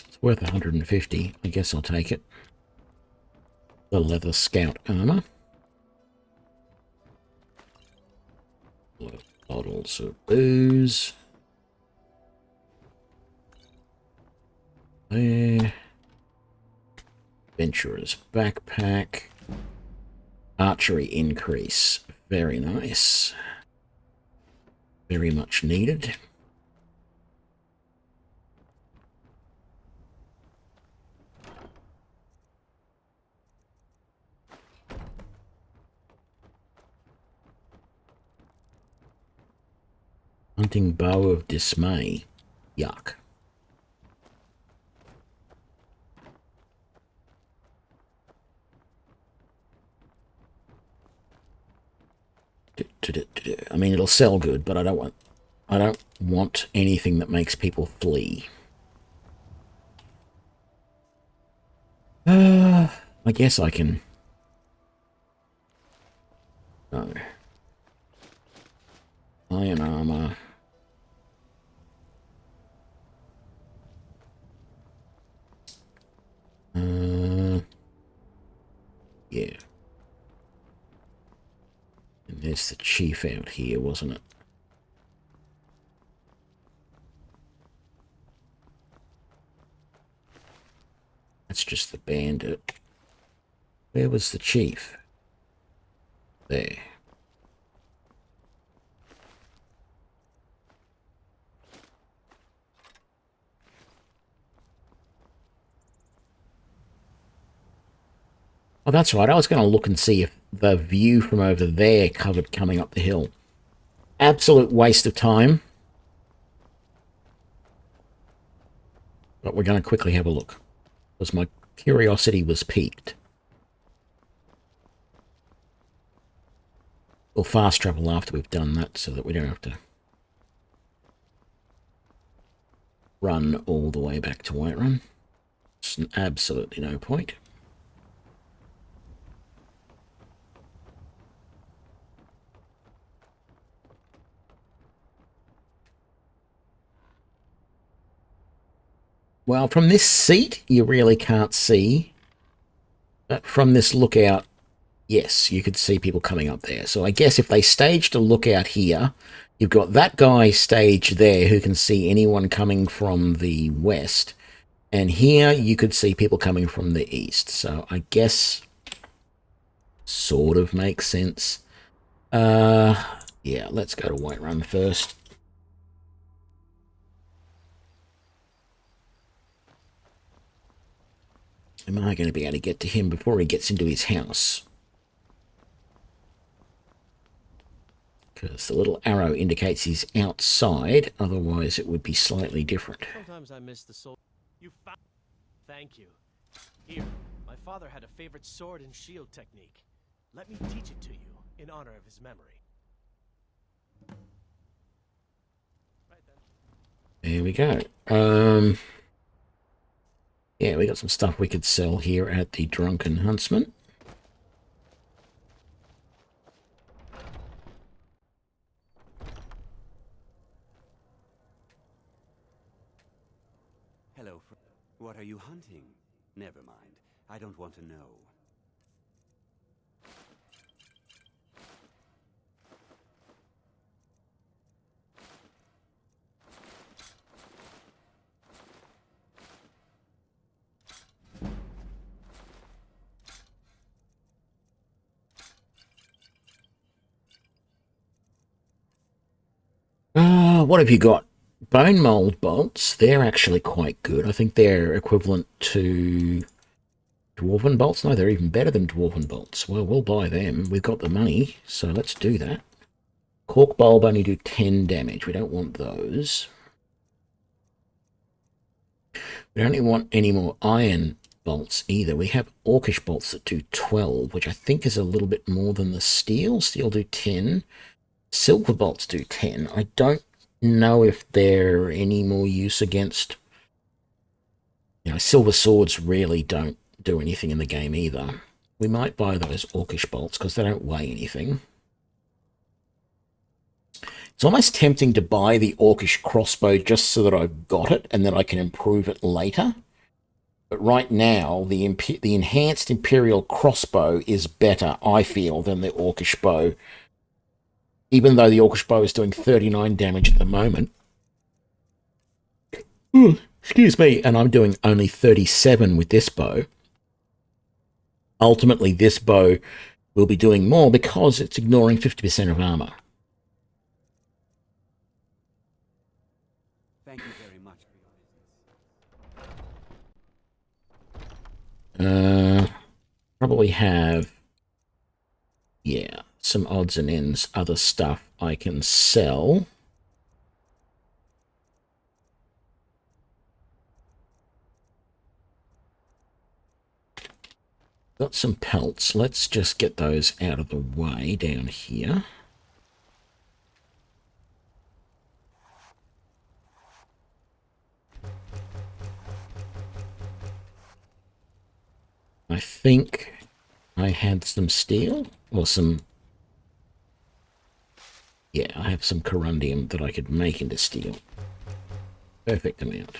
It's worth 150. I guess I'll take it. The leather scout armor. Bottles of booze. There. Adventurer's backpack. Archery increase. Very nice. Very much needed. Hunting bow of dismay. Yuck. I mean, it'll sell good, but I don't want anything that makes people flee. I guess I can. No. Iron armor. Yeah. And there's the chief out here, wasn't it? That's just the bandit. Where was the chief? There. Oh, that's right. I was going to look and see if the view from over there covered coming up the hill. Absolute waste of time. But we're going to quickly have a look, because my curiosity was piqued. We'll fast travel after we've done that so that we don't have to run all the way back to Whiterun. It's absolutely no point. Well, from this seat, you really can't see. But from this lookout, yes, you could see people coming up there. So I guess if they staged a lookout here, you've got that guy staged there who can see anyone coming from the west. And here you could see people coming from the east. So I guess sort of makes sense. Yeah, let's go to Whiterun first. Am I going to be able to get to him before he gets into his house? Because the little arrow indicates he's outside, otherwise it would be slightly different. Sometimes I miss the soul. You found. Thank you. Here, my father had a favorite sword and shield technique. Let me teach it to you in honor of his memory. Right then. There we go. Yeah, we got some stuff we could sell here at the Drunken Huntsman. Hello, what are you hunting? Never mind. I don't want to know. What have you got? Bone mold bolts. They're actually quite good. I think they're equivalent to dwarven bolts. No, they're even better than dwarven bolts. Well, we'll buy them. We've got the money, so let's do that. Cork bulb only do 10 damage. We don't want those. We don't want any more iron bolts either. We have orcish bolts that do 12, which I think is a little bit more than the steel. Steel do 10. Silver bolts do 10. I don't know if they're any more use against... You know, silver swords really don't do anything in the game either. We might buy those orcish bolts because they don't weigh anything. It's almost tempting to buy the orcish crossbow just so that I've got it and then I can improve it later. But right now, the enhanced Imperial crossbow is better, I feel, than the orcish bow. Even though the orcish bow is doing 39 damage at the moment. Excuse me, and I'm doing only 37 with this bow. Ultimately, this bow will be doing more because it's ignoring 50% of armor. Thank you very much for your business. Probably have, yeah, some odds and ends, other stuff I can sell. Got some pelts. Let's just get those out of the way down here. I think I had some steel or some... Yeah, I have some corundium that I could make into steel. Perfect amount.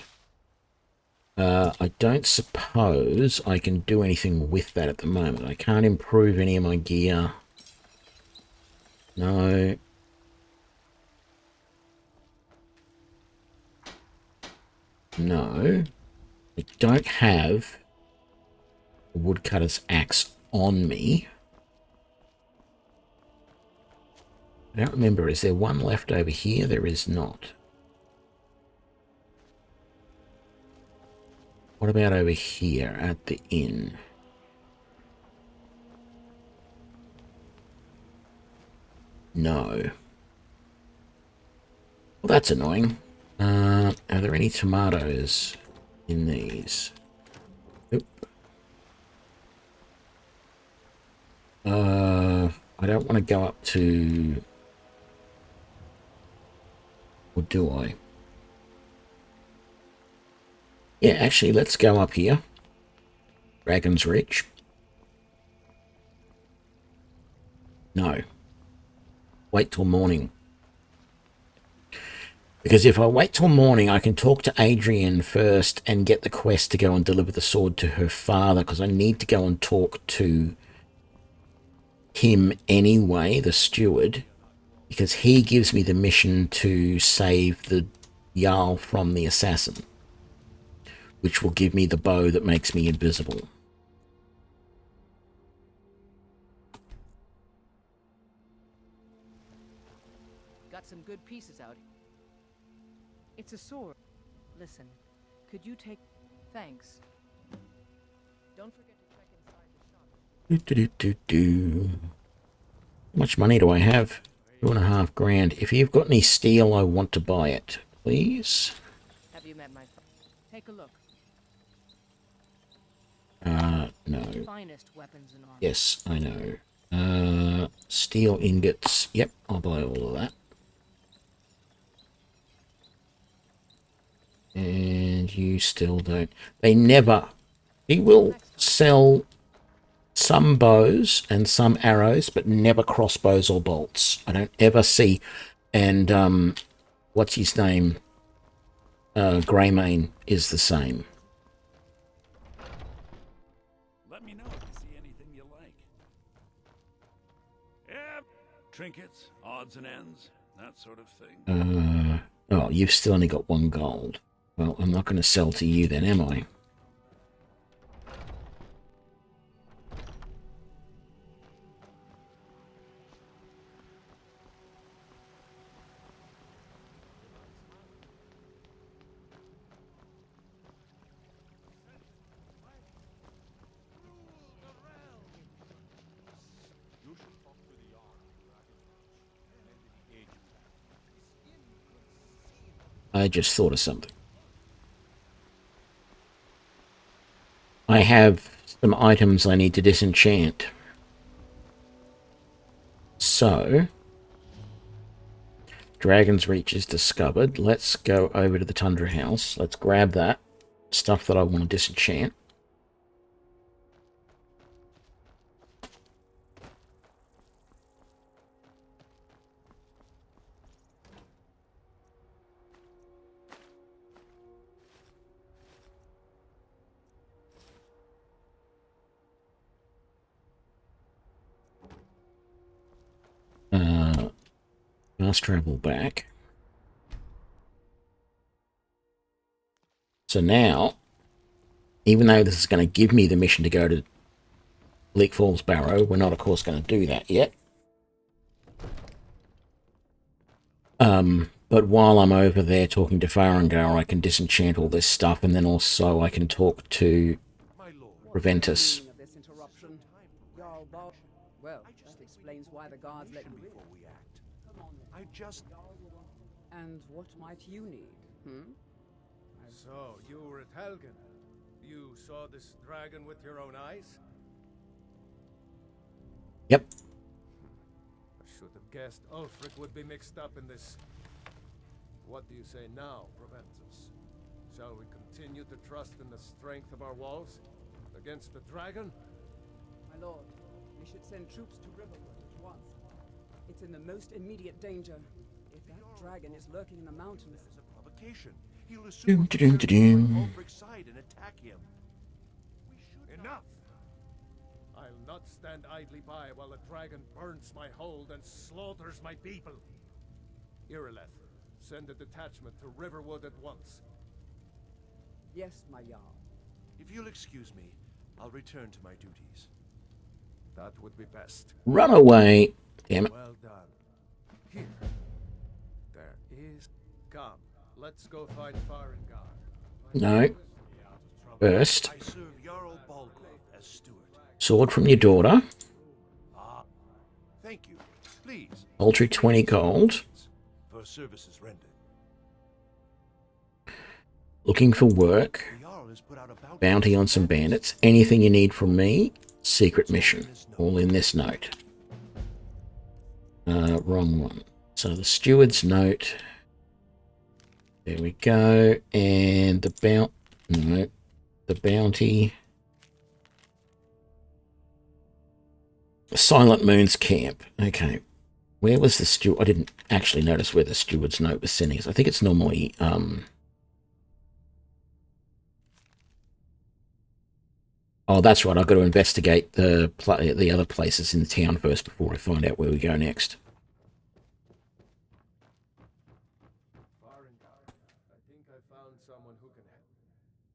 I don't suppose I can do anything with that at the moment. I can't improve any of my gear. No. No. I don't have a woodcutter's axe on me. I don't remember. Is there one left over here? There is not. What about over here at the inn? No. Well, that's annoying. Are there any tomatoes in these? Nope. I don't want to go up to... Or do I? Yeah, actually, let's go up here. Dragon's Reach. No. Wait till morning. Because if I wait till morning, I can talk to Adrian first and get the quest to go and deliver the sword to her father, because I need to go and talk to him anyway, the steward, because he gives me the mission to save the Jarl from the assassin, which will give me the bow that makes me invisible. Got some good pieces out. It's a sword. Listen, could you take... Thanks. Don't forget to check inside the shop. How much money do I have? 2.5 grand. If you've got any steel, I want to buy it, please. Have you met my friend? Take a look. No. Finest weapons and armor. Yes, I know. Steel ingots. Yep, I'll buy all of that. And you still don't. They never... He will sell some bows and some arrows, but never crossbows or bolts. I don't ever see... And, what's his name? Greymane is the same. Let me know if you see anything you like. Yeah, trinkets, odds and ends, that sort of thing. Oh, you've still only got 1 gold. Well, I'm not going to sell to you then, am I? I just thought of something. I I have some items I need to disenchant. So, Dragon's Reach is discovered. Let's go over to the Tundra House. Let's grab that stuff that I want to disenchant. Fast travel back. So now, even though this is going to give me the mission to go to Bleak Falls Barrow, we're not, of course, going to do that yet. But while I'm over there talking to Farengar, I can disenchant all this stuff, and then also I can talk to Preventus. Well, that explains why the guards let you in. I just... And what might you need, So, you were at Helgen. You saw this dragon with your own eyes? Yep. I should have guessed Ulfric would be mixed up in this. What do you say now, Preventus? Shall we continue to trust in the strength of our walls against the dragon? My lord, we should send troops to Riverwood at once. It's in the most immediate danger. If that dragon is lurking in the mountains... This is a provocation. He'll assume Ulfric's side and attack him. Enough! I'll not stand idly by while the dragon burns my hold and slaughters my people. Irileth, send a detachment to Riverwood at once. Yes, my Jarl. If you'll excuse me, I'll return to my duties. That would be best. Run away. Damn it. Well done. Here. There is... Come, let's go find Farengar. No. First, I serve Jarl Balgruuf as steward. sword from your daughter. Ah, thank you. Please. Paltry 20 gold. For services rendered. Looking for work. Bounty on some bandits. Anything you need from me. Secret mission. All in this note. Wrong one. So the steward's note. There we go. And the the bounty. Silent Moon's camp. Okay. Where was the steward? I didn't actually notice where the steward's note was sending us. I think it's normally oh, that's right. I've got to investigate the other places in the town first before I find out where we go next.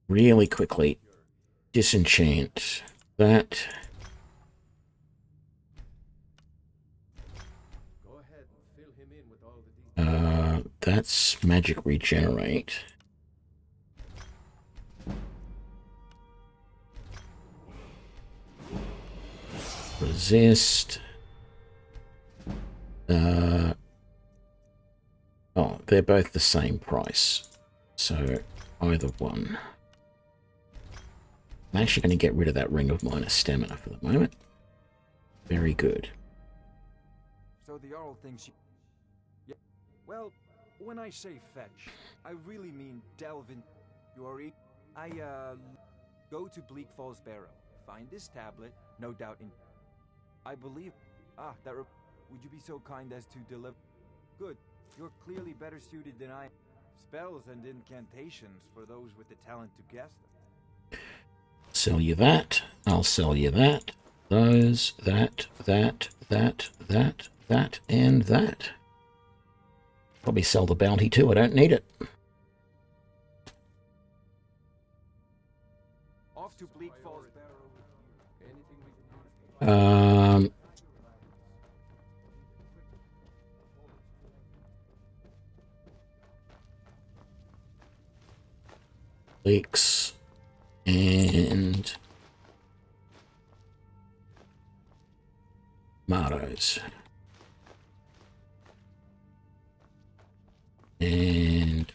Really quickly, disenchant that. That's magic regenerate. Resist. Oh, they're both the same price. So either one. I'm actually going to get rid of that ring of minus stamina for the moment. Very good. So the Jarl thinks you... Yeah. Well, when I say fetch, I really mean delve in your... I, go to Bleak Falls Barrow. Find this tablet, no doubt in... I believe... would you be so kind as to deliver... Good. You're clearly better suited than I... Spells and incantations for those with the talent to guess them. Sell you that. I'll sell you that. Those, that, and that. Probably sell the bounty too. I don't need it. Off to Bleak Falls Barrow. Leaks and Mardos. And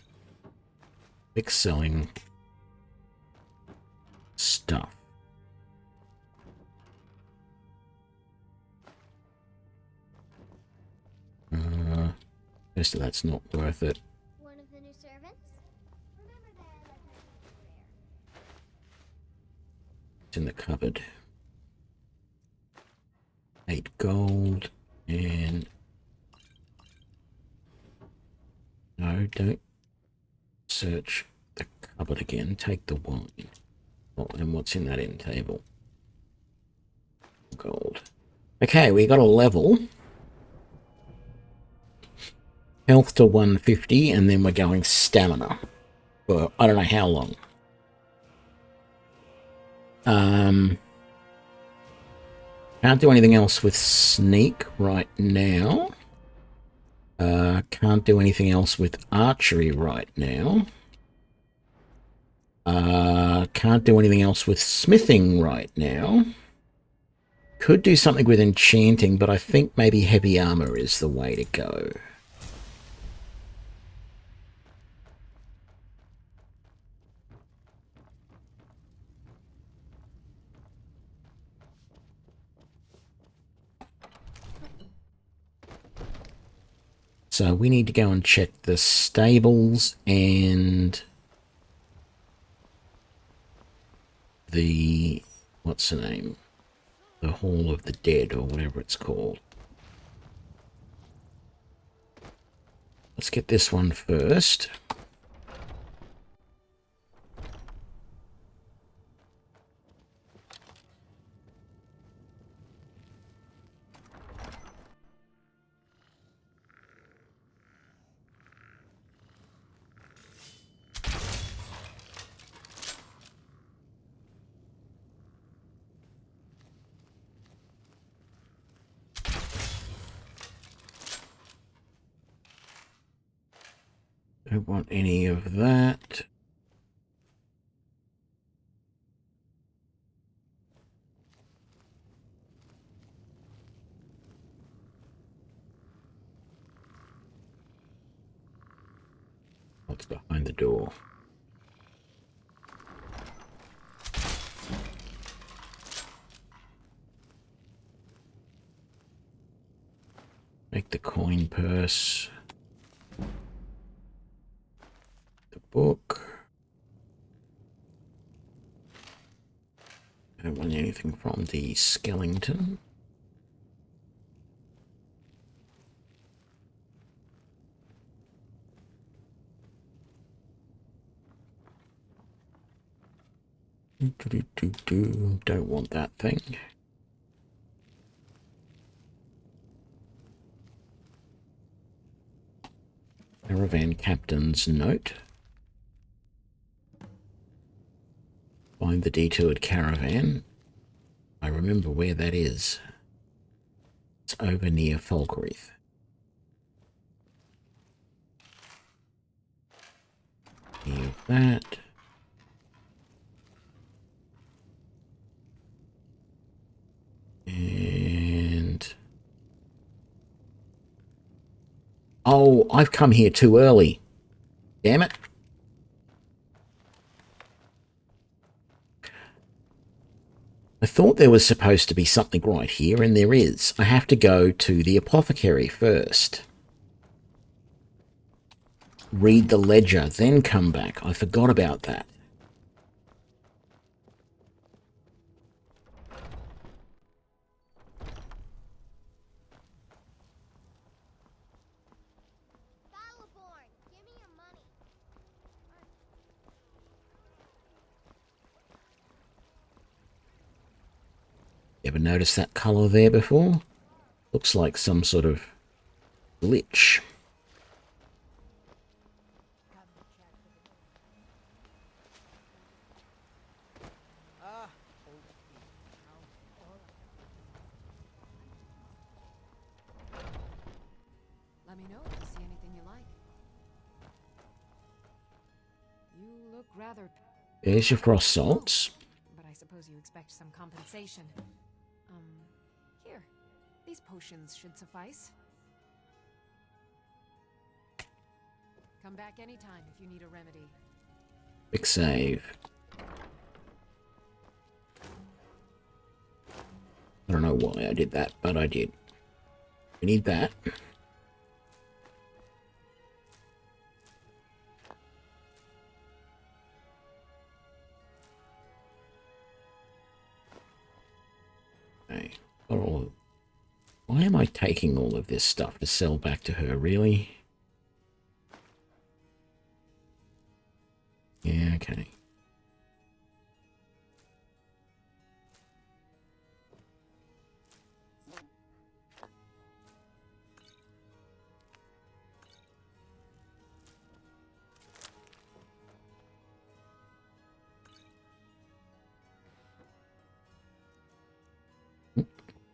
big selling stuff. Most of that's not worth it. One of the new servants? Remember that I like my rare. It's in the cupboard. 8 gold and... No, don't search the cupboard again. Take the wine. Oh, and what's in that end table? Gold. Okay, we got a level. Health to 150, and then we're going stamina for I don't know how long. Can't do anything else with sneak right now. Can't do anything else with archery right now. Can't do anything else with smithing right now. Could do something with enchanting, but I think maybe heavy armor is the way to go. So we need to go and check the stables and the, what's the name? The Hall of the Dead, or whatever it's called. Let's get this one first. Don't want any of that. What's behind the door? Make the coin purse. Book. Don't want anything from the skeleton. Don't want that thing. Caravan captain's note. Find the detoured caravan. I remember where that is. It's over near Falkreath. Here's that. And... oh, I've come here too early. Damn it. I thought there was supposed to be something right here, and there is. I have to go to the apothecary first. Read the ledger, then come back. I forgot about that. Ever noticed that colour there before? Looks like some sort of glitch. Let me know if you see anything you like. You look rather... There's your frost salts. But I suppose you expect some compensation. Here. These potions should suffice. Come back anytime if you need a remedy. Quick save. I don't know why I did that, but I did. We need that. taking all of this stuff to sell back to her, really? Yeah, okay.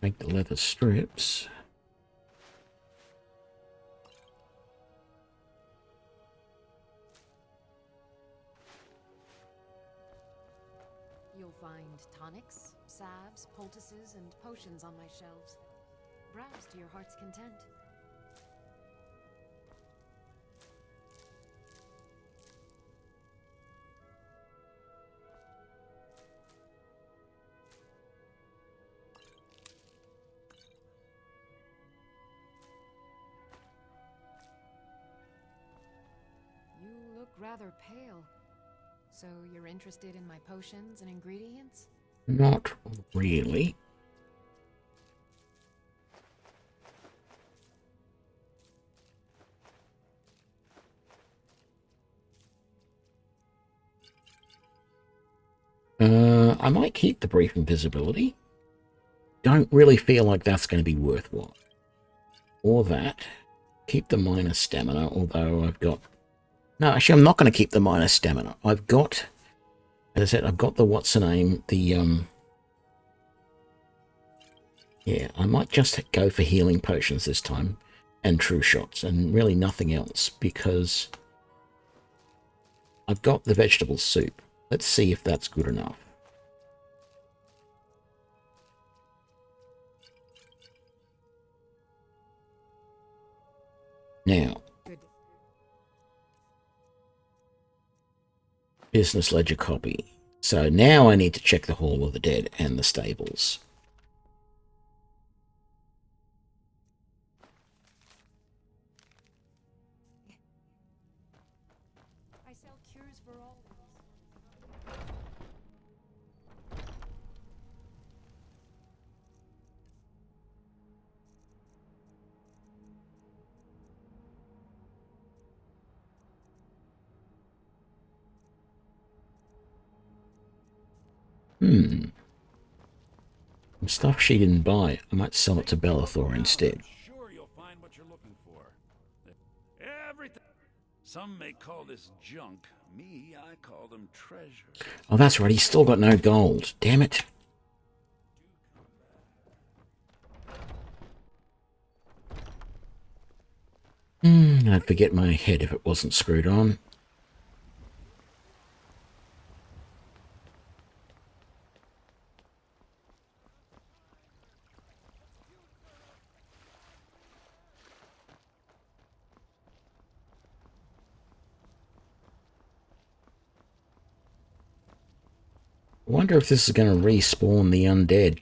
Make the leather strips. You'll find tonics, salves, poultices, and potions on my shelves. Browse to your heart's content. You look rather pale. So you're interested in my potions and ingredients? Not really. I might keep the brief invisibility. Don't really feel like that's going to be worthwhile. Or that. Keep the minus stamina, although I've got... No, actually, I'm not going to keep the minus stamina. I've got... As I said, I've got the what's-her-name, the... Yeah, I might just go for healing potions this time. And true shots, and really nothing else, because... I've got the vegetable soup. Let's see if that's good enough. Now, business ledger copy. So now I need to check the Hall of the Dead and the stables. I sell cures for all. Some stuff she didn't buy. I might sell it to Bellathor instead. Sure, you'll find what you're looking for. Everything. Some may call this junk. Me, I call them treasure. Oh, that's right. He's still got no gold. Damn it. I'd forget my head if it wasn't screwed on. I wonder if this is going to respawn the undead.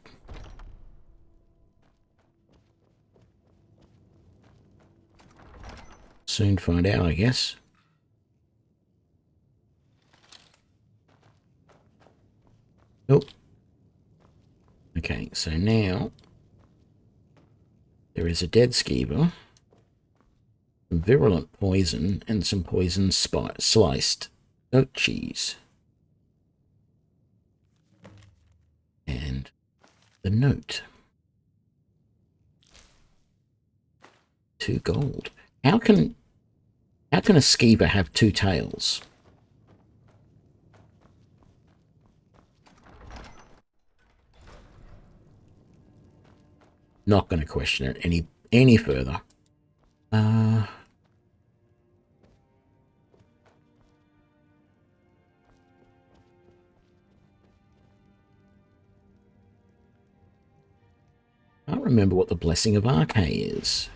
Soon find out, I guess. Nope. Okay, so now there is a dead skeever, some virulent poison, and some poison sliced goat cheese. And the note. 2 gold. How can a skeever have 2 tails? Not going to question it any further. I don't remember what the Blessing of Archay is.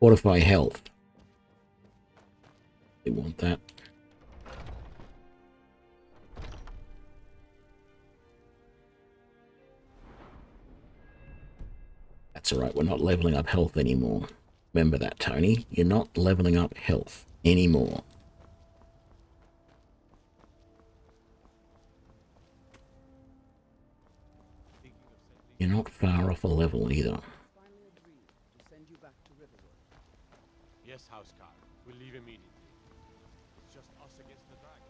Fortify health. We want that. That's alright, we're not leveling up health anymore. Remember that, Tony. You're not leveling up health anymore. You're not far off a level either. Yes, Housecarl. We'll leave immediately. It's just us against the dragon.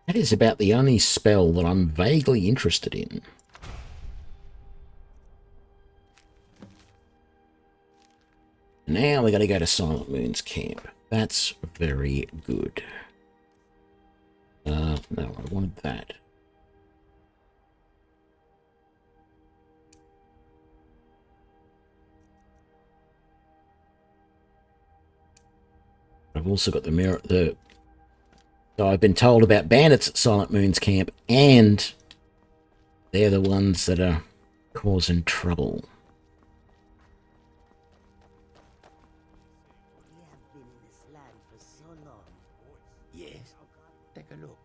That is about the only spell that I'm vaguely interested in. Now we got to go to Silent Moon's camp. That's very good. No, I wanted that. I've also got the mirror. So I've been told about bandits at Silent Moon's camp, and they're the ones that are causing trouble. We have been in this land for so long. Yes, take a look.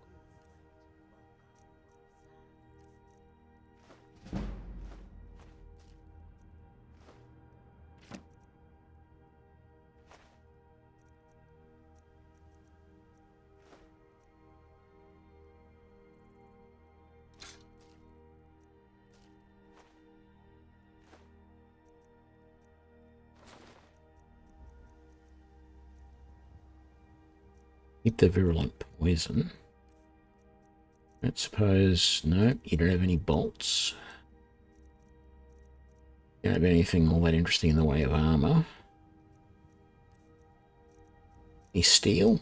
Keep the virulent poison. I suppose, no, you don't have any bolts. You don't have anything all that interesting in the way of armor. Any steel?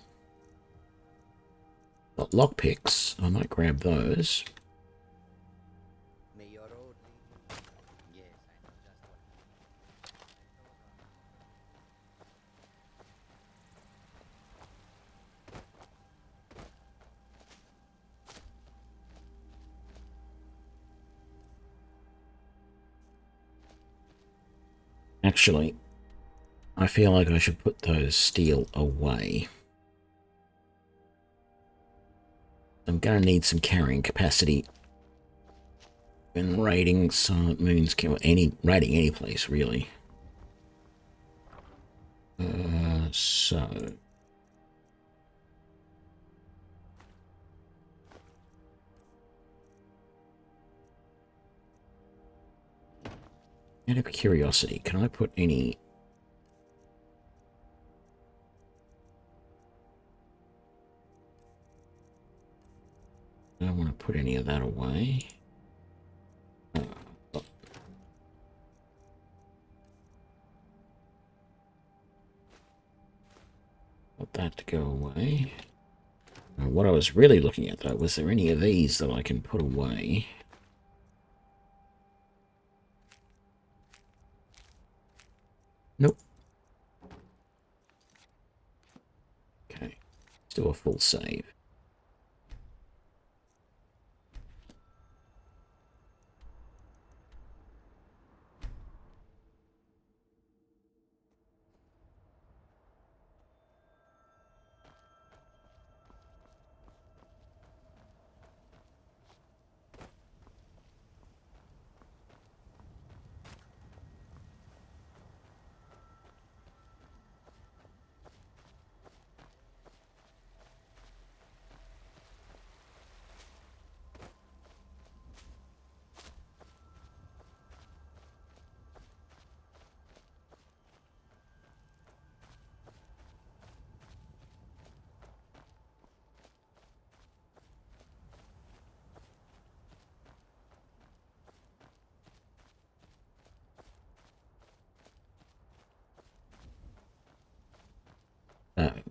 Got lockpicks. I might grab those. Actually, I feel like I should put those steel away. I'm going to need some carrying capacity when raiding Silent Moon's camp, raiding any place really. So out of curiosity, can I put any? I don't want to put any of that away. Want that to go away. What I was really looking at though, was there any of these that I can put away? Nope. Okay. Let's do a full save.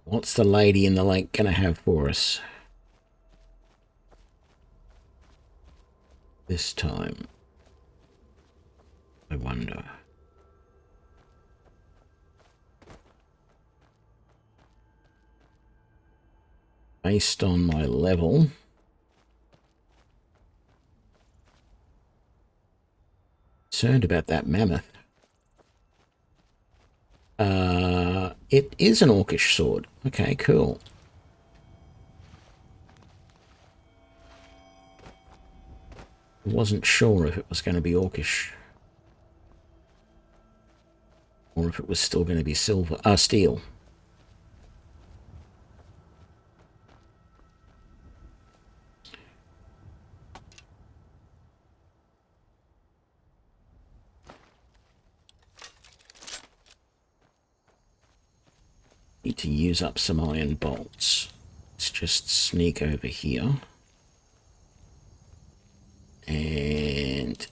What's the lady in the lake gonna have for us this time? I wonder. based on my level, concerned about that mammoth. It is an orcish sword. Okay, cool. I wasn't sure if it was going to be orcish. Or if it was still going to be steel. Need to use up some iron bolts. Let's just sneak over here. And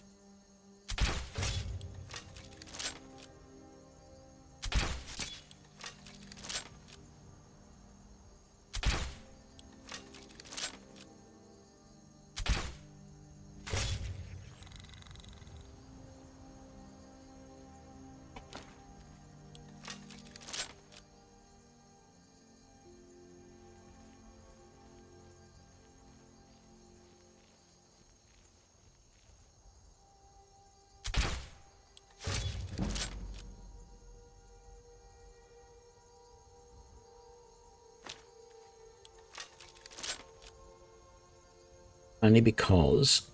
only because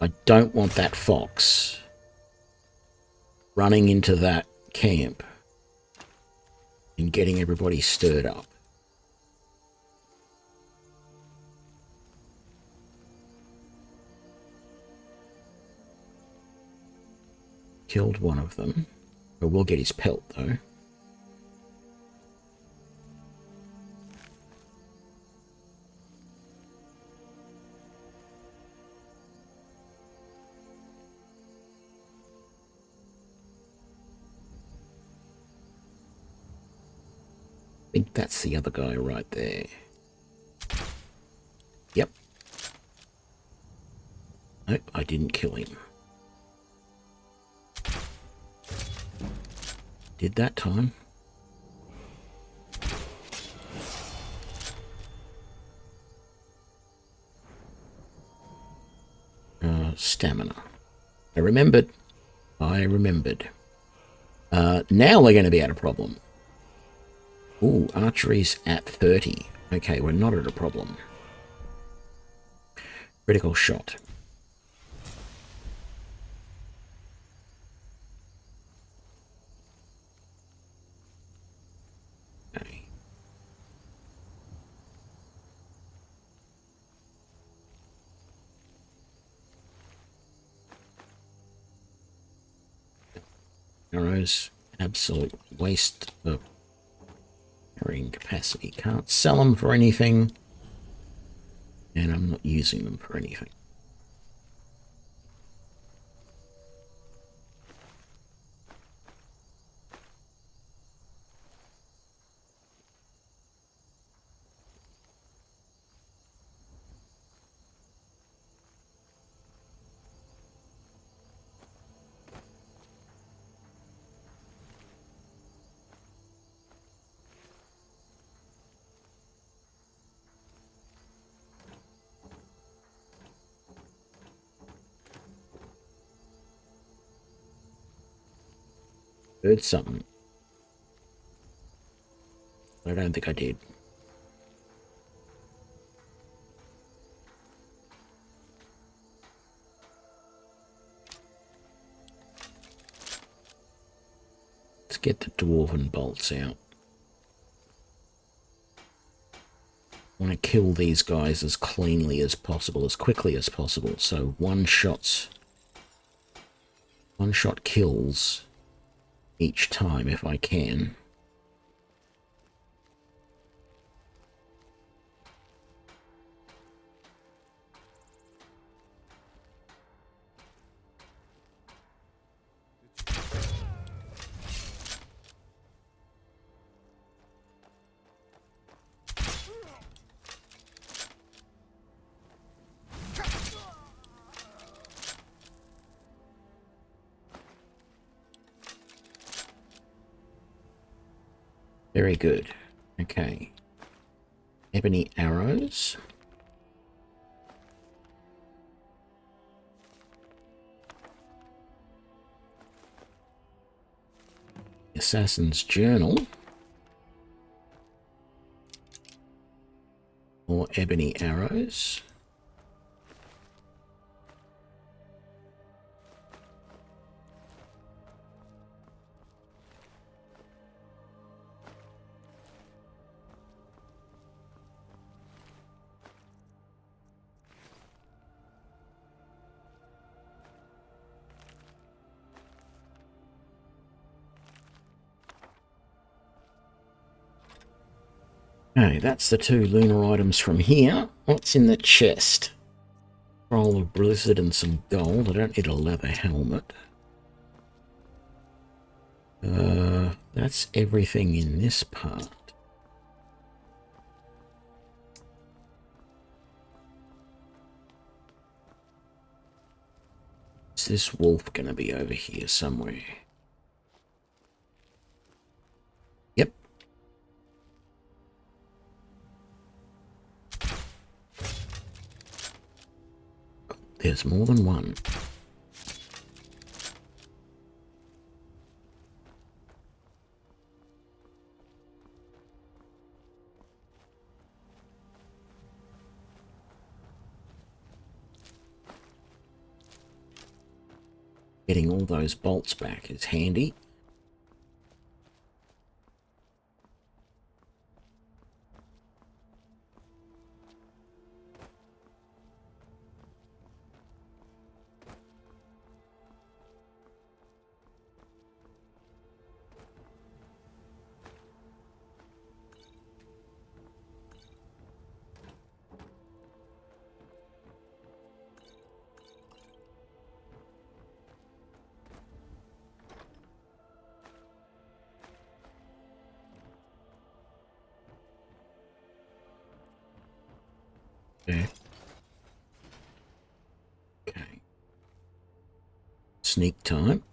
I don't want that fox running into that camp and getting everybody stirred up. Killed one of them. But we'll get his pelt though. I think that's the other guy right there. Yep. Nope, I didn't kill him. Did that time. Stamina. I remembered. I remembered. Now we're going to be at a problem. Ooh, archery's at 30. Okay, we're not at a problem. Critical shot. Okay. Arrows, absolute waste of carrying capacity. Can't sell them for anything, and I'm not using them for anything. Heard something. I don't think I did. Let's get the dwarven bolts out. I want to kill these guys as cleanly as possible, as quickly as possible. So one shot kills each time if I can. Very good. Okay. Ebony arrows. Assassin's Journal. More ebony arrows. Okay, that's the 2 lunar items from here. What's in the chest? Roll of blizzard and some gold. I don't need a leather helmet. That's everything in this part. Is this wolf gonna be over here somewhere? Yep. There's more than one. Getting all those bolts back is handy. Okay. Okay. Sneak time.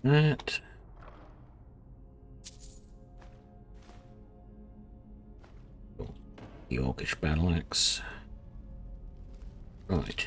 That. The Orcish battle axe. Right.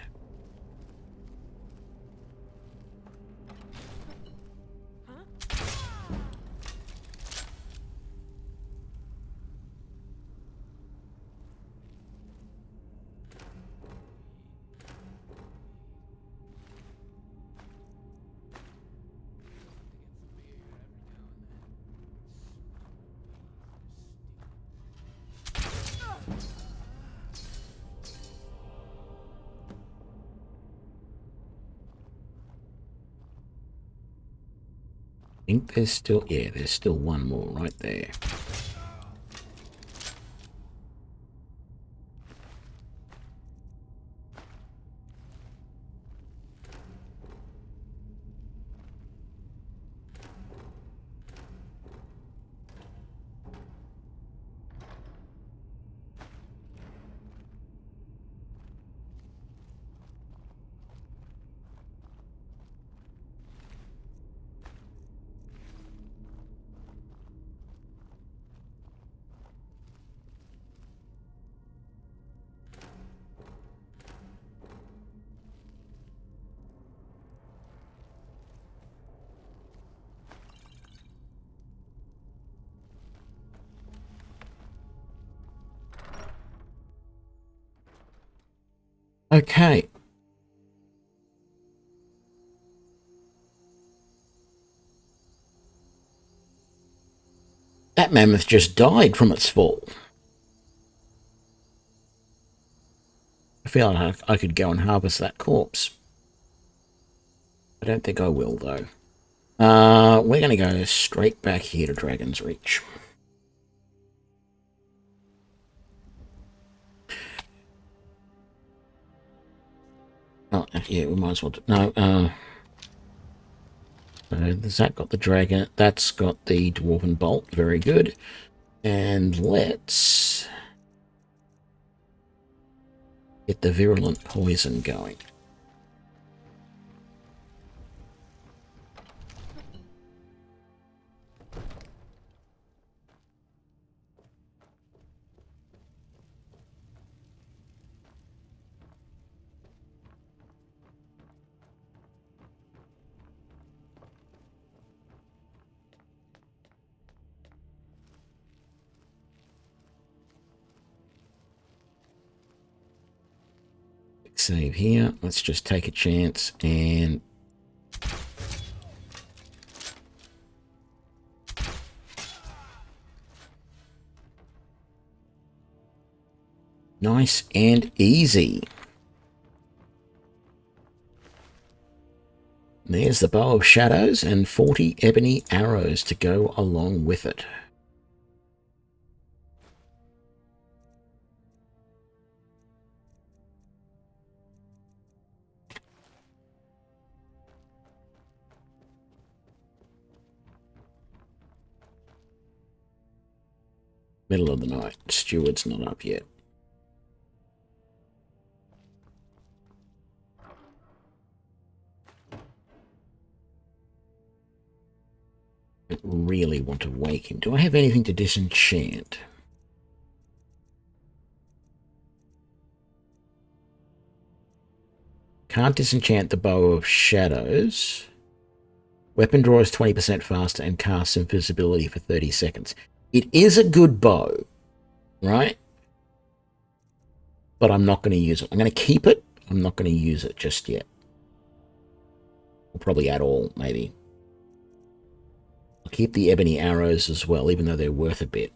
I think there's still, yeah, there's still one more right there. Okay. That mammoth just died from its fall. I feel like I could go and harvest that corpse. I don't think I will, though. We're going to go straight back here to Dragon's Reach. Oh, yeah, we might as well... No, Has that got the dragon? That's got the dwarven bolt. Very good. And let's get the virulent poison going. Save here. Let's just take a chance and nice and easy. There's the bow of shadows and 40 ebony arrows to go along with it. Middle of the night. Steward's not up yet. I really want to wake him. Do I have anything to disenchant? Can't disenchant the bow of shadows. Weapon draw is 20% faster and casts invisibility for 30 seconds. It is a good bow, right? But I'm not going to use it. I'm going to keep it. I'm not going to use it just yet. Or probably at all, maybe. I'll keep the ebony arrows as well, even though they're worth a bit.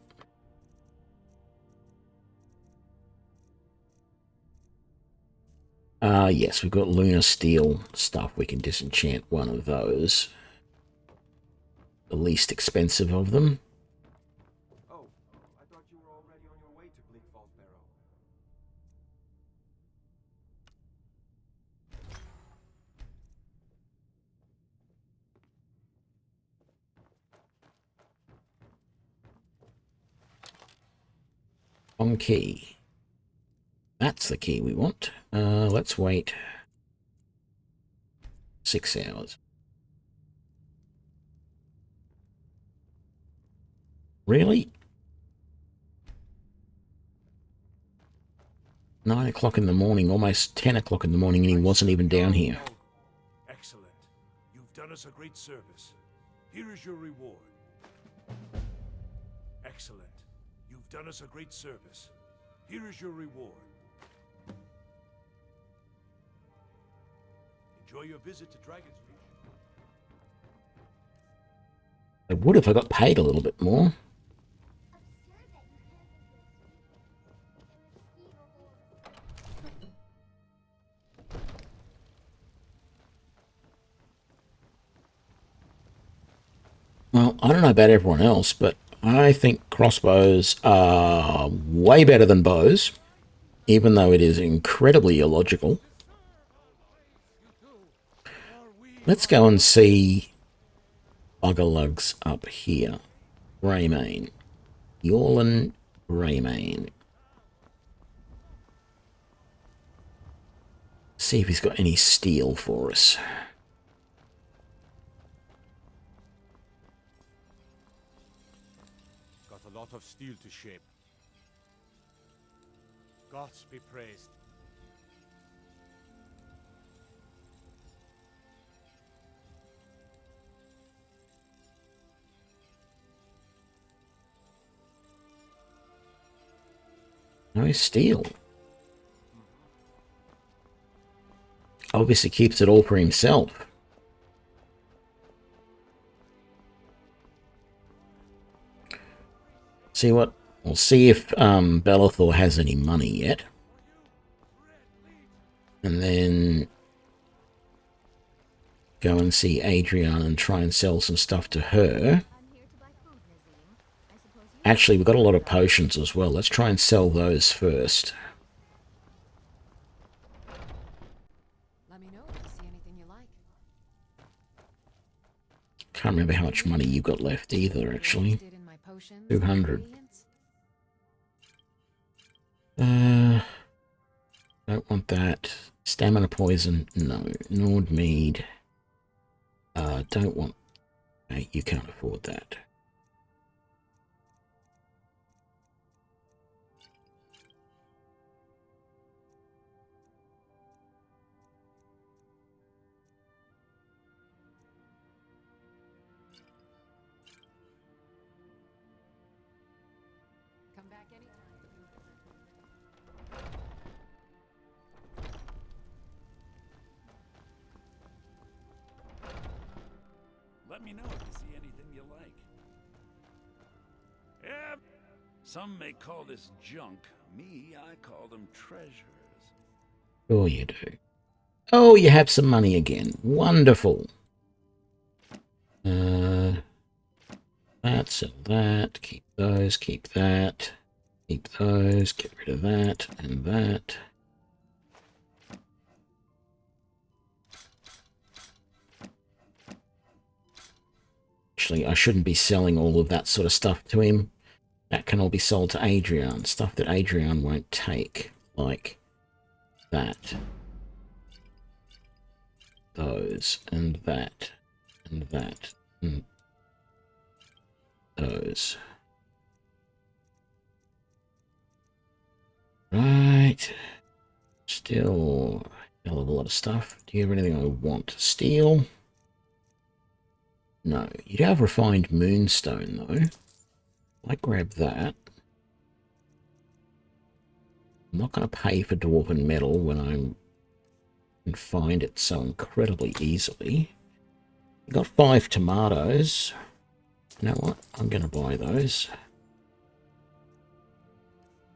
Yes, we've got lunar steel stuff. We can disenchant one of those. The least expensive of them. Oh, I thought you were already on your way to Bleak Falls Barrow. Wrong key. That's the key we want. Let's wait 6 hours. Really? 9 o'clock in the morning, almost 10 o'clock in the morning, and he wasn't even down here. Excellent. You've done us a great service. Here is your reward. Excellent. You've done us a great service. Here is your reward. Enjoy your visit to Dragon's Reach. I would if I got paid a little bit more. Well, I don't know about everyone else, but I think crossbows are way better than bows, even though it is incredibly illogical. Let's go and see Buggerlugs up here. Greymane. Yorlin Greymane. See if he's got any steel for us. Got a lot of steel to shape. Gods be praised. No steel. Obviously keeps it all for himself. See what? We'll see if Belethor has any money yet. And then go and see Adrian and try and sell some stuff to her. Actually, we've got a lot of potions as well. Let's try and sell those first. Let me know if you see anything you like. Can't remember how much money you got left either, actually. 200. Don't want that. Stamina poison, no. Nord mead. Don't want... Okay, you can't afford that. Let me know if you see anything you like. Yeah, some may call this junk. Me, I call them treasures. Sure you do. Oh, you have some money again. Wonderful. That, sell that. Keep those, keep that. Keep those, get rid of that and that. Actually, I shouldn't be selling all of that sort of stuff to him. That can all be sold to Adrian. Stuff that Adrian won't take, like that. Those, and that, and that, and those. Right. Still a hell of a lot of stuff. Do you have anything I want? Steel? No. You do have refined moonstone, though. I grab that. I'm not going to pay for dwarven metal when I can find it so incredibly easily. You got 5 tomatoes. You know what? I'm going to buy those.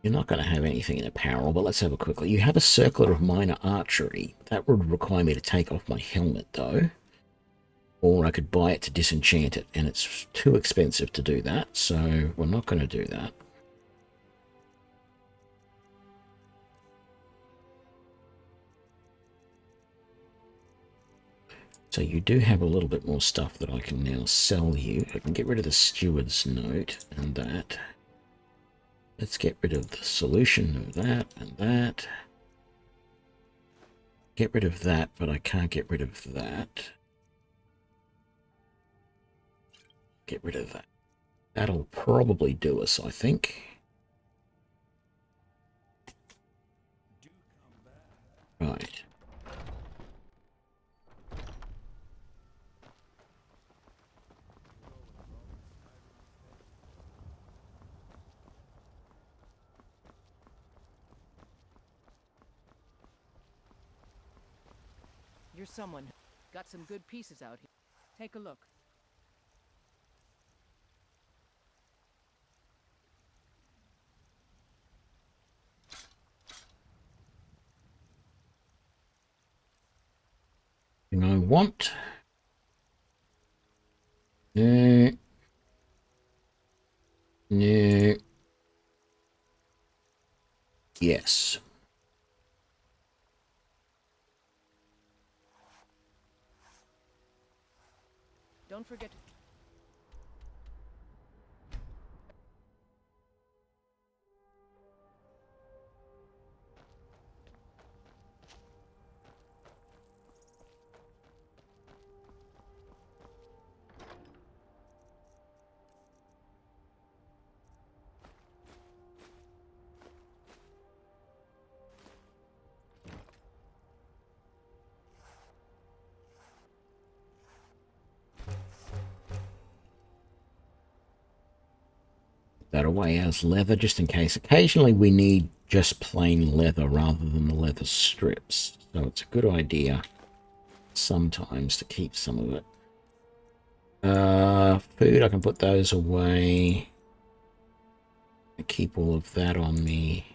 You're not going to have anything in apparel, but let's have a quick look. You have a circlet of minor archery. That would require me to take off my helmet, though. Or I could buy it to disenchant it, and it's too expensive to do that, so we're not going to do that. So you do have a little bit more stuff that I can now sell you. I can get rid of the steward's note and that. Let's get rid of the solution of that and that. Get rid of that, but I can't get rid of that. Get rid of that. That'll probably do us, I think. Right. You're someone. Got some good pieces out here. Take a look. Thing I want. No. No. Yes. Don't forget to... That away as leather just in case. Occasionally we need just plain leather rather than the leather strips. So it's a good idea sometimes to keep some of it. Food, I can put those away. I keep all of that on me.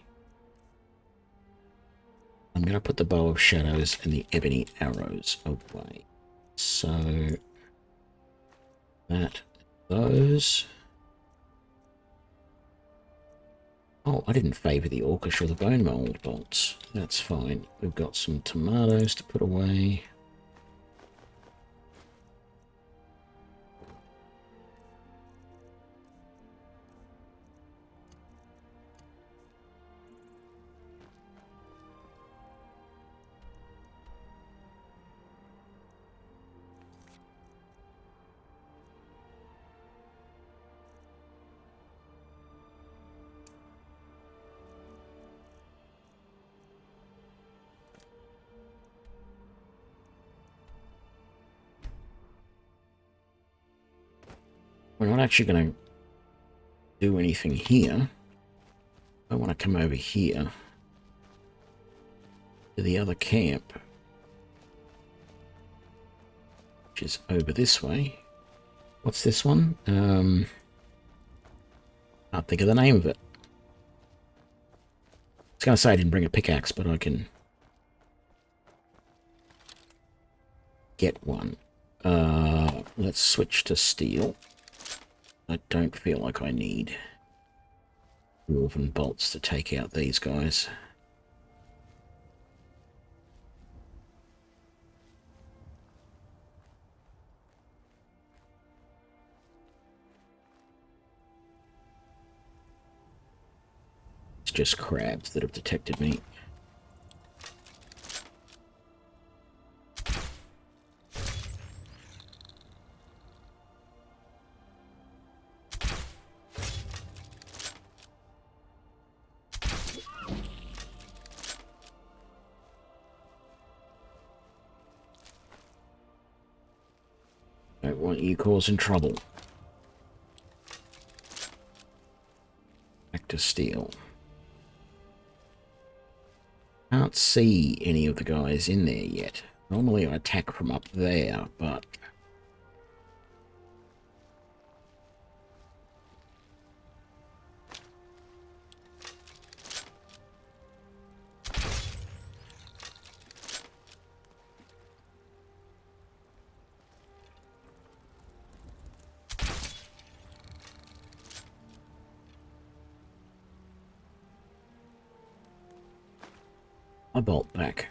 I'm going to put the bow of shadows and the ebony arrows away. So that, those. Oh, I didn't favour the orcish or the bone mold bolts. That's fine. We've got some tomatoes to put away. we're not actually going to do anything here. I want to come over here to the other camp, which is over this way. What's this one? Can't think of the name of it. I was going to say I didn't bring a pickaxe, but I can get one. Let's switch to steel. I don't feel like I need dwarven bolts to take out these guys. It's just crabs that have detected me. Don't want you causing trouble. Back to steel. Can't see any of the guys in there yet. Normally I attack from up there, but I bolt back.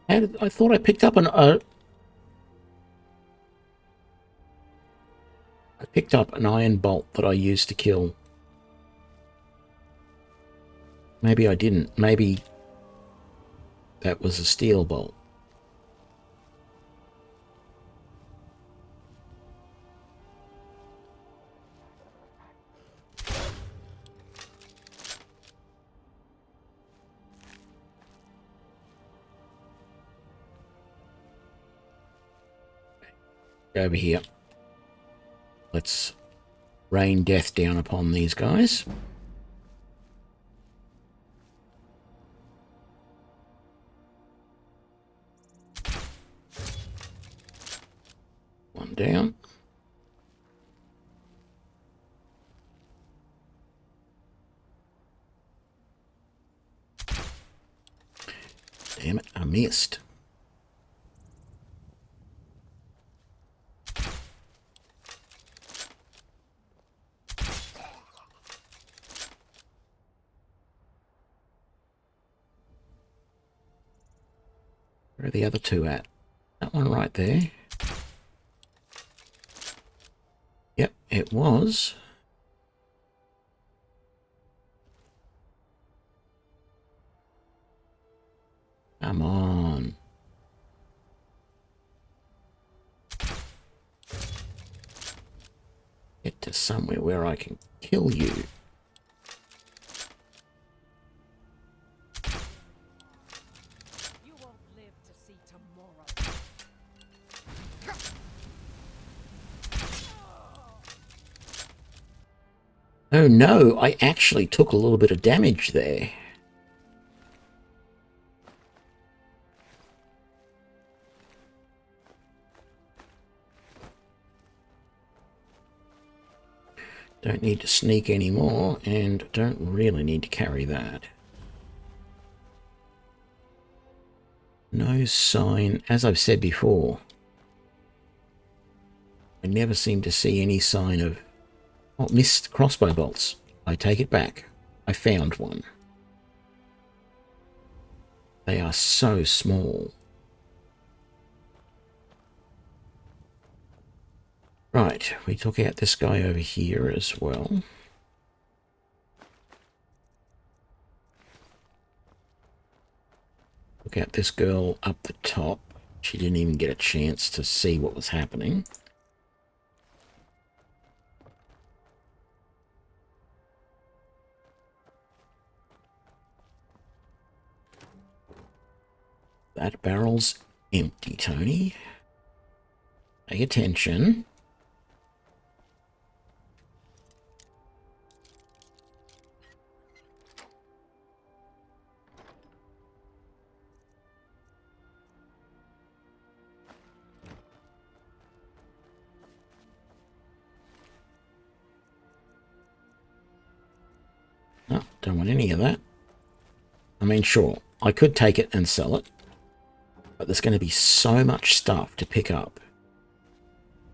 And I thought I picked up I picked up an iron bolt that I used to kill. Maybe I didn't. Maybe that was a steel bolt. Over here. Let's rain death down upon these guys. One down. Damn it, I missed. Where are the other two at? That one right there. Yep, it was. Come on. Get to somewhere where I can kill you. Oh no, I actually took a little bit of damage there. Don't need to sneak anymore, and don't really need to carry that. No sign, as I've said before, I never seem to see any sign of... Oh, missed crossbow bolts. I take it back. I found one. They are so small. Right, we took out this guy over here as well. Took out this girl up the top. She didn't even get a chance to see what was happening. That barrel's empty, Tony. Pay attention. No, don't want any of that. I mean, sure, I could take it and sell it. But there's going to be so much stuff to pick up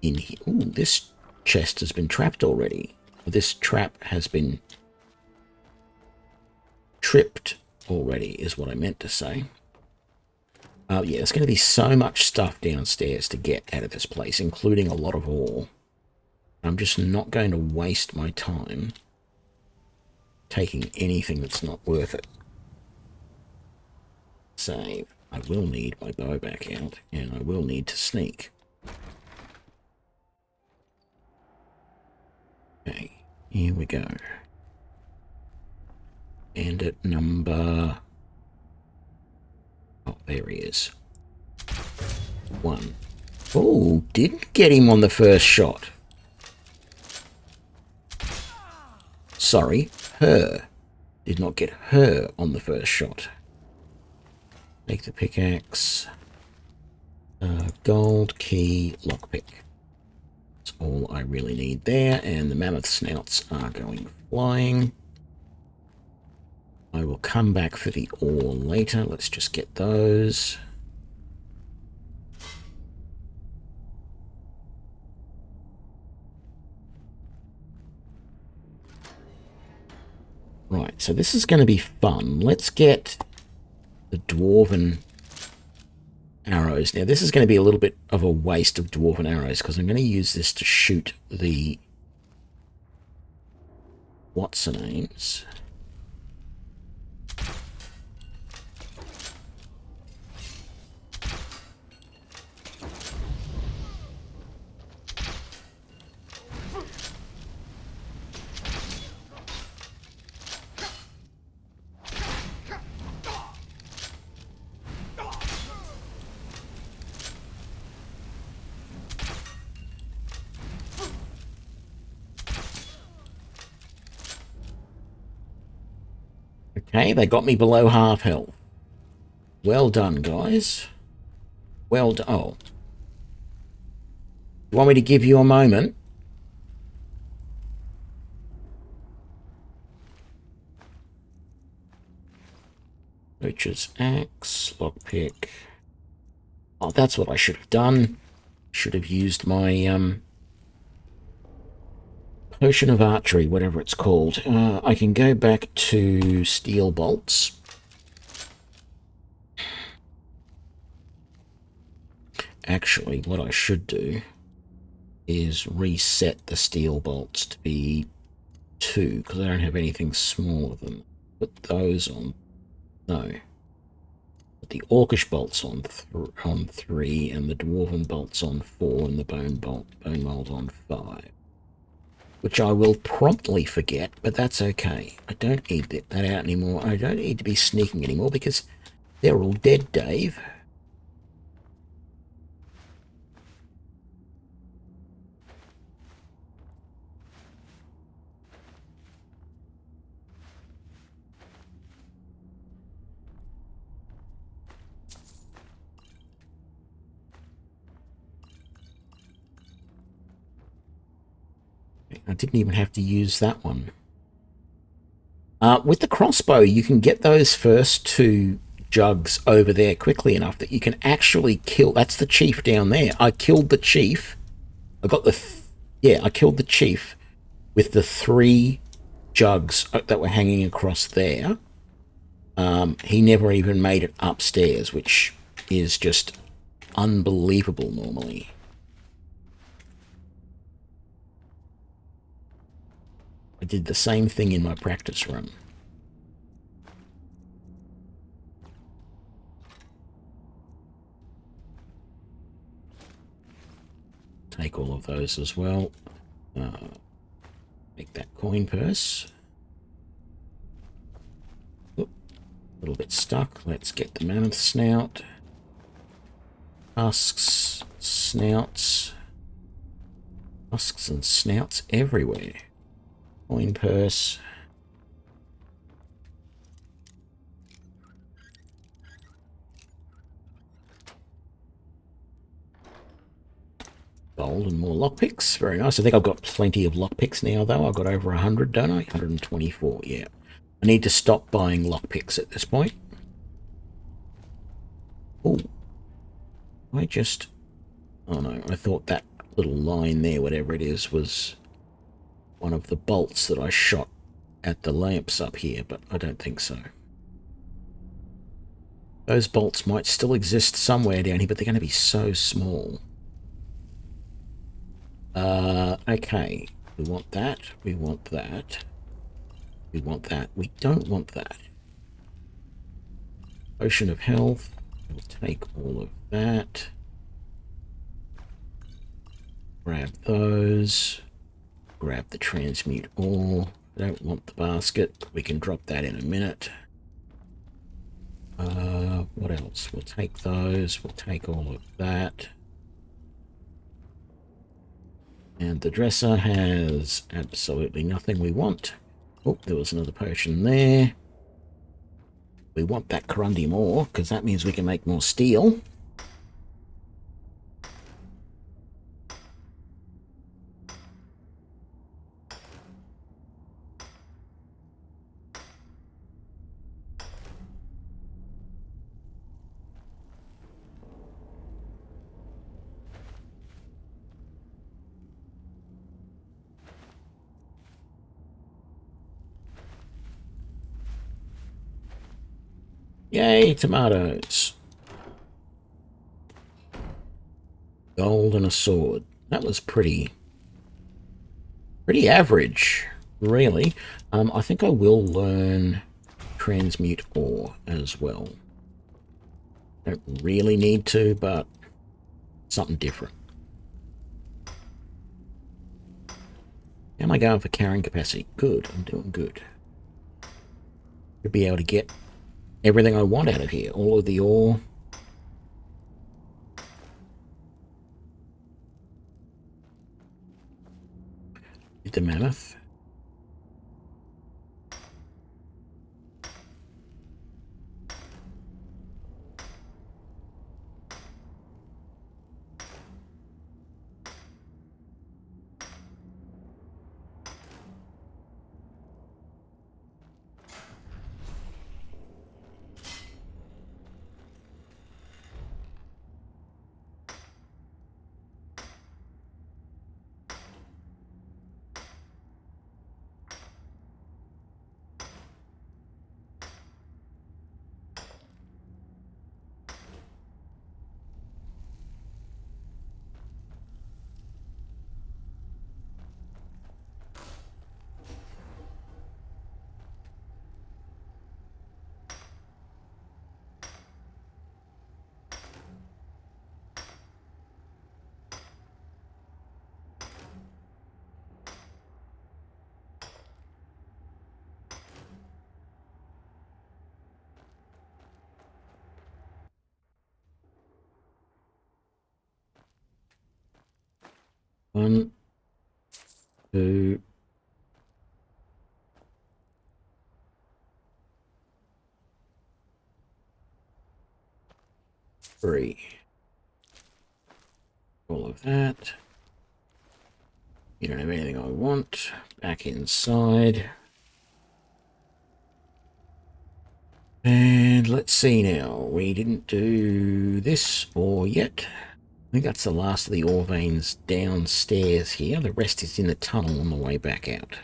in here. Ooh, this chest has been trapped already. This trap has been tripped already, is what I meant to say. Yeah, there's going to be so much stuff downstairs to get out of this place, including a lot of ore. I'm just not going to waste my time taking anything that's not worth it. Save. I will need my bow back out, and I will need to sneak. Okay, here we go. And at number... Oh, there he is. 1. Oh, didn't get him on the first shot. Sorry, her. Did not get her on the first shot. Take the pickaxe. Gold, key, lockpick. That's all I really need there. And the mammoth snouts are going flying. I will come back for the ore later. Let's just get those. Right, so this is going to be fun. Let's get the dwarven arrows. Now, this is going to be a little bit of a waste of dwarven arrows because I'm going to use this to shoot the what's-her-names. Okay, they got me below half health. Well done, guys. Well done. Oh. You want me to give you a moment? Butcher's axe, lockpick. Oh, that's what I should have done. Should have used my potion of archery, whatever it's called. I can go back to steel bolts. Actually, what I should do is reset the steel bolts to be 2, because I don't have anything smaller than that. Put those on. No. Put the orcish bolts on 3, and the dwarven bolts on 4, and the bone mold on 5. Which I will promptly forget, but that's okay. I don't need that out anymore. I don't need to be sneaking anymore because they're all dead, Dave. I didn't even have to use that one. With the crossbow, you can get those first 2 jugs over there quickly enough that you can actually kill... That's the chief down there. I killed the chief. I got the... Yeah, I killed the chief with the 3 jugs that were hanging across there. He never even made it upstairs, which is just unbelievable normally. I did the same thing in my practice run. Take all of those as well. Make that coin purse. Oop, a little bit stuck. Let's get the mammoth snout. Tusks, snouts. Tusks and snouts everywhere. Coin purse. Gold and more lockpicks. Very nice. I think I've got plenty of lockpicks now, though. I've got over 100, don't I? 124, yeah. I need to stop buying lockpicks at this point. Oh. I just... Oh, no. I thought that little line there, whatever it is, was one of the bolts that I shot at the lamps up here, but I don't think so. Those bolts might still exist somewhere down here, but they're going to be so small. Okay. We want that. We want that. We want that. We don't want that. Potion of health. We'll take all of that. Grab those. Grab the transmute ore. Don't want the basket. We can drop that in a minute. What else? We'll take those. We'll take all of that. And the dresser has absolutely nothing we want. Oh, there was another potion there. We want that corundium ore, because that means we can make more steel. Yay, tomatoes. Gold and a sword. That was pretty average, really. I think I will learn transmute ore as well. Don't really need to, but something different. How am I going for carrying capacity? Good, I'm doing good. Should be able to get everything I want out of here. All of the ore. The mammoth. One, two, three. All of that. You don't have anything I want. Back inside. And let's see now. We didn't do this ore yet. I think that's the last of the ore veins downstairs here. The rest is in the tunnel on the way back out.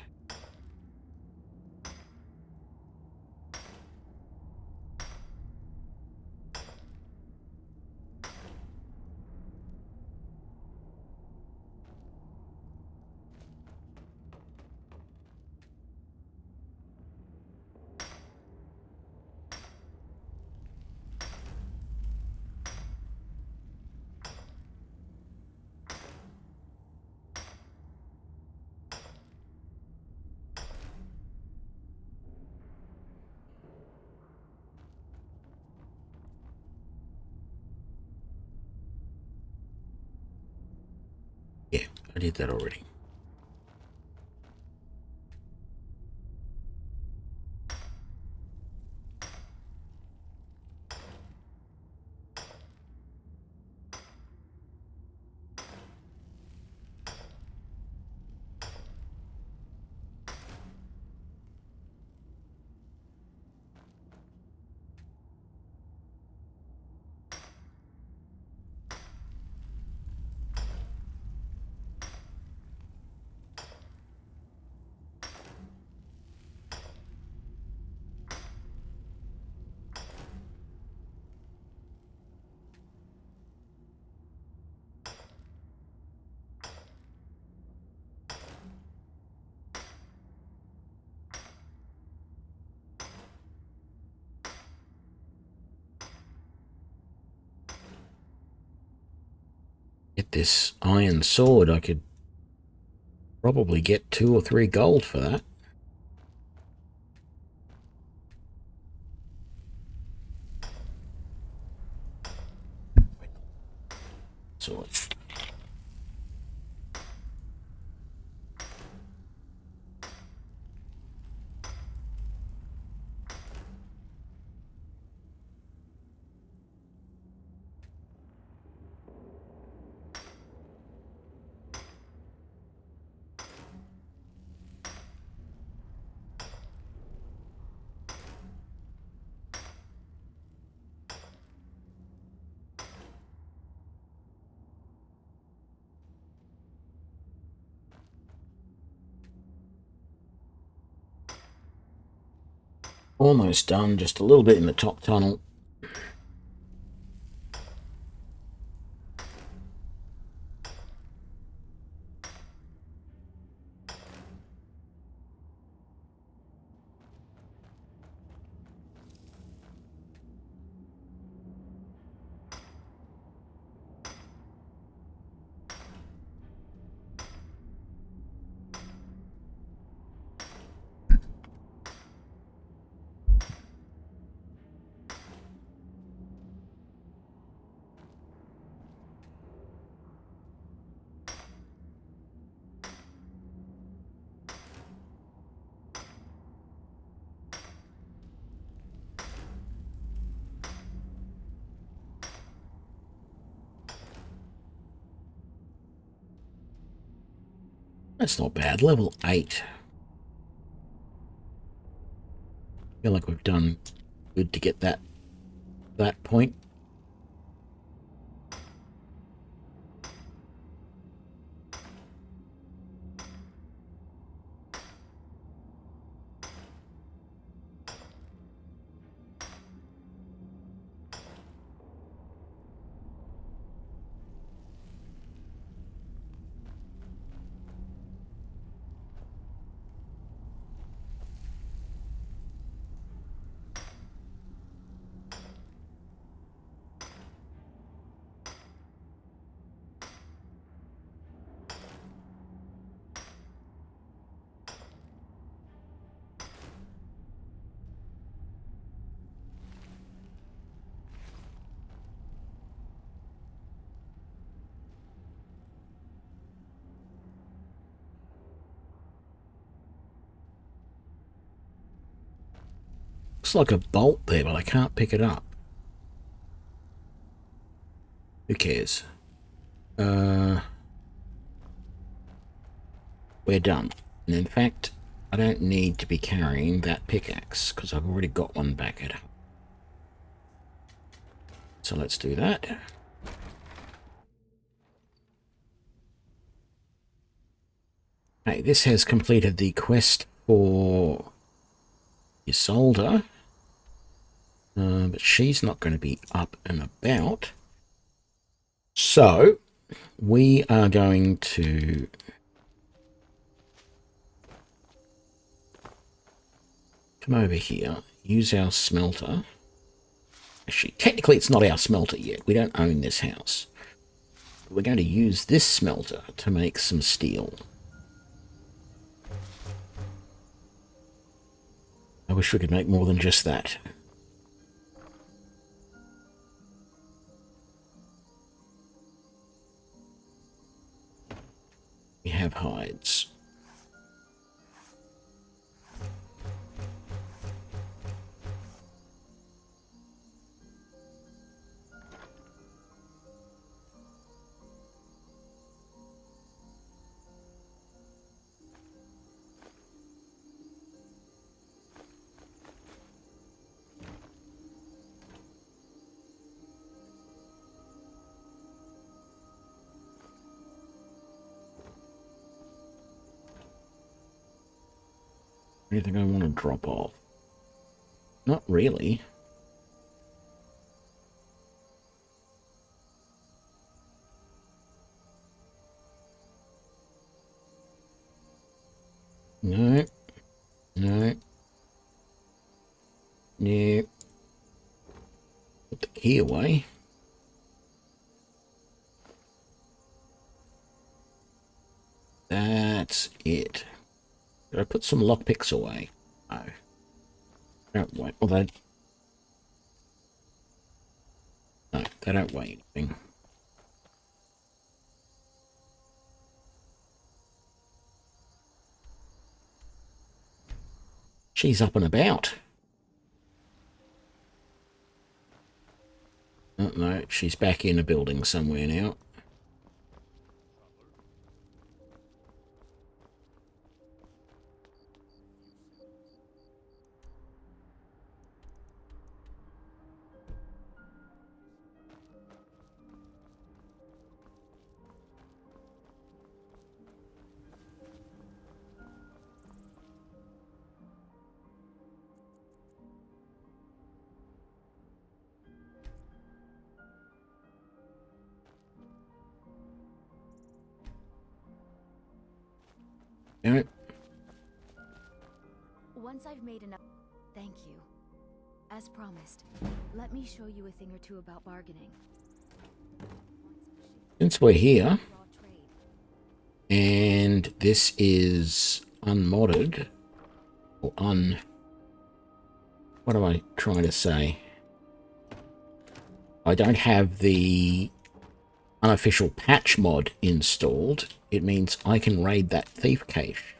I did that already. Get this iron sword, I could probably get 2 or 3 gold for that. Sword. Almost done, just a little bit in the top tunnel. That's not bad. Level 8. Feel like we've done good to get that point. Looks like a bolt there, but I can't pick it up. Who cares? We're done. And in fact, I don't need to be carrying that pickaxe because I've already got one back at home. So let's do that. Okay, this has completed the quest for Isolde. But she's not going to be up and about. So we are going to come over here, use our smelter. Actually, technically it's not our smelter yet. We don't own this house. But we're going to use this smelter to make some steel. I wish we could make more than just that. have hides. Anything I want to drop off? Not really. No. No. No. Put the key away. That's it. Did I put some lockpicks away? No. Don't wait. Well, they... No, they don't weigh anything. She's up and about. Oh, no, she's back in a building somewhere now. Alright. Once I've made enough... Thank you. As promised, let me show you a thing or two about bargaining. Since we're here, and this is unmodded, or what am I trying to say? I don't have the unofficial patch mod installed. It means I can raid that thief cache.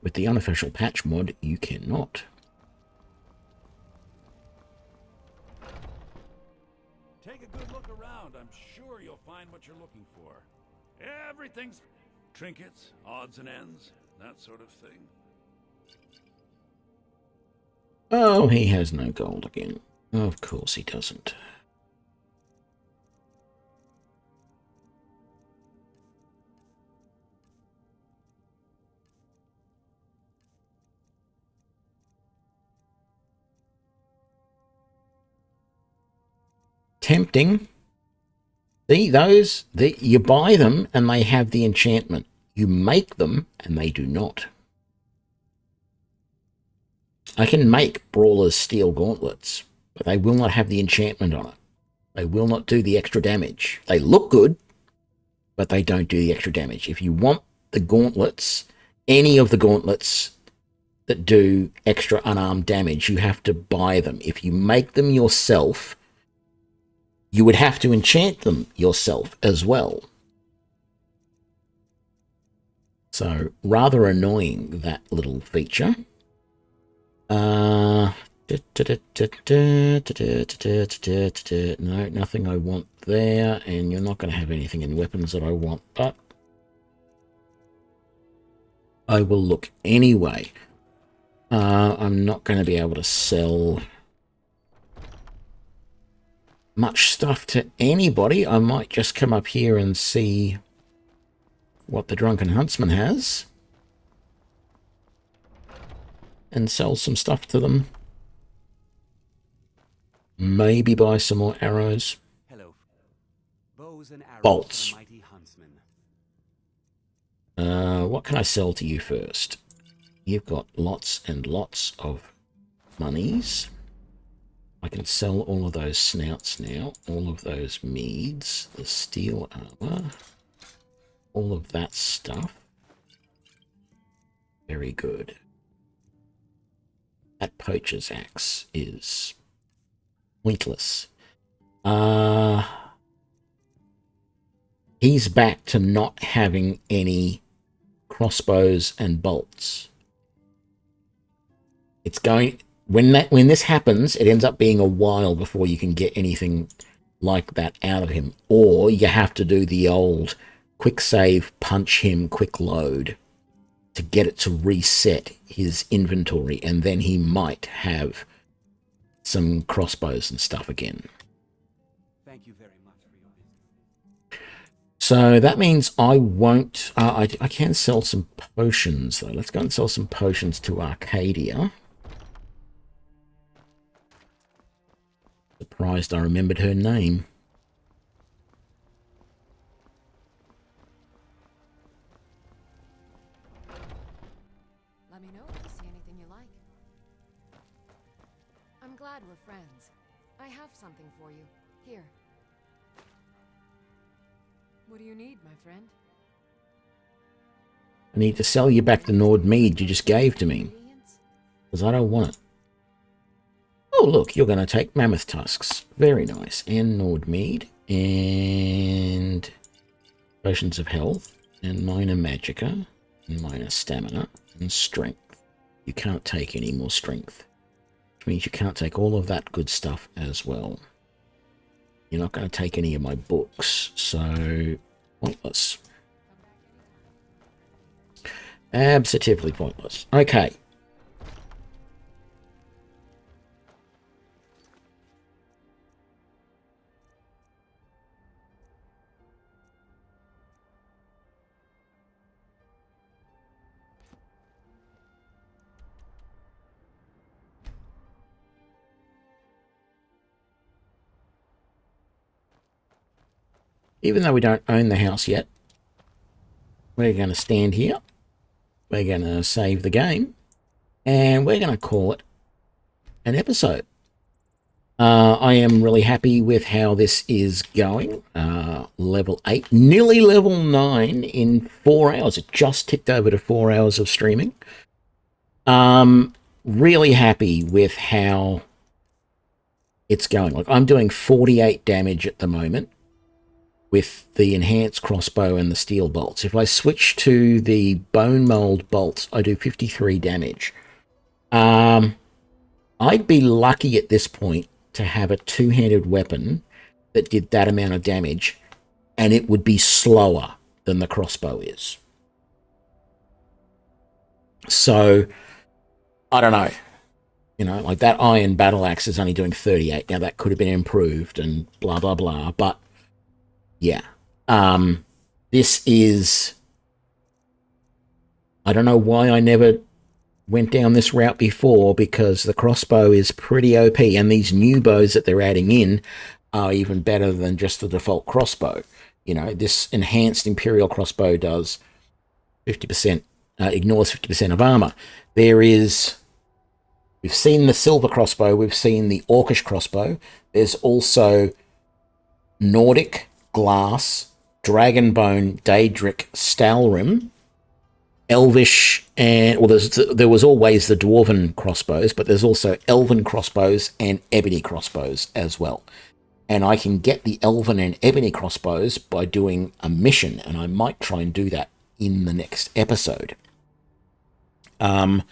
With the unofficial patch mod, you cannot. Take a good look around. I'm sure you'll find what you're looking for. Everything's trinkets, odds and ends, that sort of thing. Oh, he has no gold again. Of course he doesn't. Tempting. See, those, you buy them and they have the enchantment. You make them and they do not. I can make Brawler's Steel Gauntlets, but they will not have the enchantment on it. They will not do the extra damage. They look good, but they don't do the extra damage. If you want the gauntlets, any of the gauntlets that do extra unarmed damage, you have to buy them. If you make them yourself, you would have to enchant them yourself as well. So, rather annoying, that little feature. No, nothing I want there, and you're not going to have anything in weapons that I want, but I will look anyway. I'm not going to be able to sell much stuff to anybody. I might just come up here and see what the Drunken Huntsman has and sell some stuff to them. Maybe buy some more arrows. Hello. Bows and arrows. Bolts. Mighty huntsman. What can I sell to you first? You've got lots and lots of monies. I can sell all of those snouts now, all of those meads, the steel armor, all of that stuff. Very good. That poacher's axe is pointless. He's back to not having any crossbows and bolts. It's going when this happens, it ends up being a while before you can get anything like that out of him, or you have to do the old quick save, punch him, quick load to get it to reset his inventory, and then he might have some crossbows and stuff again. Thank you very much for your business. So that means I won't... I can sell some potions, though. Let's go and sell some potions to Arcadia. Surprised I remembered her name. Let me know if you see anything you like. I'm glad we're friends. I have something for you. Here. What do you need, my friend? I need to sell you back the Nord mead you just gave to me, because I don't want it. Oh, look, you're going to take mammoth tusks. Very nice. And Nord mead. And potions of health. And minor magicka. And minor stamina. And strength. You can't take any more strength. Which means you can't take all of that good stuff as well. You're not going to take any of my books. So, pointless. Absolutely pointless. Okay. Even though we don't own the house yet, we're going to stand here. We're going to save the game. And we're going to call it an episode. I am really happy with how this is going. Level 8, nearly level 9 in 4 hours. It just ticked over to 4 hours of streaming. Really happy with how it's going. Like, I'm doing 48 damage at the moment with the enhanced crossbow and the steel bolts. If I switch to the bone mold bolts, I do 53 damage. I'd be lucky at this point to have a two-handed weapon that did that amount of damage, and it would be slower than the crossbow is. So, I don't know. You know, like that iron battle axe is only doing 38. Now, that could have been improved and blah, blah, blah, but yeah. This is... I don't know why I never went down this route before, because the crossbow is pretty OP, and these new bows that they're adding in are even better than just the default crossbow. You know, this enhanced Imperial crossbow does 50%, ignores 50% of armor. There is... We've seen the silver crossbow, we've seen the orcish crossbow. There's also Nordic, glass, dragonbone, daedric, stalrim, elvish, and well, there was always the dwarven crossbows, but there's also elven crossbows and ebony crossbows as well. And I can get the elven and ebony crossbows by doing a mission, and I might try and do that in the next episode. I'm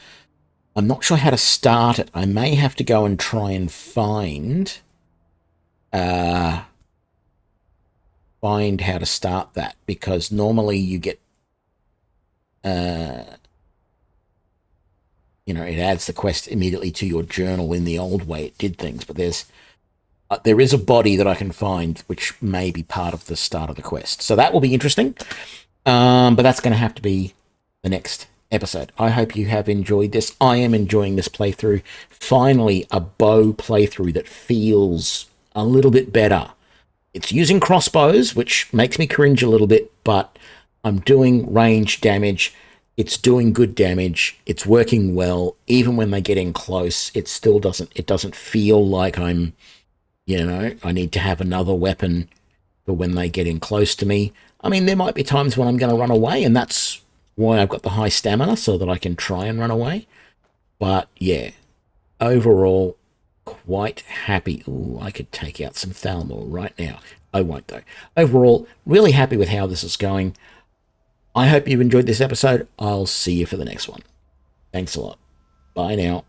not sure how to start it. I may have to go and try and find how to start that, because normally you get you know, it adds the quest immediately to your journal in the old way it did things, but there is a body that I can find which may be part of the start of the quest, so that will be interesting. But that's going to have to be the next episode. I hope you have enjoyed this. I am enjoying this playthrough. Finally, a bow playthrough that feels a little bit better. It's using crossbows, which makes me cringe a little bit, but I'm doing range damage. It's doing good damage. It's working well. Even when they get in close, it still doesn't feel like I'm, you know, I need to have another weapon for when they get in close to me. I mean, there might be times when I'm going to run away, and that's why I've got the high stamina, so that I can try and run away. But yeah, overall, quite happy. Ooh, I could take out some Thalmor right now. I won't, though. Overall, really happy with how this is going. I hope you've enjoyed this episode. I'll see you for the next one. Thanks a lot. Bye now.